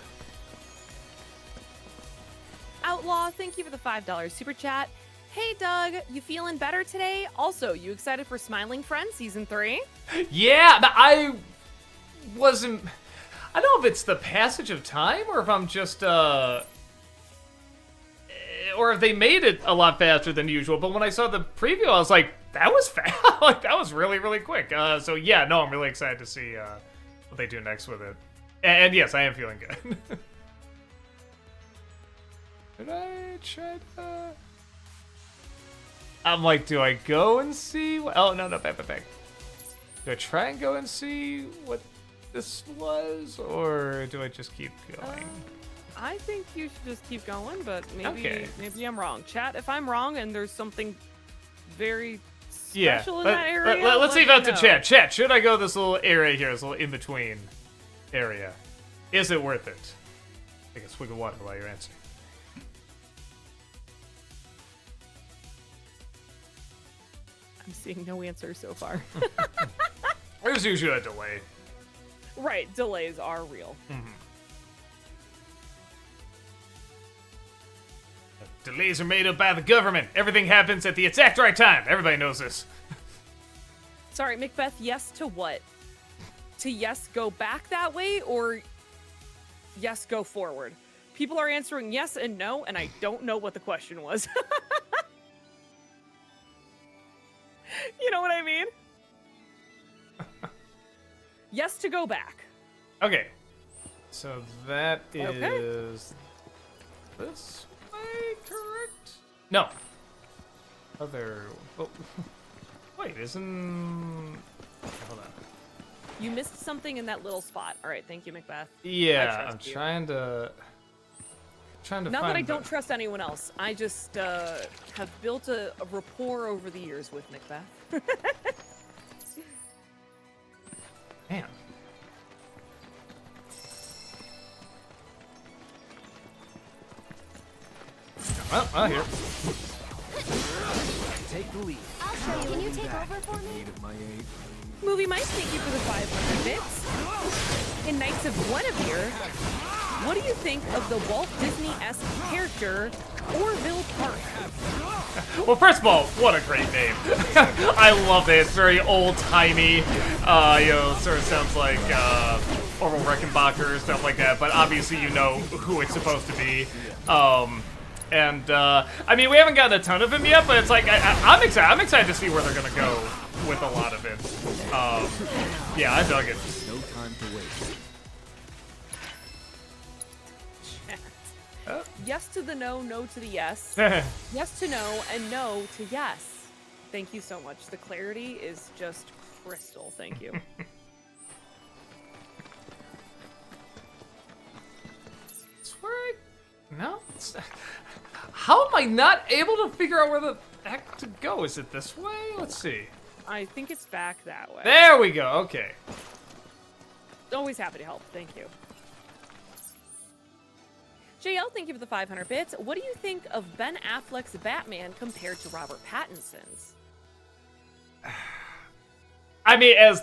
Outlaw, thank you for the $5 super chat. Hey, Doug, you feeling better today? Also, you excited for Smiling Friends Season 3? Yeah, I wasn't... I don't know if it's the passage of time, or if I'm just, or if they made it a lot faster than usual, but when I saw the preview, I was like, that was fast. Like, that was really, really quick. So yeah, no, I'm really excited to see what they do next with it. And yes, I am feeling good. Did I try to... I'm like, do I go and see? Oh, no, back. Do I try and go and see what this was, or do I just keep going? I think you should just keep going, but maybe I'm wrong. Chat, if I'm wrong and there's something very special in that area, let's leave out to chat. Chat, should I go this little area here, this little in-between area? Is it worth it? Take a swig of water while you're answering. I'm seeing no answer so far. There's usually a delay. Right, delays are real. Mm-hmm. Delays are made up by the government. Everything happens at the exact right time. Everybody knows this. Sorry, Macbeth, yes to what? To yes, go back that way, or yes, go forward? People are answering yes and no, and I don't know what the question was. You know what I mean? Yes to go back. Okay. So that is this way, correct? No. Other... Oh. Wait, isn't... Hold on. You missed something in that little spot. All right, thank you, Macbeth. Yeah, I'm trying to Not that I don't trust anyone else. I just have built a rapport over the years with Macbeth. Man. Well, here. Take the lead. I'll show you. Can you take over for me? Movie Mike, thank you for the 500 bits. In Knights of Guinevere, what do you think of the Walt Disney-esque character Orville Park? Well, first of all, what a great name. I love it. It's very old-timey. You know, sort of sounds like Orville Reichenbacher or stuff like that, but obviously you know who it's supposed to be. I mean, we haven't gotten a ton of him yet, but it's like, I'm excited. I'm excited to see where they're going to go with a lot of it. Yeah, I dug it. No time to waste. Yes to the no, no to the yes. Yes to no, and no to yes. Thank you so much. The clarity is just crystal. Thank you. No? How am I not able to figure out where the heck to go? Is it this way? Let's see. I think it's back that way. There we go. Okay. Always happy to help. Thank you. JL, thank you for the 500 bits. What do you think of Ben Affleck's Batman compared to Robert Pattinson's? I mean, as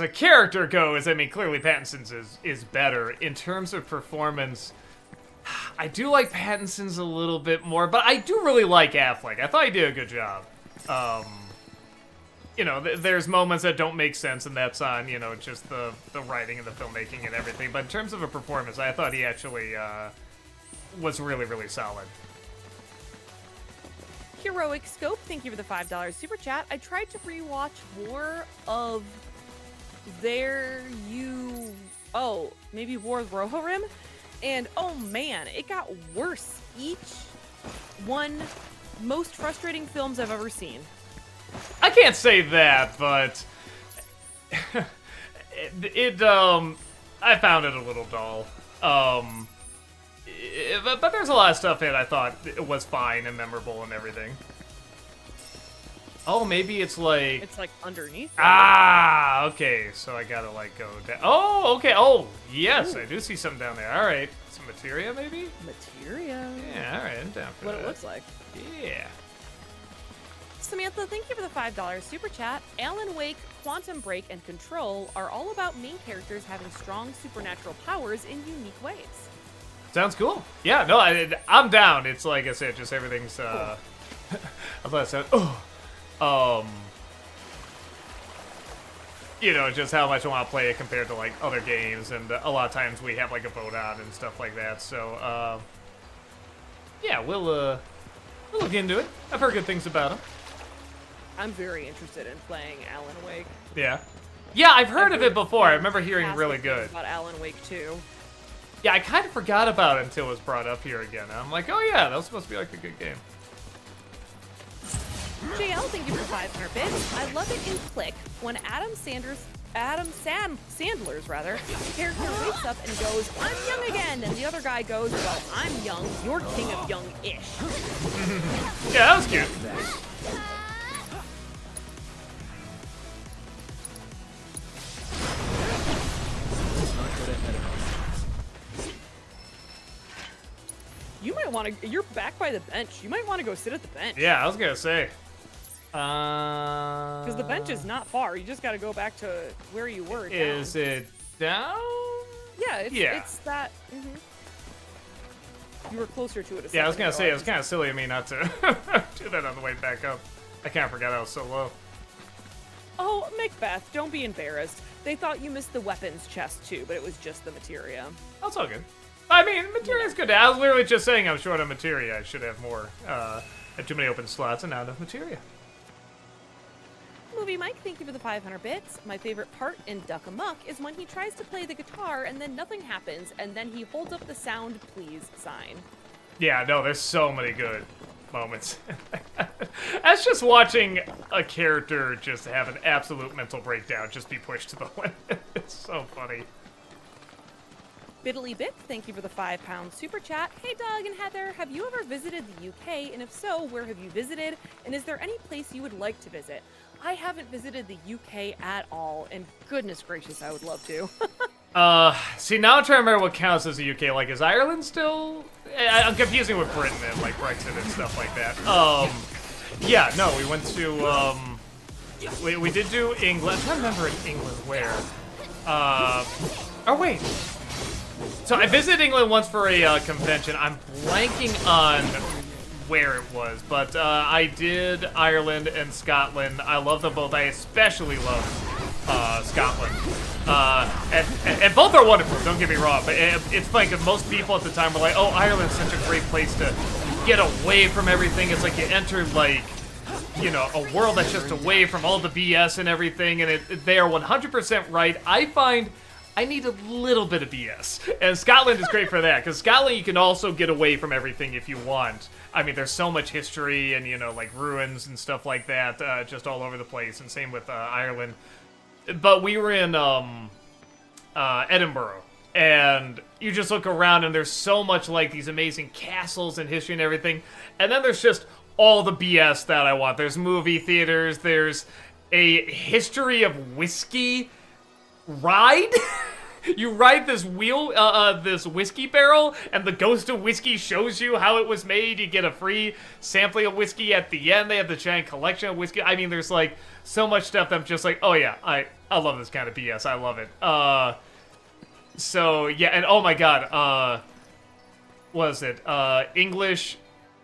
a character goes, I mean, clearly Pattinson's is better. In terms of performance, I do like Pattinson's a little bit more, but I do really like Affleck. I thought he did a good job. You know, there's moments that don't make sense, and that's on, you know, just the writing and the filmmaking and everything. But in terms of a performance, I thought he actually was really, really solid. Heroic Scope, thank you for the $5 super chat. I tried to rewatch War of maybe War of Rohirrim, and oh man, it got worse. Each one, most frustrating films I've ever seen. I can't say that, but I found it a little dull. But there's a lot of stuff in it I thought it was fine and memorable and everything. Oh, maybe it's like... It's like underneath. Ah, okay. So I gotta like go down. Oh, okay. Oh, yes, Ooh. I do see something down there. All right. Some materia, maybe? Materia. Yeah, all right. I'm down for what that. It looks like. Yeah. Samantha, thank you for the $5 super chat. Alan Wake, Quantum Break, and Control are all about main characters having strong supernatural powers in unique ways. Sounds cool. Yeah, no, I'm down. It's like I said, just everything's, I thought I said, you know, just how much I want to play it compared to, like, other games, and a lot of times we have, like, a vote on and stuff like that, so, yeah, we'll look into it. I've heard good things about him. I'm very interested in playing Alan Wake. Yeah. Yeah, I've heard of it before. I remember hearing really good. About Alan Wake 2. Yeah, I kind of forgot about it until it was brought up here again. I'm like, oh yeah, that was supposed to be like a good game. JL, thank you for 500 bits. I love it in Click when Adam Sandler's character wakes up and goes, I'm young again, and the other guy goes, well, I'm young, you're king of young-ish. Yeah, that was cute. You might want to, you're back by the bench. You might want to go sit at the bench. Yeah, I was going to say. Because the bench is not far. You just got to go back to where you were. Is it down? Yeah, it's that. You were closer to it. Yeah, I was going to say, it was kind of silly of me not to do that on the way back up. I kind of forgot I was so low. Oh, Macbeth, don't be embarrassed. They thought you missed the weapons chest too, but it was just the materia. That's all good. I mean, materia's good. I was literally just saying I'm short on materia. I should have more. Had too many open slots and not enough materia. Movie Mike, thank you for the 500 bits. My favorite part in Duck Amuck is when he tries to play the guitar and then nothing happens, and then he holds up the sound please sign. Yeah, no, there's so many good moments. That's just watching a character just have an absolute mental breakdown, just be pushed to the limit. It's so funny. Biddly Bit, thank you for the £5 super chat. Hey Doug and Heather, have you ever visited the UK? And if so, where have you visited? And is there any place you would like to visit? I haven't visited the UK at all, and goodness gracious, I would love to. See, now I'm trying to remember what counts as the UK. Like, is Ireland still? I'm confusing with Britain and, like, Brexit and stuff like that. Yeah, no, we went to, we did do England. I'm trying to remember in England where. Oh, wait. So I visited England once for a convention. I'm blanking on where it was, but I did Ireland and Scotland. I love them both. I especially love Scotland. And both are wonderful, don't get me wrong, but it's funny because most people at the time were like, oh, Ireland's such a great place to get away from everything. It's like you enter, like, you know, a world that's just away from all the BS and everything, and they are 100% right. I find I need a little bit of BS. And Scotland is great for that, because Scotland you can also get away from everything if you want. I mean, there's so much history and, you know, like ruins and stuff like that just all over the place, and same with Ireland. But we were in Edinburgh, and you just look around and there's so much like these amazing castles and history and everything. And then there's just all the BS that I want. There's movie theaters, there's a history of whiskey ride You ride this wheel, this whiskey barrel, and the ghost of whiskey shows you how it was made. You get a free sampling of whiskey at the end. They have the giant collection of whiskey. I mean, there's like so much stuff that I'm just like, oh yeah, I love this kind of BS. I love it. So yeah, and oh my god, what is it? English,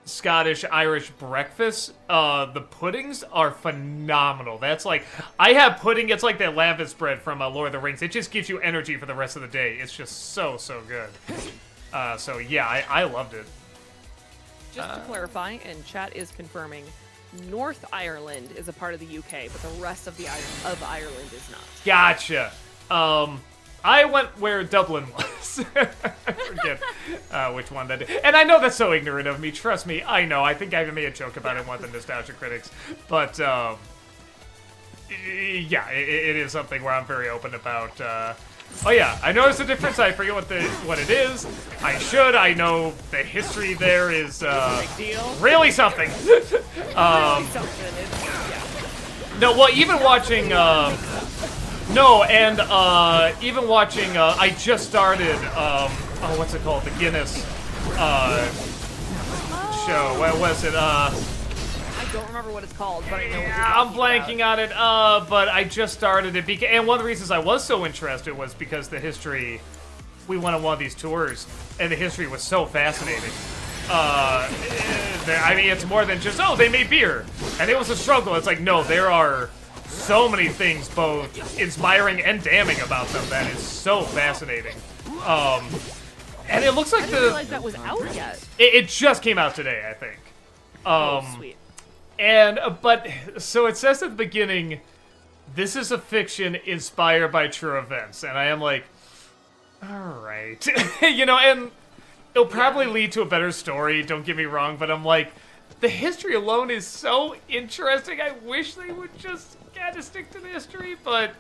Scottish, Irish breakfast. The puddings are phenomenal. That's like, I have pudding. It's like that lavis bread from Lord of the Rings. It just gives you energy for the rest of the day. It's just so good. So yeah, I loved it. Just to clarify, and chat is confirming, North Ireland is a part of the UK, but the rest of Ireland is not. Gotcha. I went where Dublin was. I forget which one that is. And I know that's so ignorant of me. Trust me, I know. I think I even made a joke about it in one of the Nostalgia Critics. But, yeah, it is something where I'm very open about. Oh, yeah, I noticed the difference. I forget what it is. I should. I know the history there is really something. Really something. No, well, even watching... No, and even watching, I just started, oh, what's it called? The Guinness show. What was it? I don't remember what it's called, but I know what you're I'm talking blanking about. on it, but I just started it. And one of the reasons I was so interested was because the history, we went on one of these tours, and the history was so fascinating. I mean, it's more than just, oh, they made beer, and it was a struggle. It's like, no, there are so many things, both inspiring and damning about them, that is so fascinating. And it looks like I didn't realize that was out yet. It just came out today, I think. Oh, sweet. And, but, so it says at the beginning, this is a fiction inspired by true events. And I am like, alright. You know, and it'll probably lead to a better story, don't get me wrong, but I'm like, the history alone is so interesting. I wish they would just kind of stick to the history, but,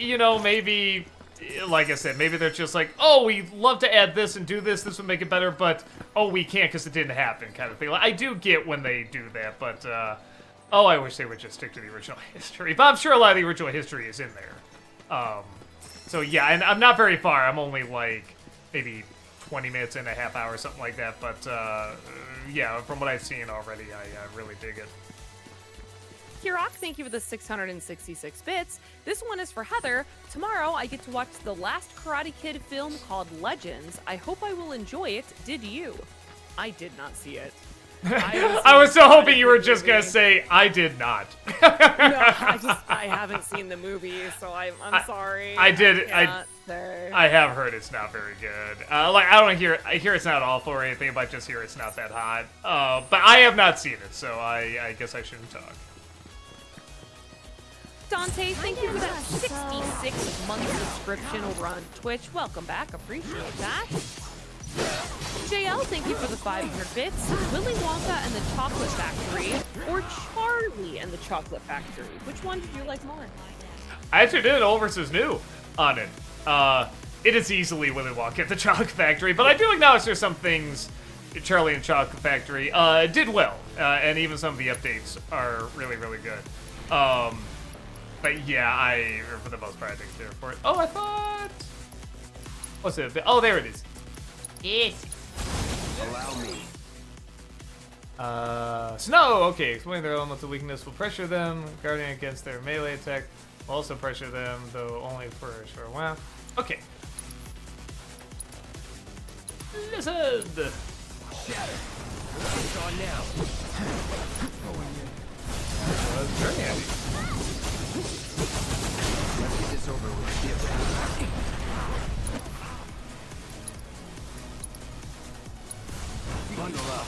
you know, maybe, like I said, maybe they're just like, oh, we'd love to add this and do this would make it better, but, oh, we can't because it didn't happen, kind of thing. Like, I do get when they do that, but, oh, I wish they would just stick to the original history. But I'm sure a lot of the original history is in there. So, yeah, and I'm not very far. I'm only, like, maybe 20 minutes and a half hour, something like that, but, yeah, from what I've seen already, I really dig it. Kirok, thank you for the 666 bits. This one is for Heather. Tomorrow, I get to watch the last Karate Kid film called Legends. I hope I will enjoy it. Did you? I did not see it. I was so hoping you were just going to say, I did not. No, I haven't seen the movie, so I'm sorry. I have heard it's not very good. Like, I hear it's not awful or anything, but I just hear it's not that hot. But I have not seen it, so I guess I shouldn't talk. Dante, thank you for that 66-month subscription over on Twitch. Welcome back. Appreciate that. JL, thank you for the 500 bits. Willy Wonka and the Chocolate Factory, or Charlie and the Chocolate Factory? Which one did you like more? I actually did old versus new on it. It is easily Willy Wonka and the Chocolate Factory, but I do acknowledge there's some things Charlie and the Chocolate Factory did well, and even some of the updates are really, really good. But yeah, for the most part, I think they're for it. Oh, I thought... What's it? Oh, there it is. Yes. Allow me. Snow! Okay, explain their elemental weakness will pressure them, guarding against their melee attack will also pressure them, though only for a short while. Okay. Lizard! Shatter. It's on now. That's very handy. Let's get this over with. Get ready. Bundle up.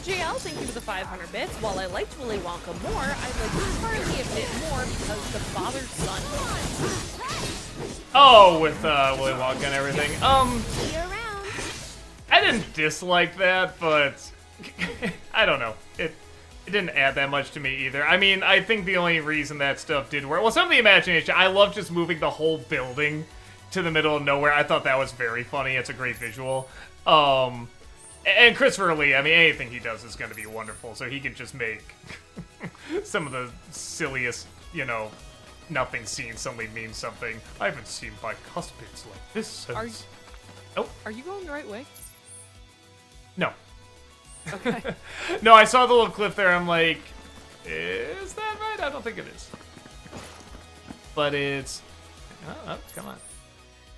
JL, thank you for the 500 bits. While I liked Willy Wonka more, I liked Charlie a bit more because the father-son one. Oh, with Willy Wonka and everything. See you around. I didn't dislike that, but I don't know. It didn't add that much to me either. I mean, I think the only reason that stuff did work, well, some of the imagination, I love just moving the whole building to the middle of nowhere. I thought that was very funny. It's a great visual. And Christopher Lee, I mean, anything he does is going to be wonderful, so he can just make some of the silliest, you know, nothing seen suddenly means something. I haven't seen bicuspids like this since... Are you going the right way? No. Okay. No, I saw the little cliff there. I'm like, is that right? I don't think it is. But it's... Oh, come on.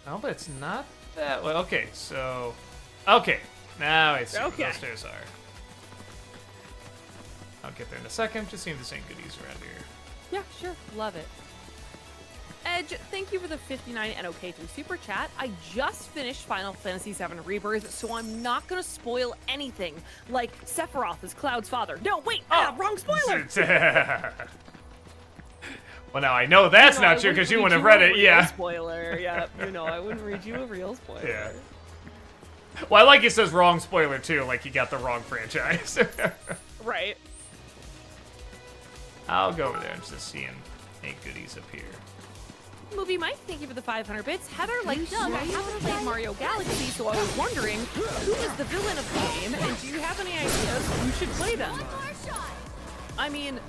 No, but it's not that way. Okay, so... Okay, now I see what those stairs are. I'll get there in a second. Just seeing the same goodies around here. Yeah, sure. Love it. Edge, thank you for the 59 NOK3 Super Chat. I just finished Final Fantasy VII Rebirth, so I'm not going to spoil anything, like Sephiroth is Cloud's father. No, wait! Wrong spoiler! Well, now I know that's not true because you wouldn't have read it, yeah. Spoiler, yeah. I wouldn't read you a real spoiler. Yeah. Well, I like it says wrong spoiler, too, like you got the wrong franchise. Right. I'll go over there and just seeing any goodies up here. Movie Mike, thank you for the 500 bits. Heather, like Doug, I haven't played Mario Galaxy, so I was wondering, who is the villain of the game, and do you have any ideas who should play them? I mean,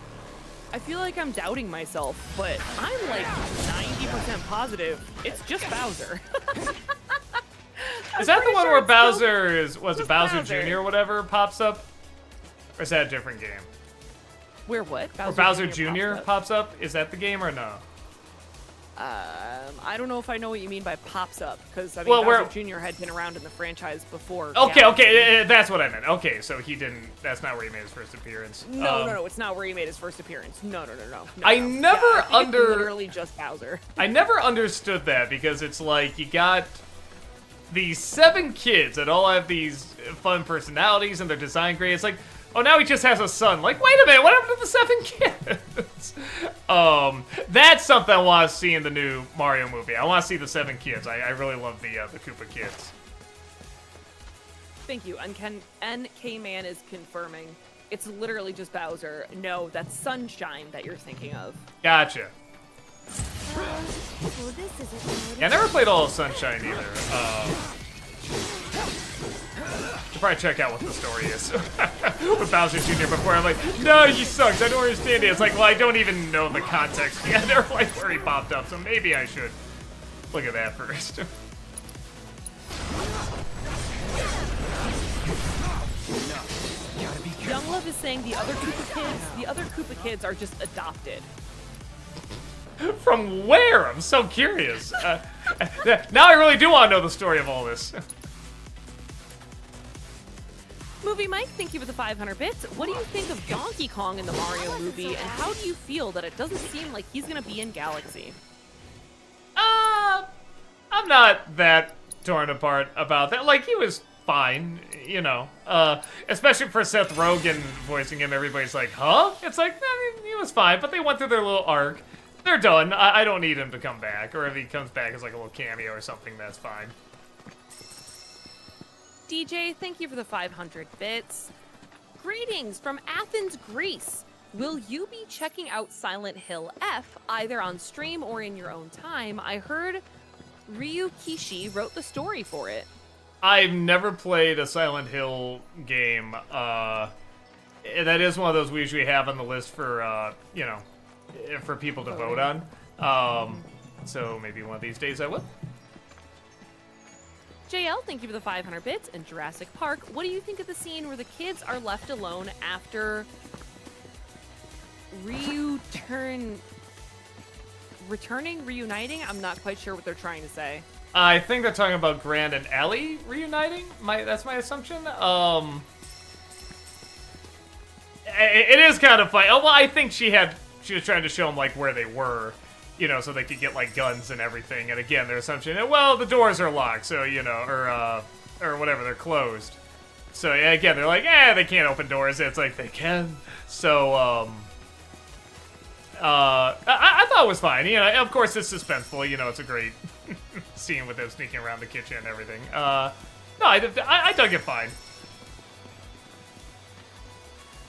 I feel like I'm doubting myself, but I'm like 90% positive it's just Bowser. Is that the one where Bowser is, was it Bowser Jr. or whatever pops up? Or is that a different game? Where what? Bowser Jr. pops up? Is that the game or no? I don't know if I know what you mean by pops up, because I mean, Bowser Jr. had been around in the franchise before. Okay, that's what I meant. Okay, so he didn't, that's not where he made his first appearance. No, it's not where he made his first appearance. No. I never it's literally just Bowser. I never understood that, because it's like, you got these 7 kids that all have these fun personalities and they're designed great. It's like, oh, now he just has a son. Like, wait a minute, what happened to the 7 kids? That's something I want to see in the new Mario movie. I want to see the 7 kids. I really love the Koopa kids. Thank you. NK Man is confirming. It's literally just Bowser. No, that's Sunshine that you're thinking of. Gotcha. Yeah, I never played all of Sunshine either. Should probably check out what the story is with Bowser Jr. before I'm like, no, he sucks. I don't understand it. It's like, well, I don't even know the context yet, or like where he popped up, so maybe I should look at that first. Young Love is saying the other Koopa kids are just adopted. From where? I'm so curious. Now I really do want to know the story of all this. Movie Mike, thank you for the 500 bits. What do you think of Donkey Kong in the Mario movie, and how do you feel that it doesn't seem like he's gonna be in Galaxy? I'm not that torn apart about that. Like, he was fine, you know. Especially for Seth Rogen voicing him, everybody's like, huh? It's like, I mean, he was fine, but they went through their little arc. They're done. I don't need him to come back, or if he comes back as like a little cameo or something, that's fine. DJ, thank you for the 500 bits. Greetings from Athens, Greece. Will you be checking out Silent Hill F either on stream or in your own time? I heard Ryu Kishi wrote the story for it. I've never played a Silent Hill game. That is one of those we usually have on the list for, you know, for people to vote on. So maybe one of these days I will. JL, thank you for the 500 bits. And Jurassic Park, what do you think of the scene where the kids are left alone after reuniting? I'm not quite sure what they're trying to say. I think they're talking about Grant and Ellie reuniting. That's my assumption. It is kind of funny. Well, I think she was trying to show them like where they were, you know, so they could get like guns and everything. And again, their assumption, well, the doors are locked, so you know, or whatever, they're closed. So yeah, again, they're like, they can't open doors. It's like they can. So I thought it was fine. You know, of course it's suspenseful. You know, it's a great scene with them sneaking around the kitchen and everything. No, I dug it fine.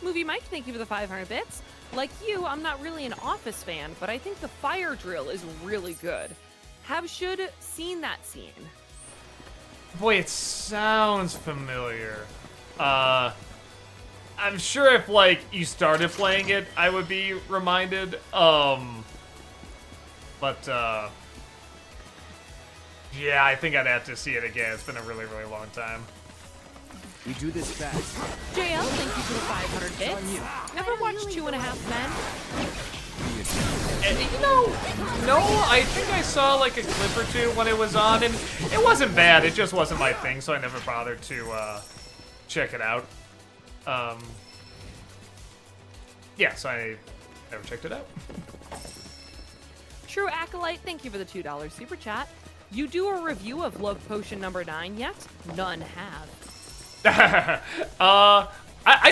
Movie Mike, thank you for the 500 bits. Like you, I'm not really an Office fan, but I think the fire drill is really good. Have should seen that scene. Boy, it sounds familiar. I'm sure if like you started playing it, I would be reminded. But, yeah, I think I'd have to see it again. It's been a really, really long time. We do this fast. JL, thank you for the 500 bits. Ever watched 2.5 Men? You know, no, I think I saw like a clip or two when it was on, and it wasn't bad. It just wasn't my thing, so I never bothered to check it out. Yeah, so I never checked it out. True Acolyte, thank you for the $2 super chat. You do a review of Love Potion number 9 yet? None have. I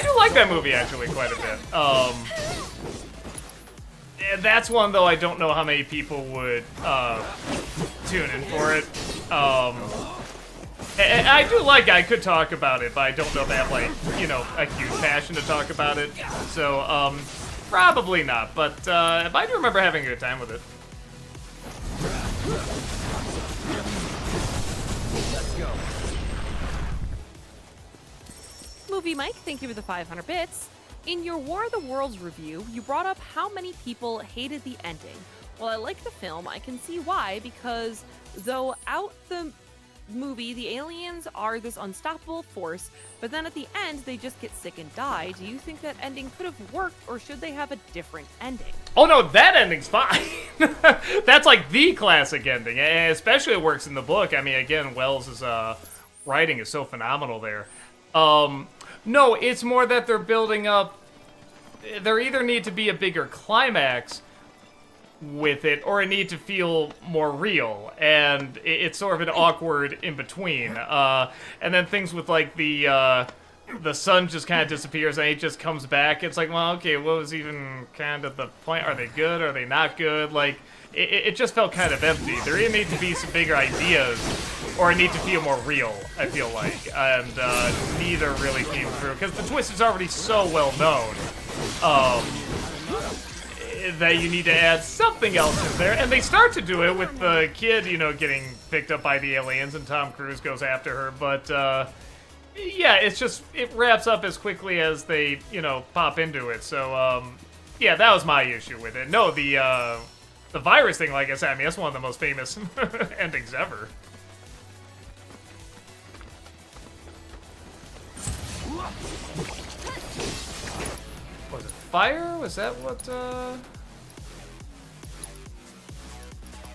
do like that movie actually quite a bit. That's one though I don't know how many people would tune in for it. And I do like it. I could talk about it, but I don't know if I have like, you know, a huge passion to talk about it. So probably not. But I do remember having a good time with it. Let's go. Movie Mike, thank you for the 500 bits. In your War of the Worlds review, you brought up how many people hated the ending. While I like the film, I can see why, because though out the movie, the aliens are this unstoppable force, but then at the end, they just get sick and die. Do you think that ending could have worked, or should they have a different ending? Oh no, that ending's fine. That's like the classic ending, and especially it works in the book. I mean, again, Wells' writing is so phenomenal there. No, it's more that they're building up. There either need to be a bigger climax with it, or it need to feel more real, and it's sort of an awkward in between. And then things with like the sun just kind of disappears and it just comes back. It's like, well, okay, what was even kind of the point? Are they good? Are they not good? Like, it just felt kind of empty. There either need to be some bigger ideas, or it need to feel more real, I feel like. And neither really came through, because the twist is already so well known that you need to add something else in there. And they start to do it with the kid, you know, getting picked up by the aliens, and Tom Cruise goes after her. But yeah, it's just, it wraps up as quickly as they, you know, pop into it. So yeah, that was my issue with it. No, the virus thing, like I said, I mean, that's one of the most famous endings ever. Was it fire? Was that what,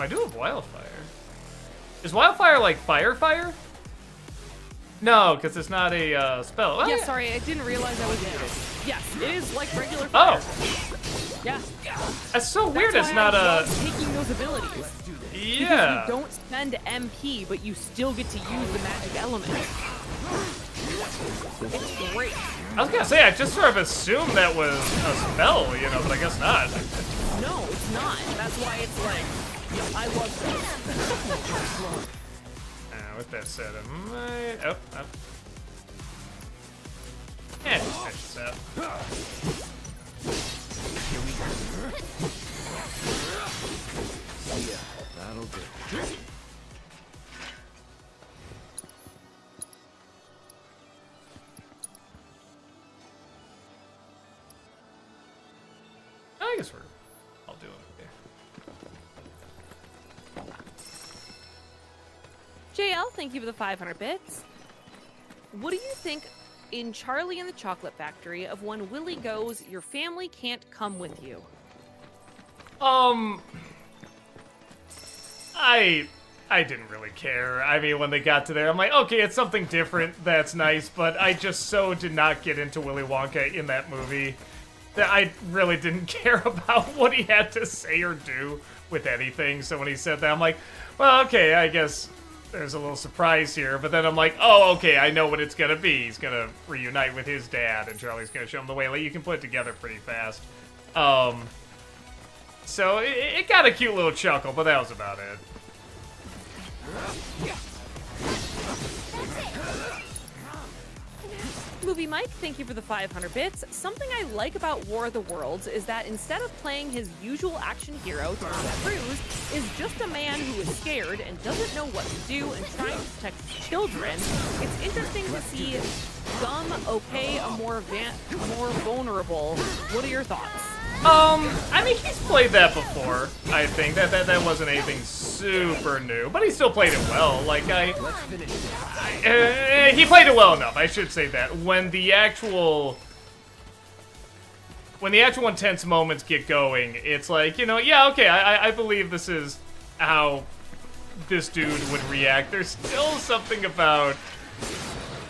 I do have wildfire. Is wildfire like fire? No, because it's not a spell. Yeah, sorry, I didn't realize I was muted. Yes, it is like regular fire. Oh! Yeah. That's so weird, That's it's why not I a... love taking those abilities. Yeah. Because you don't spend MP, but you still get to use the magic element. It's great. I was gonna say, I just sort of assumed that was a spell, you know, but I guess not. No, it's not. That's why it's like, I love this. With that said, I might... Oh. Yeah, just finish this out. Here we go. Yeah, that'll do. I guess I'll do it. JL, thank you for the 500 bits. What do you think in Charlie and the Chocolate Factory of when Willie goes, your family can't come with you? I didn't really care. I mean, when they got to there, I'm like, okay, it's something different. That's nice, but I just so did not get into Willy Wonka in that movie that I really didn't care about what he had to say or do with anything. So when he said that, I'm like, well, okay, I guess there's a little surprise here. But then I'm like, oh, okay, I know what it's gonna be. He's gonna reunite with his dad, and Charlie's gonna show him the way. Like, you can put it together pretty fast. So it got a cute little chuckle, but that was about it. Movie Mike, thank you for the 500 bits. Something I like about War of the Worlds is that instead of playing his usual action hero, Tom Cruise, is just a man who is scared and doesn't know what to do and trying to protect his children. It's interesting to see Gum, okay, a more vulnerable. What are your thoughts? I mean, he's played that before. I think that wasn't anything super new, but he still played it well. Like he played it well enough. I should say that when the actual intense moments get going, it's like, you know, yeah, okay, I believe this is how this dude would react. There's still something about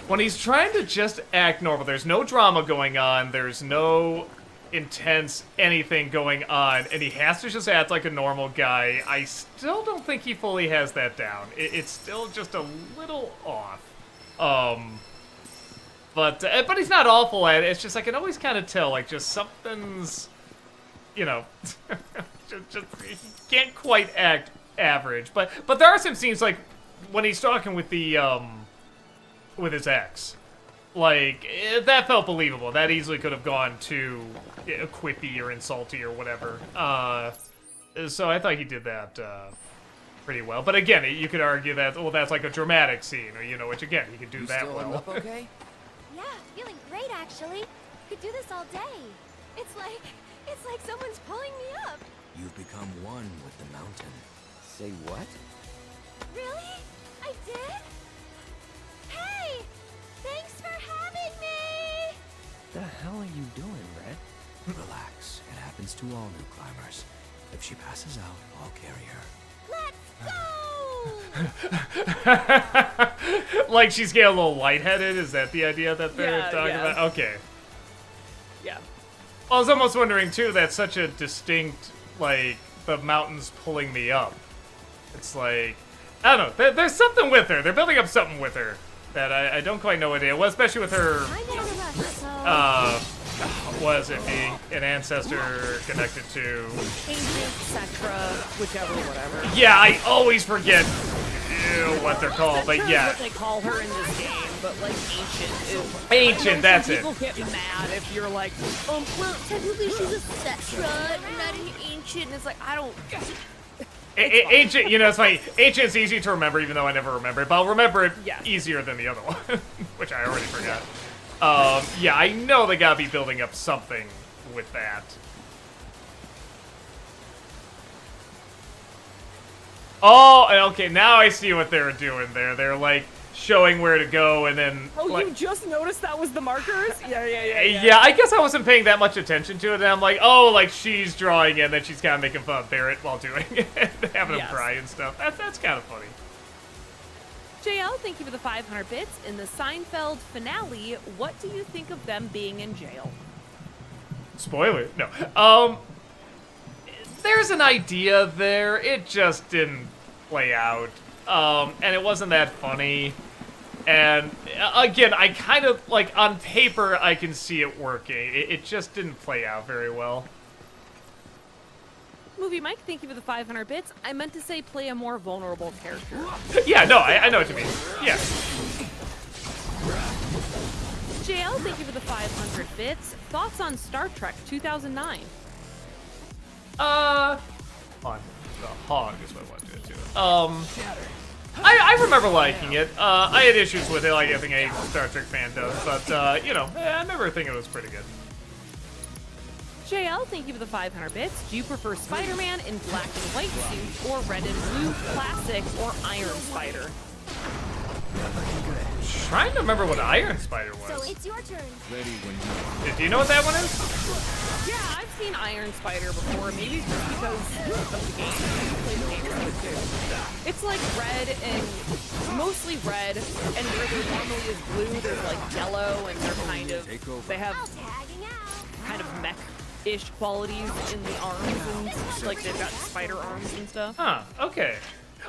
when he's trying to just act normal. There's no drama going on. There's no intense anything going on, and he has to just act like a normal guy. I still don't think he fully has that down. It's still just a little off. But he's not awful at it. It's just I can always kind of tell, like, just something's, you know, just he can't quite act average. But there are some scenes like when he's talking with the with his ex. Like, that felt believable. That easily could have gone too quippy or insulty or whatever. So I thought he did that pretty well. But again, you could argue that, well, that's like a dramatic scene, or, you know, which again, he could do that well. Up okay? Yeah, feeling great actually. Could do this all day. It's like someone's pulling me up. You've become one with the mountain. Say what? Really? I did? Hey! Thanks for having me! The hell are you doing, Red? Relax. It happens to all new climbers. If she passes out, I'll Let's go! Like she's getting a little lightheaded? Is that the idea that they're talking about? Okay. Yeah. I was almost wondering, too, that's such a distinct, like, the mountain's pulling me up. It's like, I don't know, there's something with her. They're building up something with her that I don't quite know what it is. Well, especially with her, was it being an ancestor connected to... Ancient, Sectra, whichever, whatever. Yeah, I always forget what they're called, but Sectra yeah. is what they call her in this game, but, like, ancient is... Ancient, that's it. People get mad if you're like, well, technically she's a Sectra, and not an ancient, and it's like, I don't... Ancient, you know, it's funny. Ancient's easy to remember, even though I never remember it, but I'll remember it easier than the other one, which I already forgot. Yeah, I know they gotta be building up something with that. Oh, okay, now I see what they were doing there. They're, like, showing where to go, and then... oh, like, you just noticed that was the markers? Yeah. Yeah, I guess I wasn't paying that much attention to it, and I'm like, oh, like, she's drawing it, and then she's kind of making fun of Barrett while doing it, having him cry and stuff. That's kind of funny. JL, thank you for the 500 bits. In the Seinfeld finale, what do you think of them being in jail? Spoiler. No. There's an idea there. It just didn't play out. And it wasn't that funny. And again, I kind of, like, on paper, I can see it working. It just didn't play out very well. Movie Mike, thank you for the 500 bits. I meant to say play a more vulnerable character. Yeah, no, I know what you mean. Yeah. JL, thank you for the 500 bits. Thoughts on Star Trek 2009? On the hog is what I wanted to do. I remember liking it. I had issues with it, like I think any Star Trek fan does, but, you know, I remember thinking it was pretty good. JL, thank you for the 500 bits. Do you prefer Spider-Man in black and white suit, or red and blue classic, or Iron Spider? Trying to remember what Iron Spider was. So it's your turn. Ready when you... Do you know what that one is? Yeah, I've seen Iron Spider before. Maybe it's just because of the game. I played the game too. It's like red and mostly red, and where there normally is blue, there's like yellow, and they're kind of they have kind of mech-ish qualities in the arms, and like they've got spider arms and stuff. Huh. Okay.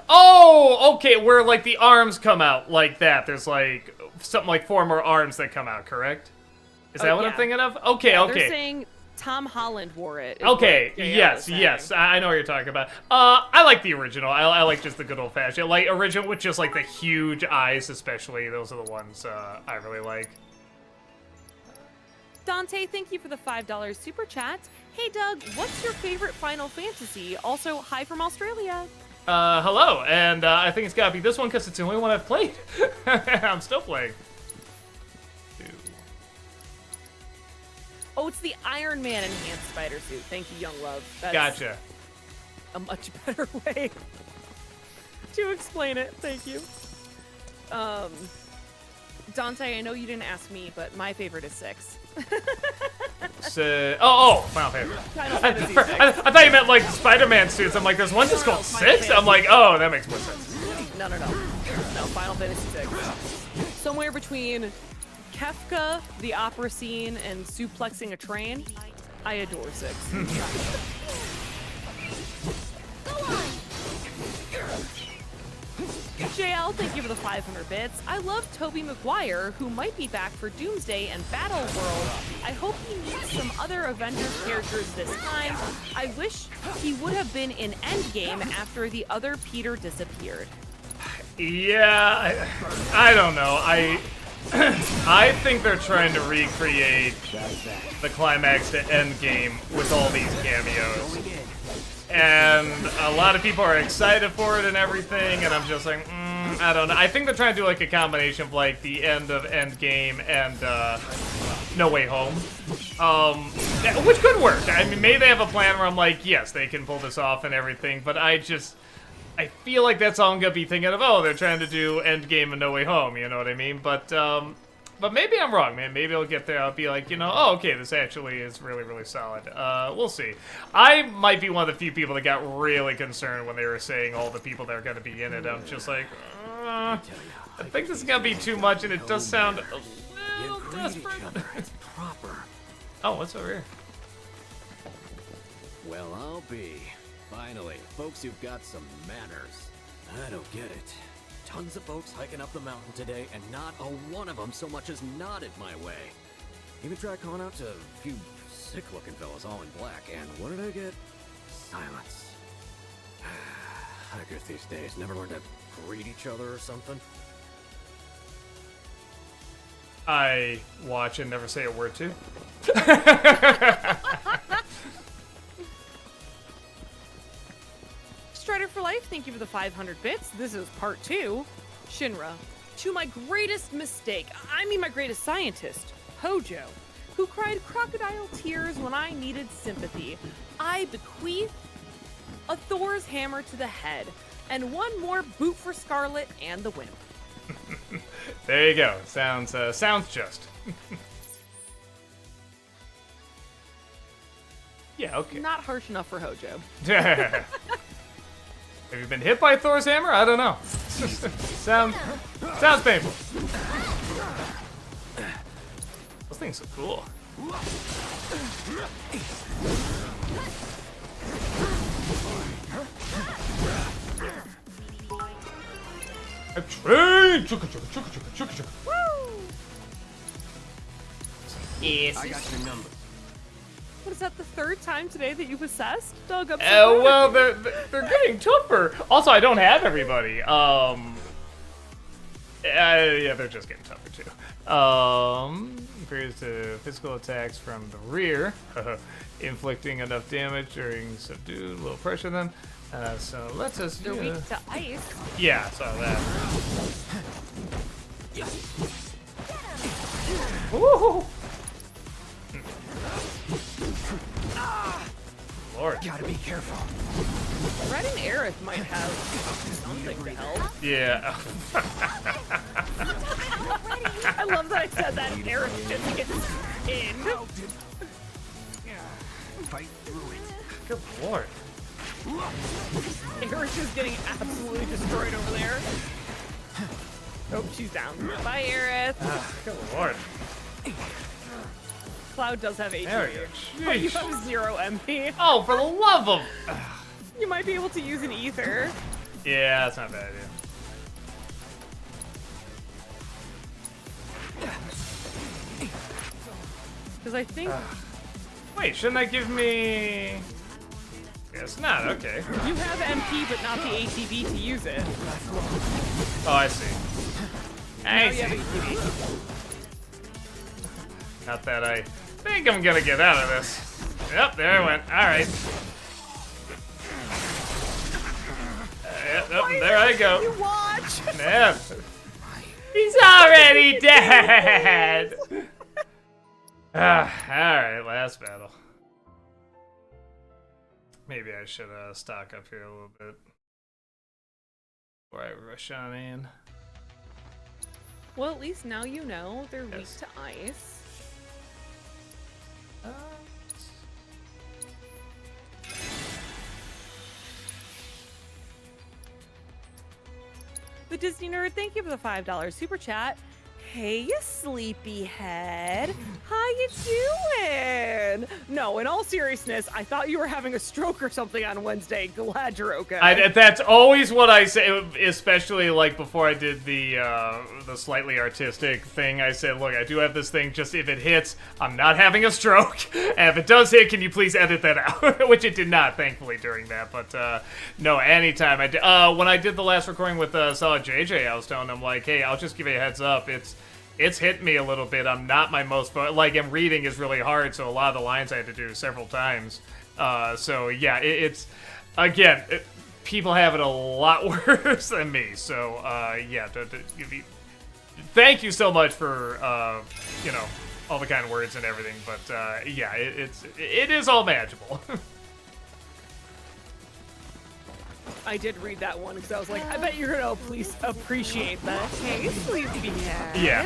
Oh, okay. Where like the arms come out like that. There's like something like 4 more arms that come out. Correct? Is that what I'm thinking of? Okay. Yeah, okay. They're saying Tom Holland wore it. Okay, yes, I know what you're talking about. I like the original. I like just the good old-fashioned. Like, original with just, like, the huge eyes, especially. Those are the ones I really like. Dante, thank you for the $5 super chat. Hey, Doug, what's your favorite Final Fantasy? Also, hi from Australia. Hello, and I think it's gotta be this one because it's the only one I've played. I'm still playing. Oh, it's the Iron Man enhanced spider suit. Thank you, Young Love. That's Gotcha. a much better way to explain it. Thank you. Dante, I know you didn't ask me, but my favorite is 6. Final favorite. Final Fantasy I thought you meant like Spider-Man suits. I'm like, there's one that's called 6? I'm like, oh, that makes more sense. No. No, Final Fantasy 6. Somewhere between Kefka, the opera scene, and suplexing a train. I adore 6. JL, thank you for the 500 bits. I love Tobey Maguire, who might be back for Doomsday and Battle World. I hope he meets some other Avengers characters this time. I wish he would have been in Endgame after the other Peter disappeared. Yeah, I don't know. I think they're trying to recreate the climax to Endgame with all these cameos. And a lot of people are excited for it and everything, and I'm just like, I don't know. I think they're trying to do like a combination of like the end of Endgame and No Way Home, which could work. I mean, maybe they have a plan where I'm like, yes, they can pull this off and everything, but I feel like that's all I'm gonna be thinking of. Oh, they're trying to do Endgame and No Way Home, you know what I mean? But maybe I'm wrong, man. Maybe I'll get there. I'll be like, oh, okay, this actually is really, really solid. We'll see. I might be one of the few people that got really concerned when they were saying all the people that are going to be in it. I'm just like, I think this is going to be too much, and it does sound a little desperate. Oh, what's over here? Well, I'll be. Finally, folks who've got some manners. I don't get it. Tons of folks hiking up the mountain today, and not a one of them so much as nodded my way. Even tried calling out to a few sick-looking fellas all in black, and what did I get? Silence. Hikers these days never learn to greet each other or something. I watch and never say a word to. Strider for Life, thank you for the 500 bits. This is part 2. Shinra, to my greatest mistake, I mean my greatest scientist, Hojo, who cried crocodile tears when I needed sympathy. I bequeath a Thor's hammer to the head, and one more boot for Scarlet and the Wimp. There you go. Sounds just. Yeah, okay. Not harsh enough for Hojo. Have you been hit by Thor's hammer? I don't know. sounds painful. Those things are cool. A train! Chugga, chugga, chugga, chugga, chugga, chugga. Woo! Yes. I got your number. What is that, the 3rd time today that you've assessed? Doug, I'm so Oh, well, they're getting tougher. Also, I don't have everybody. Yeah, they're just getting tougher, too. Appears to physical attacks from the rear, inflicting enough damage during subdued, low pressure then. So let's us... They're weak to ice. Yeah, I saw that. Woohoo! Lord. Gotta be careful. Red and Aerith might have something to help. Yeah. I love that I said that. Aerith just gets in. Fight through it. Good Lord. Aerith is getting absolutely destroyed over there. Oh, she's down. Bye, Aerith. Good Lord. Cloud does have HP. There we go. But you Sheesh. have 0 MP. Oh, for the love of... You might be able to use an ether. Yeah, that's not a bad idea. Because I think... Wait, shouldn't that give me... Guess not, okay. You have MP, but not the ATB to use it. Oh, I see. Now I you have see. ATB. Not that I think I'm gonna get out of this. Yep, there I went. Alright. Yep, there I go. You watch! Yeah. He's already dead! Alright, last battle. Maybe I should stock up here a little bit before I rush on in. Well, at least now you know they're weak to ice. The Disney Nerd, thank you for the $5 super chat. Hey, you sleepyhead. How you doing? No, in all seriousness, I thought you were having a stroke or something on Wednesday. Glad you're okay. That's always what I say, especially like before I did the slightly artistic thing. I said, look, I do have this thing, just if it hits, I'm not having a stroke. And if it does hit, can you please edit that out? Which it did not, thankfully, during that. But no, anytime I did. When I did the last recording with Solid JJ, I was telling him, like, hey, I'll just give you a heads up. It's hit me a little bit. I'm not my most and reading is really hard, so a lot of the lines I had to do several times. So yeah, it's again, people have it a lot worse than me. So yeah, thank you so much for you know, all the kind words and everything. But yeah, it is all manageable. I did read that one because I was like, I bet you're gonna please appreciate that. Hey, sleepyhead. Yeah.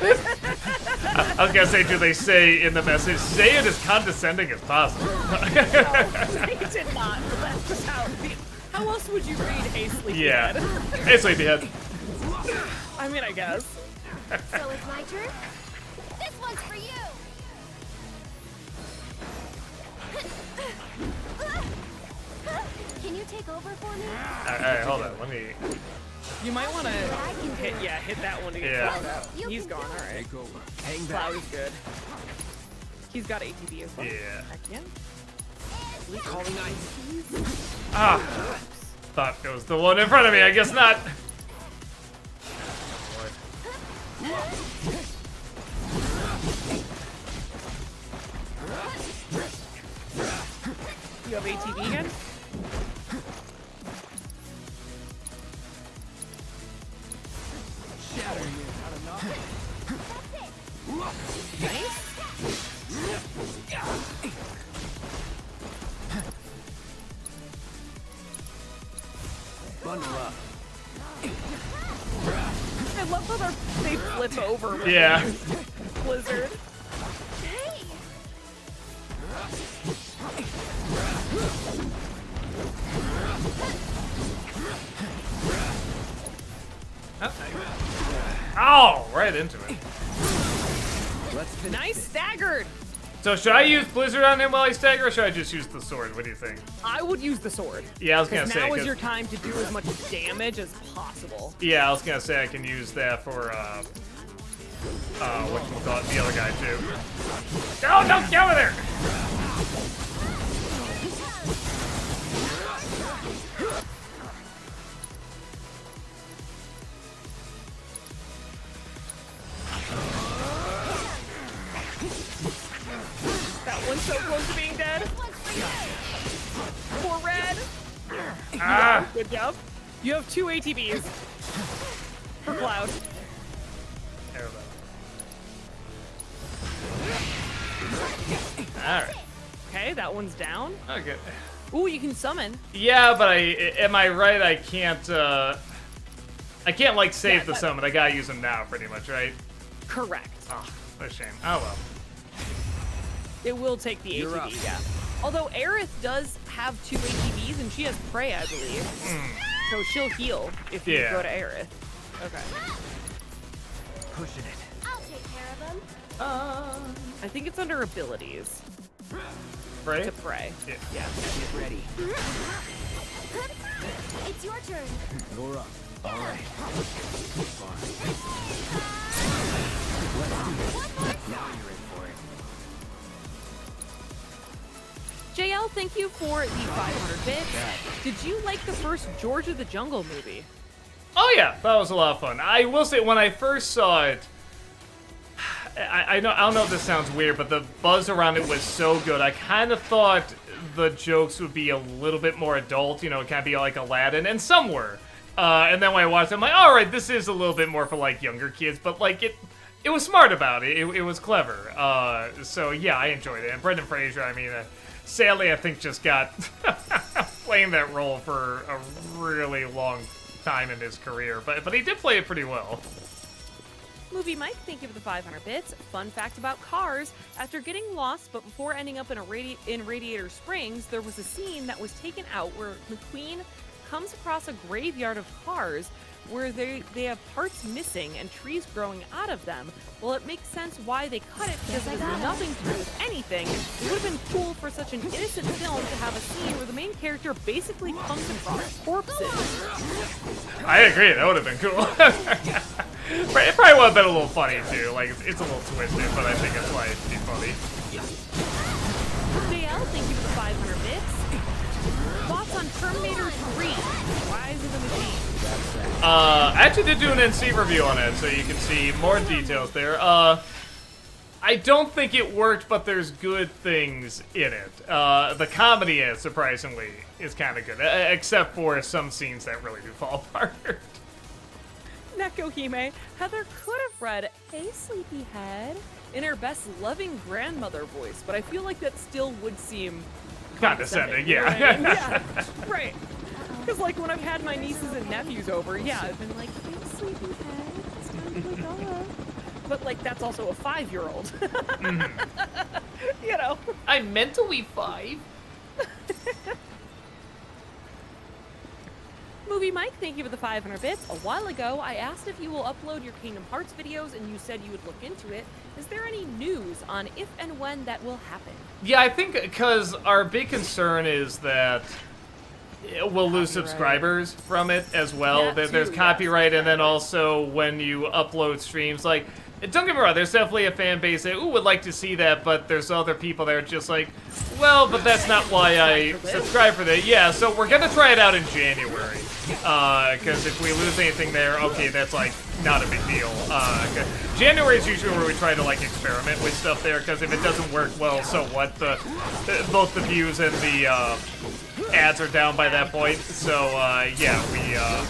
I was gonna say, do they say in the message, say it as condescending as possible? No, they did not. But that's just how else would you read Hey, sleepyhead? Yeah. Hey, sleepyhead. I mean, I guess. So it's my turn? This one's for you! Can you take over for me? Alright, hold on, let me... You might want to hit that one to get Cloud out. He's gone, alright. Cloud is good. He's got ATB as well. Yeah. Again? Calling nice. Ah! Thought it was the one in front of me, I guess not. You have ATB again? Shatter you, not enough. Nice. Bundle up. I love how they flip over with Yeah. Blizzard. Hey! Oh, right into it. Nice staggered. So should I use Blizzard on him while he stagger, or should I just use the sword? What do you think? I would use the sword. Yeah, I was gonna say. Now is your time to do as much damage as possible. Yeah, I was gonna say I can use that for whatchamacallit, the other guy too. No, don't get over there! That one's so close to being dead. Poor Red. Ah! Good job. You have 2 ATBs for Cloud. Alright. Okay, that one's down. Okay. Ooh, you can summon. Yeah, but am I right? I can't like save the summon. I gotta use them now, pretty much, right? Correct. Oh, what a shame. Oh well. It will take the ATB, yeah. Although Aerith does have 2 ATBs and she has Prey, I believe. So she'll heal if you go to Aerith. Okay. Pushing it. I'll take care of them. I think it's under abilities. Prey? To Prey. Yeah. Get ready. It's your turn. You're up. All right. Now you're in for it. JL, thank you for the 500 bits. Did you like the first George of the Jungle movie? Oh yeah, that was a lot of fun. I will say, when I first saw it, I don't know if this sounds weird, but the buzz around it was so good. I kind of thought the jokes would be a little bit more adult, you know, kind of be like Aladdin, and some were. And then when I watched it, I'm like, all right, this is a little bit more for like younger kids, but like it was smart about it. It was clever. So yeah, I enjoyed it. And Brendan Fraser, I mean, sadly, I think just got playing that role for a really long time in his career, but he did play it pretty well. Movie Mike, thank you for the 500 bits. Fun fact about Cars: after getting lost, but before ending up in Radiator Springs, there was a scene that was taken out where McQueen comes across a graveyard of cars where they have parts missing and trees growing out of them. Well, it makes sense why they cut it, because it has nothing to do with anything. It would have been cool for such an innocent film to have a scene where the main character basically comes across corpses. I agree, that would have been cool. It probably would have been a little funny too. Like, it's a little twisted, but I think it's why it'd be funny. JL, thank you for the 500 bits. Thoughts on Terminator 3? Rise of the Machine? I actually did do an NC review on it, so you can see more details there. I don't think it worked, but there's good things in it. The comedy, surprisingly, is kind of good, except for some scenes that really do fall apart. Neko Hime, Heather could have read "Hey Sleepyhead" in her best loving grandmother voice, but I feel like that still would seem condescending. Yeah. Right? Yeah, right. Because like when I've had my nieces and nephews over, yeah, I've been like, "Hey Sleepyhead, it's time to wake up." But like that's also a 5-year-old. You know. I'm mentally 5. Movie Mike, thank you for the 500 bits. A while ago, I asked if you will upload your Kingdom Hearts videos, and you said you would look into it. Is there any news on if and when that will happen? Yeah, I think because our big concern is that we'll lose subscribers from it as well. There's copyright, and then also when you upload streams, like, don't get me wrong, there's definitely a fan base that would like to see that, but there's other people that are just like, well, but that's not why I subscribe for that. Yeah, so we're gonna try it out in January, because if we lose anything there, okay, that's like not a big deal. January is usually where we try to like experiment with stuff there, because if it doesn't work well, so what? Both the views and the ads are down by that point. So yeah,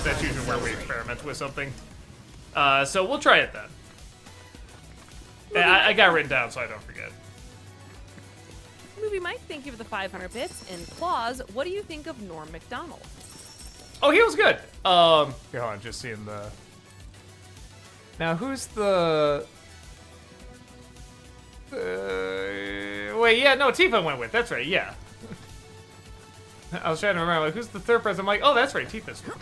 that's usually where we experiment with something. So we'll try it then. I got it written down so I don't forget. Movie Mike, thank you for the 500 bits. And Claus, what do you think of Norm Macdonald? Oh, he was good. Here, hold on, just seeing the... Now, who's the... Wait, yeah, no, Tifa went with. That's right, yeah. I was trying to remember, like, who's the third person? I'm like, oh, that's right, Tifa's good.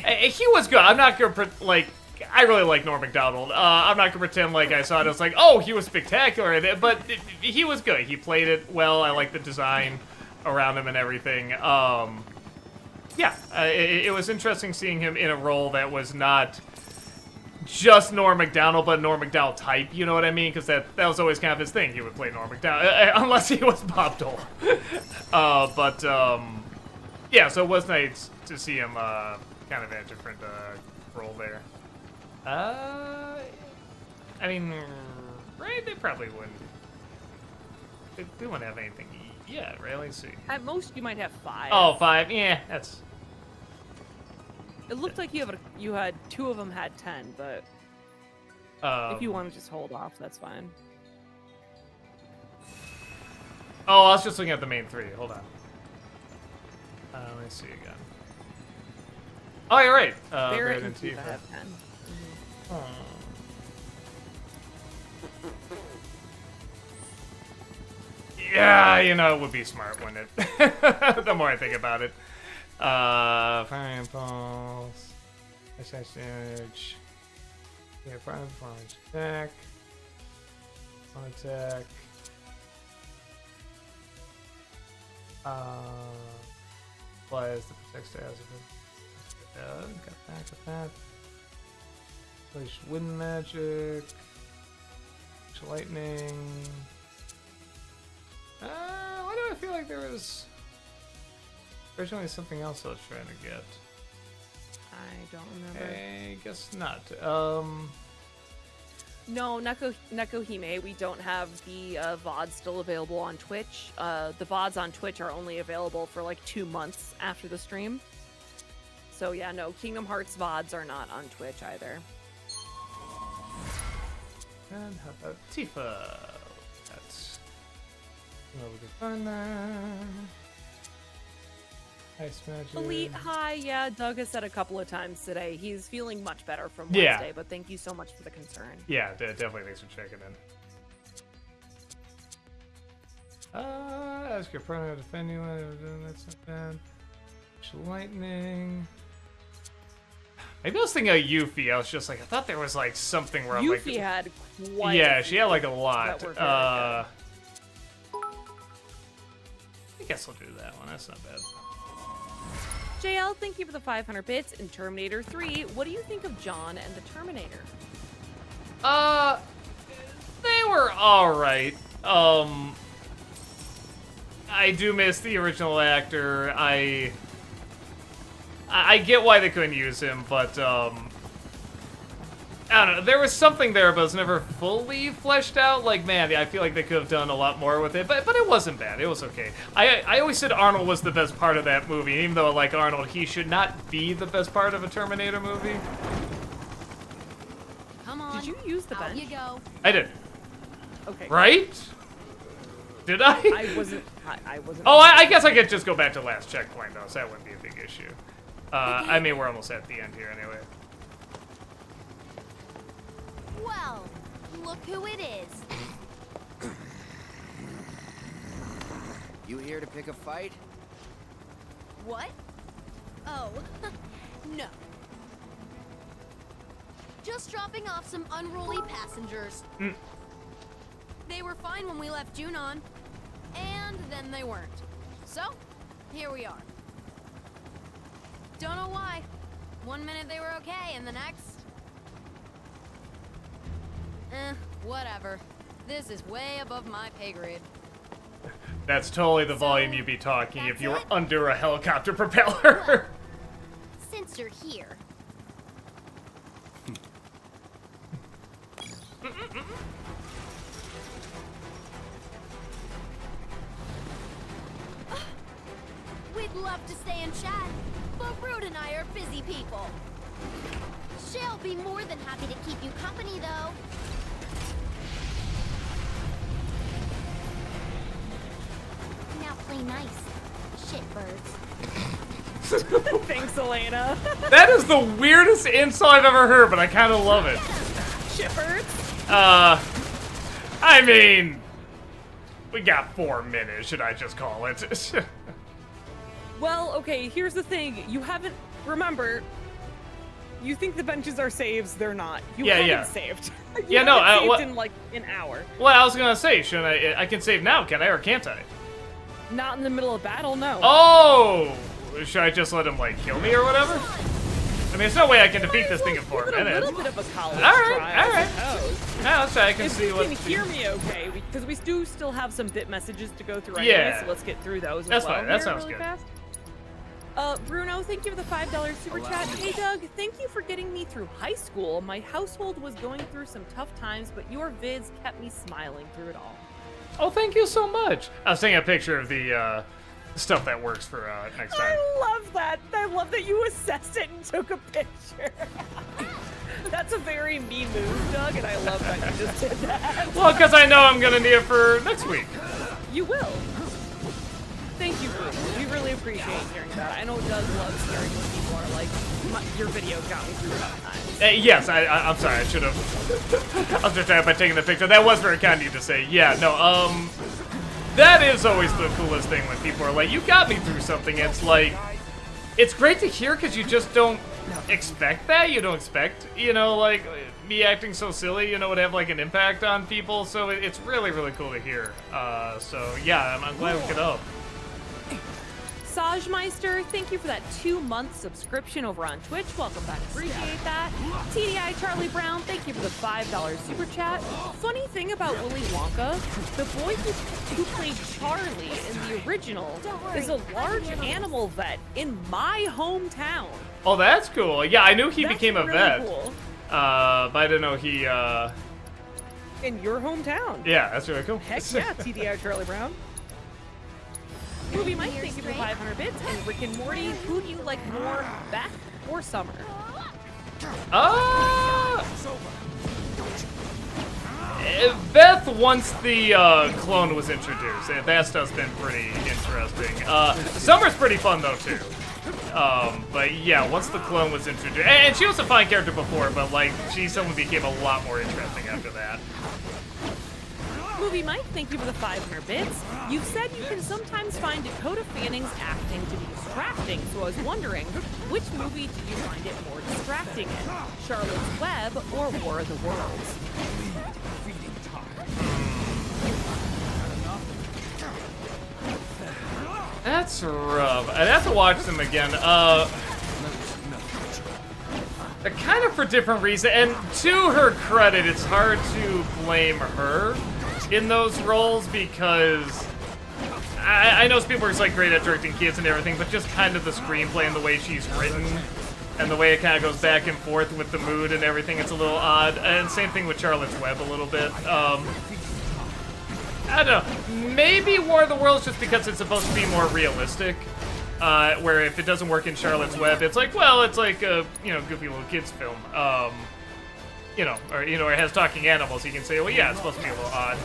He was good. I'm not gonna, like... I really like Norm Macdonald. I'm not gonna pretend like I saw it. I was like, oh, he was spectacular, but he was good. He played it well. I like the design around him and everything. Yeah, it was interesting seeing him in a role that was not just Norm Macdonald, but Norm Macdonald type. You know what I mean? Because that was always kind of his thing. He would play Norm Macdonald, unless he was Bob Dole. Yeah, so it was nice to see him kind of in a different role there. I mean, right? They probably wouldn't. They wouldn't have anything yet, right? Let's see. At most, you might have 5. Oh, 5? Yeah, that's... It looked like you had 2 of them had 10, but if you want to just hold off, that's fine. Oh, I was just looking at the main 3. Hold on. Let me see again. Oh, you're right. Barrett and Tifa have 10. Yeah, you know, it would be smart, wouldn't it? The more I think about it. Fireballs. SS damage. Yeah, fireballs. Attack. Attack. Applies the protect status of it. Got back with that. Place wind magic. Lightning. Why do I feel like there was originally something else I was trying to get? I don't remember. I guess not. No, Neko Hime, we don't have the VODs still available on Twitch. The VODs on Twitch are only available for like 2 months after the stream. So yeah, no, Kingdom Hearts VODs are not on Twitch either. And how about Tifa? That's... Well, we can find that. Ice magic. Elite, hi. Yeah, Doug has said a couple of times today. He's feeling much better from Wednesday, but thank you so much for the concern. Yeah, definitely thanks for checking in. Ask your partner to defend you. That's not bad. Lightning. Maybe I was thinking of Yuffie. I was just like, I thought there was like something where I'm like. Yuffie had quite. Yeah, she had like a lot. I guess I'll do that one. That's not bad. JL, thank you for the 500 bits. In Terminator 3, what do you think of John and the Terminator? They were alright. I do miss the original actor. I get why they couldn't use him, but I don't know. There was something there, but it was never fully fleshed out. Like, man, I feel like they could have done a lot more with it, but it wasn't bad. It was okay. I always said Arnold was the best part of that movie, even though I like Arnold, he should not be the best part of a Terminator movie. Come on. Did you use the bench? You go. I did. Okay. Right? Did I? I wasn't. Oh, I guess I could just go back to last checkpoint, though, so that wouldn't be a big issue. I mean, we're almost at the end here anyway. Well, look who it is. You here to pick a fight? What? Oh, no. Just dropping off some unruly passengers. They were fine when we left Junon, and then they weren't. So, here we are. Don't know why. One minute they were okay, and the next... whatever. This is way above my pay grade. That's totally the volume you'd be talking if you were under a helicopter propeller. Well, since you're here... We'd love to stay and chat, but Brood and I are busy people. She'll be more than happy to keep you company, though. Now play nice, shitbirds. Thanks, Elena. That is the weirdest insult I've ever heard, but I kind of love it. Shitbirds? I mean, we got 4 minutes, should I just call it? Well, okay, here's the thing. You haven't... Remember, you think the benches are saves, they're not. You haven't saved. You haven't saved in, like, an hour. Well, I was gonna say, shouldn't I can save now, can I, or can't I? Not in the middle of battle, no. Oh! Should I just let him, like, kill me or whatever? I mean, there's no way I can defeat this thing in 4 minutes. A little bit of a college alright. Yeah, let's try. I can see what... If you can hear me okay, because we do still have some bit messages to go through anyway, so let's get through those as well. Fine. That sounds good. Fast. Bruno, thank you for the $5 super chat. Hey, Doug, thank you for getting me through high school. My household was going through some tough times, but your vids kept me smiling through it all. Oh, thank you so much. I was taking a picture of the stuff that works for next time. I love that. I love that you assessed it and took a picture. That's a very me move, Doug, and I love that you just did that. Well, because I know I'm going to need it for next week. You will. Thank you, Bruno. We really appreciate hearing that. I know Doug loves hearing when people are like, your video got me through tough times. Yes, I'm sorry. I should have. I was just by taking the picture. That was very kind of you to say. Yeah, no, that is always the coolest thing when people are like, you got me through something. It's like, it's great to hear because you just don't expect that. You don't expect, like, me acting so silly, would have, like, an impact on people. So it's really, really cool to hear. So, yeah, I'm glad we could help. Sajmeister, thank you for that 2-month subscription over on Twitch. Welcome back. Appreciate that. TDI Charlie Brown, thank you for the $5 super chat. Funny thing about Willy Wonka, the boy who played Charlie in the original is a large animal vet in my hometown. Oh, that's cool. Yeah, I knew he became a really vet. Cool. But I didn't know he, in your hometown. Yeah, that's really cool. Heck yeah, TDI Charlie Brown. Movie Mike, thank you for 500 bits. And Rick and Morty, who do you like more, Beth or Beth, once the clone was introduced, that stuff's been pretty interesting. Summer's pretty fun though too. But yeah, once the clone was introduced, and she was a fine character before, but like she suddenly became a lot more interesting after that. Movie Mike, thank you for the 500 bits. You've said you can sometimes find Dakota Fanning's acting to be distracting, so I was wondering, which movie do you find it more distracting in? Charlotte's Web or War of the Worlds? That's rough. I'd have to watch them again. Kind of for different reasons, and to her credit, it's hard to blame her in those roles because I know people are like great at directing kids and everything, but just kind of the screenplay and the way she's written and the way it kind of goes back and forth with the mood and everything, it's a little odd. And same thing with Charlotte's Web a little bit. I don't know. Maybe War of the Worlds just because it's supposed to be more realistic. Where if it doesn't work in Charlotte's Web, it's like, well, it's like a, goofy little kids film. Or it has talking animals. You can say, well, yeah, it's supposed to be a little odd.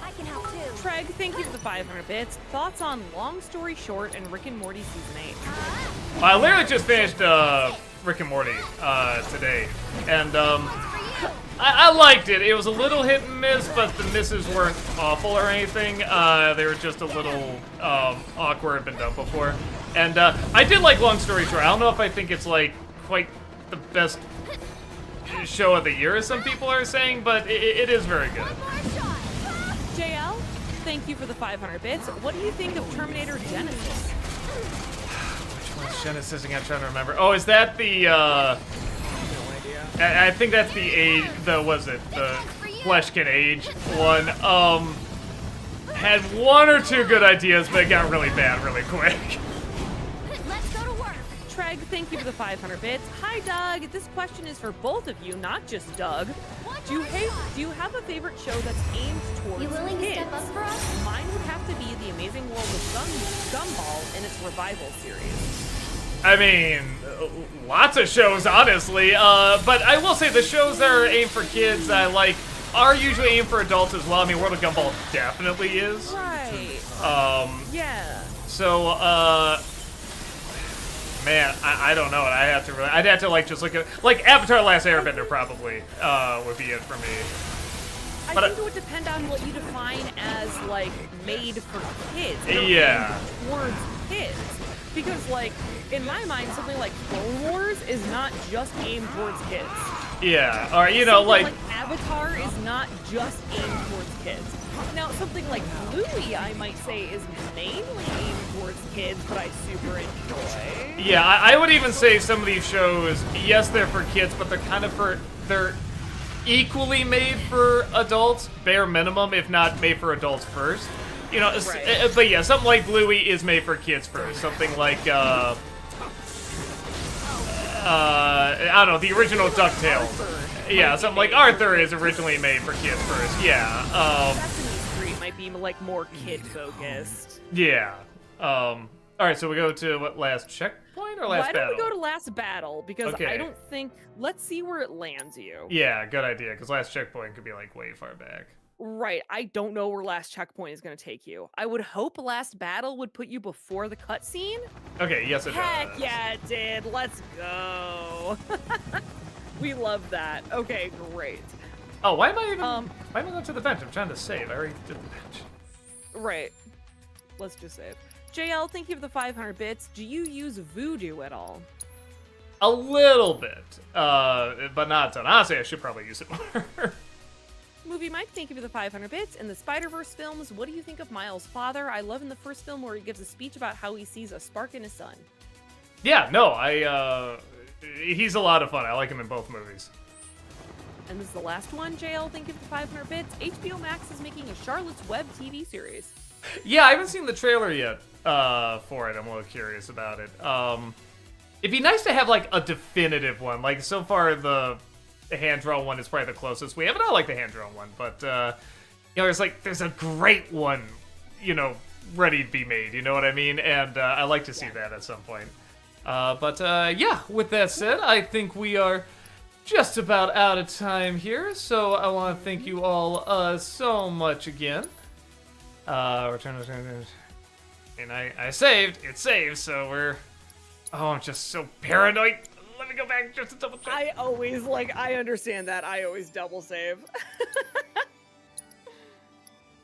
I can help too. Craig, thank you for the 500 bits. Thoughts on Long Story Short and Rick and Morty Season 8? I literally just finished Rick and Morty today, and I liked it. It was a little hit and miss, but the misses weren't awful or anything. They were just a little awkward, been done before. And I did like Long Story Short. I don't know if I think it's like quite the best show of the year, as some people are saying, but it is very good. JL, thank you for the 500 bits. What do you think of Terminator Genesis? Which one's Genesis again? I'm trying to remember. Oh, is that the I think that's the age, the Flesh Can Age one. Had one or two good ideas, but it got really bad really quick. Let's go to work. Treg, thank you for the 500 bits. Hi, Doug. This question is for both of you, not just Doug. Do you have a favorite show that's aimed towards You willing kids? to step up for us? Mine would have to be The Amazing World of Gumball in its revival series. I mean, lots of shows, honestly. But I will say the shows that are aimed for kids that I like are usually aimed for adults as well. I mean, World of Gumball definitely is. Right. Yeah. So, man, I don't know. I'd have to like just look at like Avatar: Last Airbender probably would be it for me. I think it would depend on what you define as like made for kids. Yeah. Towards kids. Because, like, in my mind, something like Clone Wars is not just aimed towards kids. Yeah, or, something like Avatar is not just aimed towards kids. Now, something like Bluey, I might say, is mainly aimed towards kids, but I super enjoy. Yeah, I would even say some of these shows, yes, they're for kids, but they're equally made for adults, bare minimum, if not made for adults first. Right. But yeah, something like Bluey is made for kids first. Something like, I don't know, the original DuckTales. Yeah, something like Arthur is originally made for kids first. Yeah. Sesame Street might be like more kid-focused. Yeah. All right, so we go to what, last checkpoint or last battle? Why don't we go to last battle? Because I don't think. Let's see where it lands you. Yeah, good idea. Because last checkpoint could be like way far back. Right, I don't know where last checkpoint is going to take you. I would hope last battle would put you before the cutscene. Okay, yes it does. Heck yeah, it did. Let's go. We love that. Okay, great. Oh, why am I going to the bench? I'm trying to save. I already did the bench. Right. Let's just save. JL, thank you for the 500 bits. Do you use Voodoo at all? A little bit, but not a ton. Honestly, I should probably use it more. Movie Mike, thank you for the 500 bits. In the Spider-Verse films, what do you think of Miles' father? I love in the first film where he gives a speech about how he sees a spark in his son. Yeah, no, he's a lot of fun. I like him in both movies. And this is the last one, JL, thank you for the 500 bits. HBO Max is making a Charlotte's Web TV series. Yeah, I haven't seen the trailer yet for it. I'm a little curious about it. It'd be nice to have, like, a definitive one. Like, so far, the hand-drawn one is probably the closest we have, and I like the hand-drawn one, but, there's a great one, ready to be made, you know what I mean? And I like to see that at some point. Yeah, with that said, I think we are just about out of time here, so I want to thank you all so much again. Return. And I saved. It saved, so we're... Oh, I'm just so paranoid. Let me go back just to double check. I understand that. I always double save.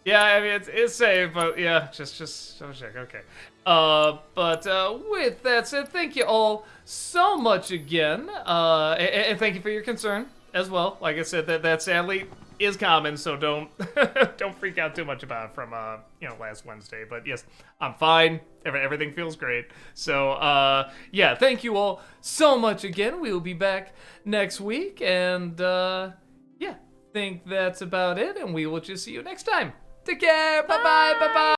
Yeah, I mean, it's saved, but yeah, just double check. Okay. But with that said, thank you all so much again. And thank you for your concern as well. Like I said, that sadly is common, so don't don't freak out too much about it from last Wednesday. But yes, I'm fine. Everything feels great. So yeah, thank you all so much again. We will be back next week, and yeah, think that's about it, and we will just see you next time. Take care. Bye bye. Bye bye.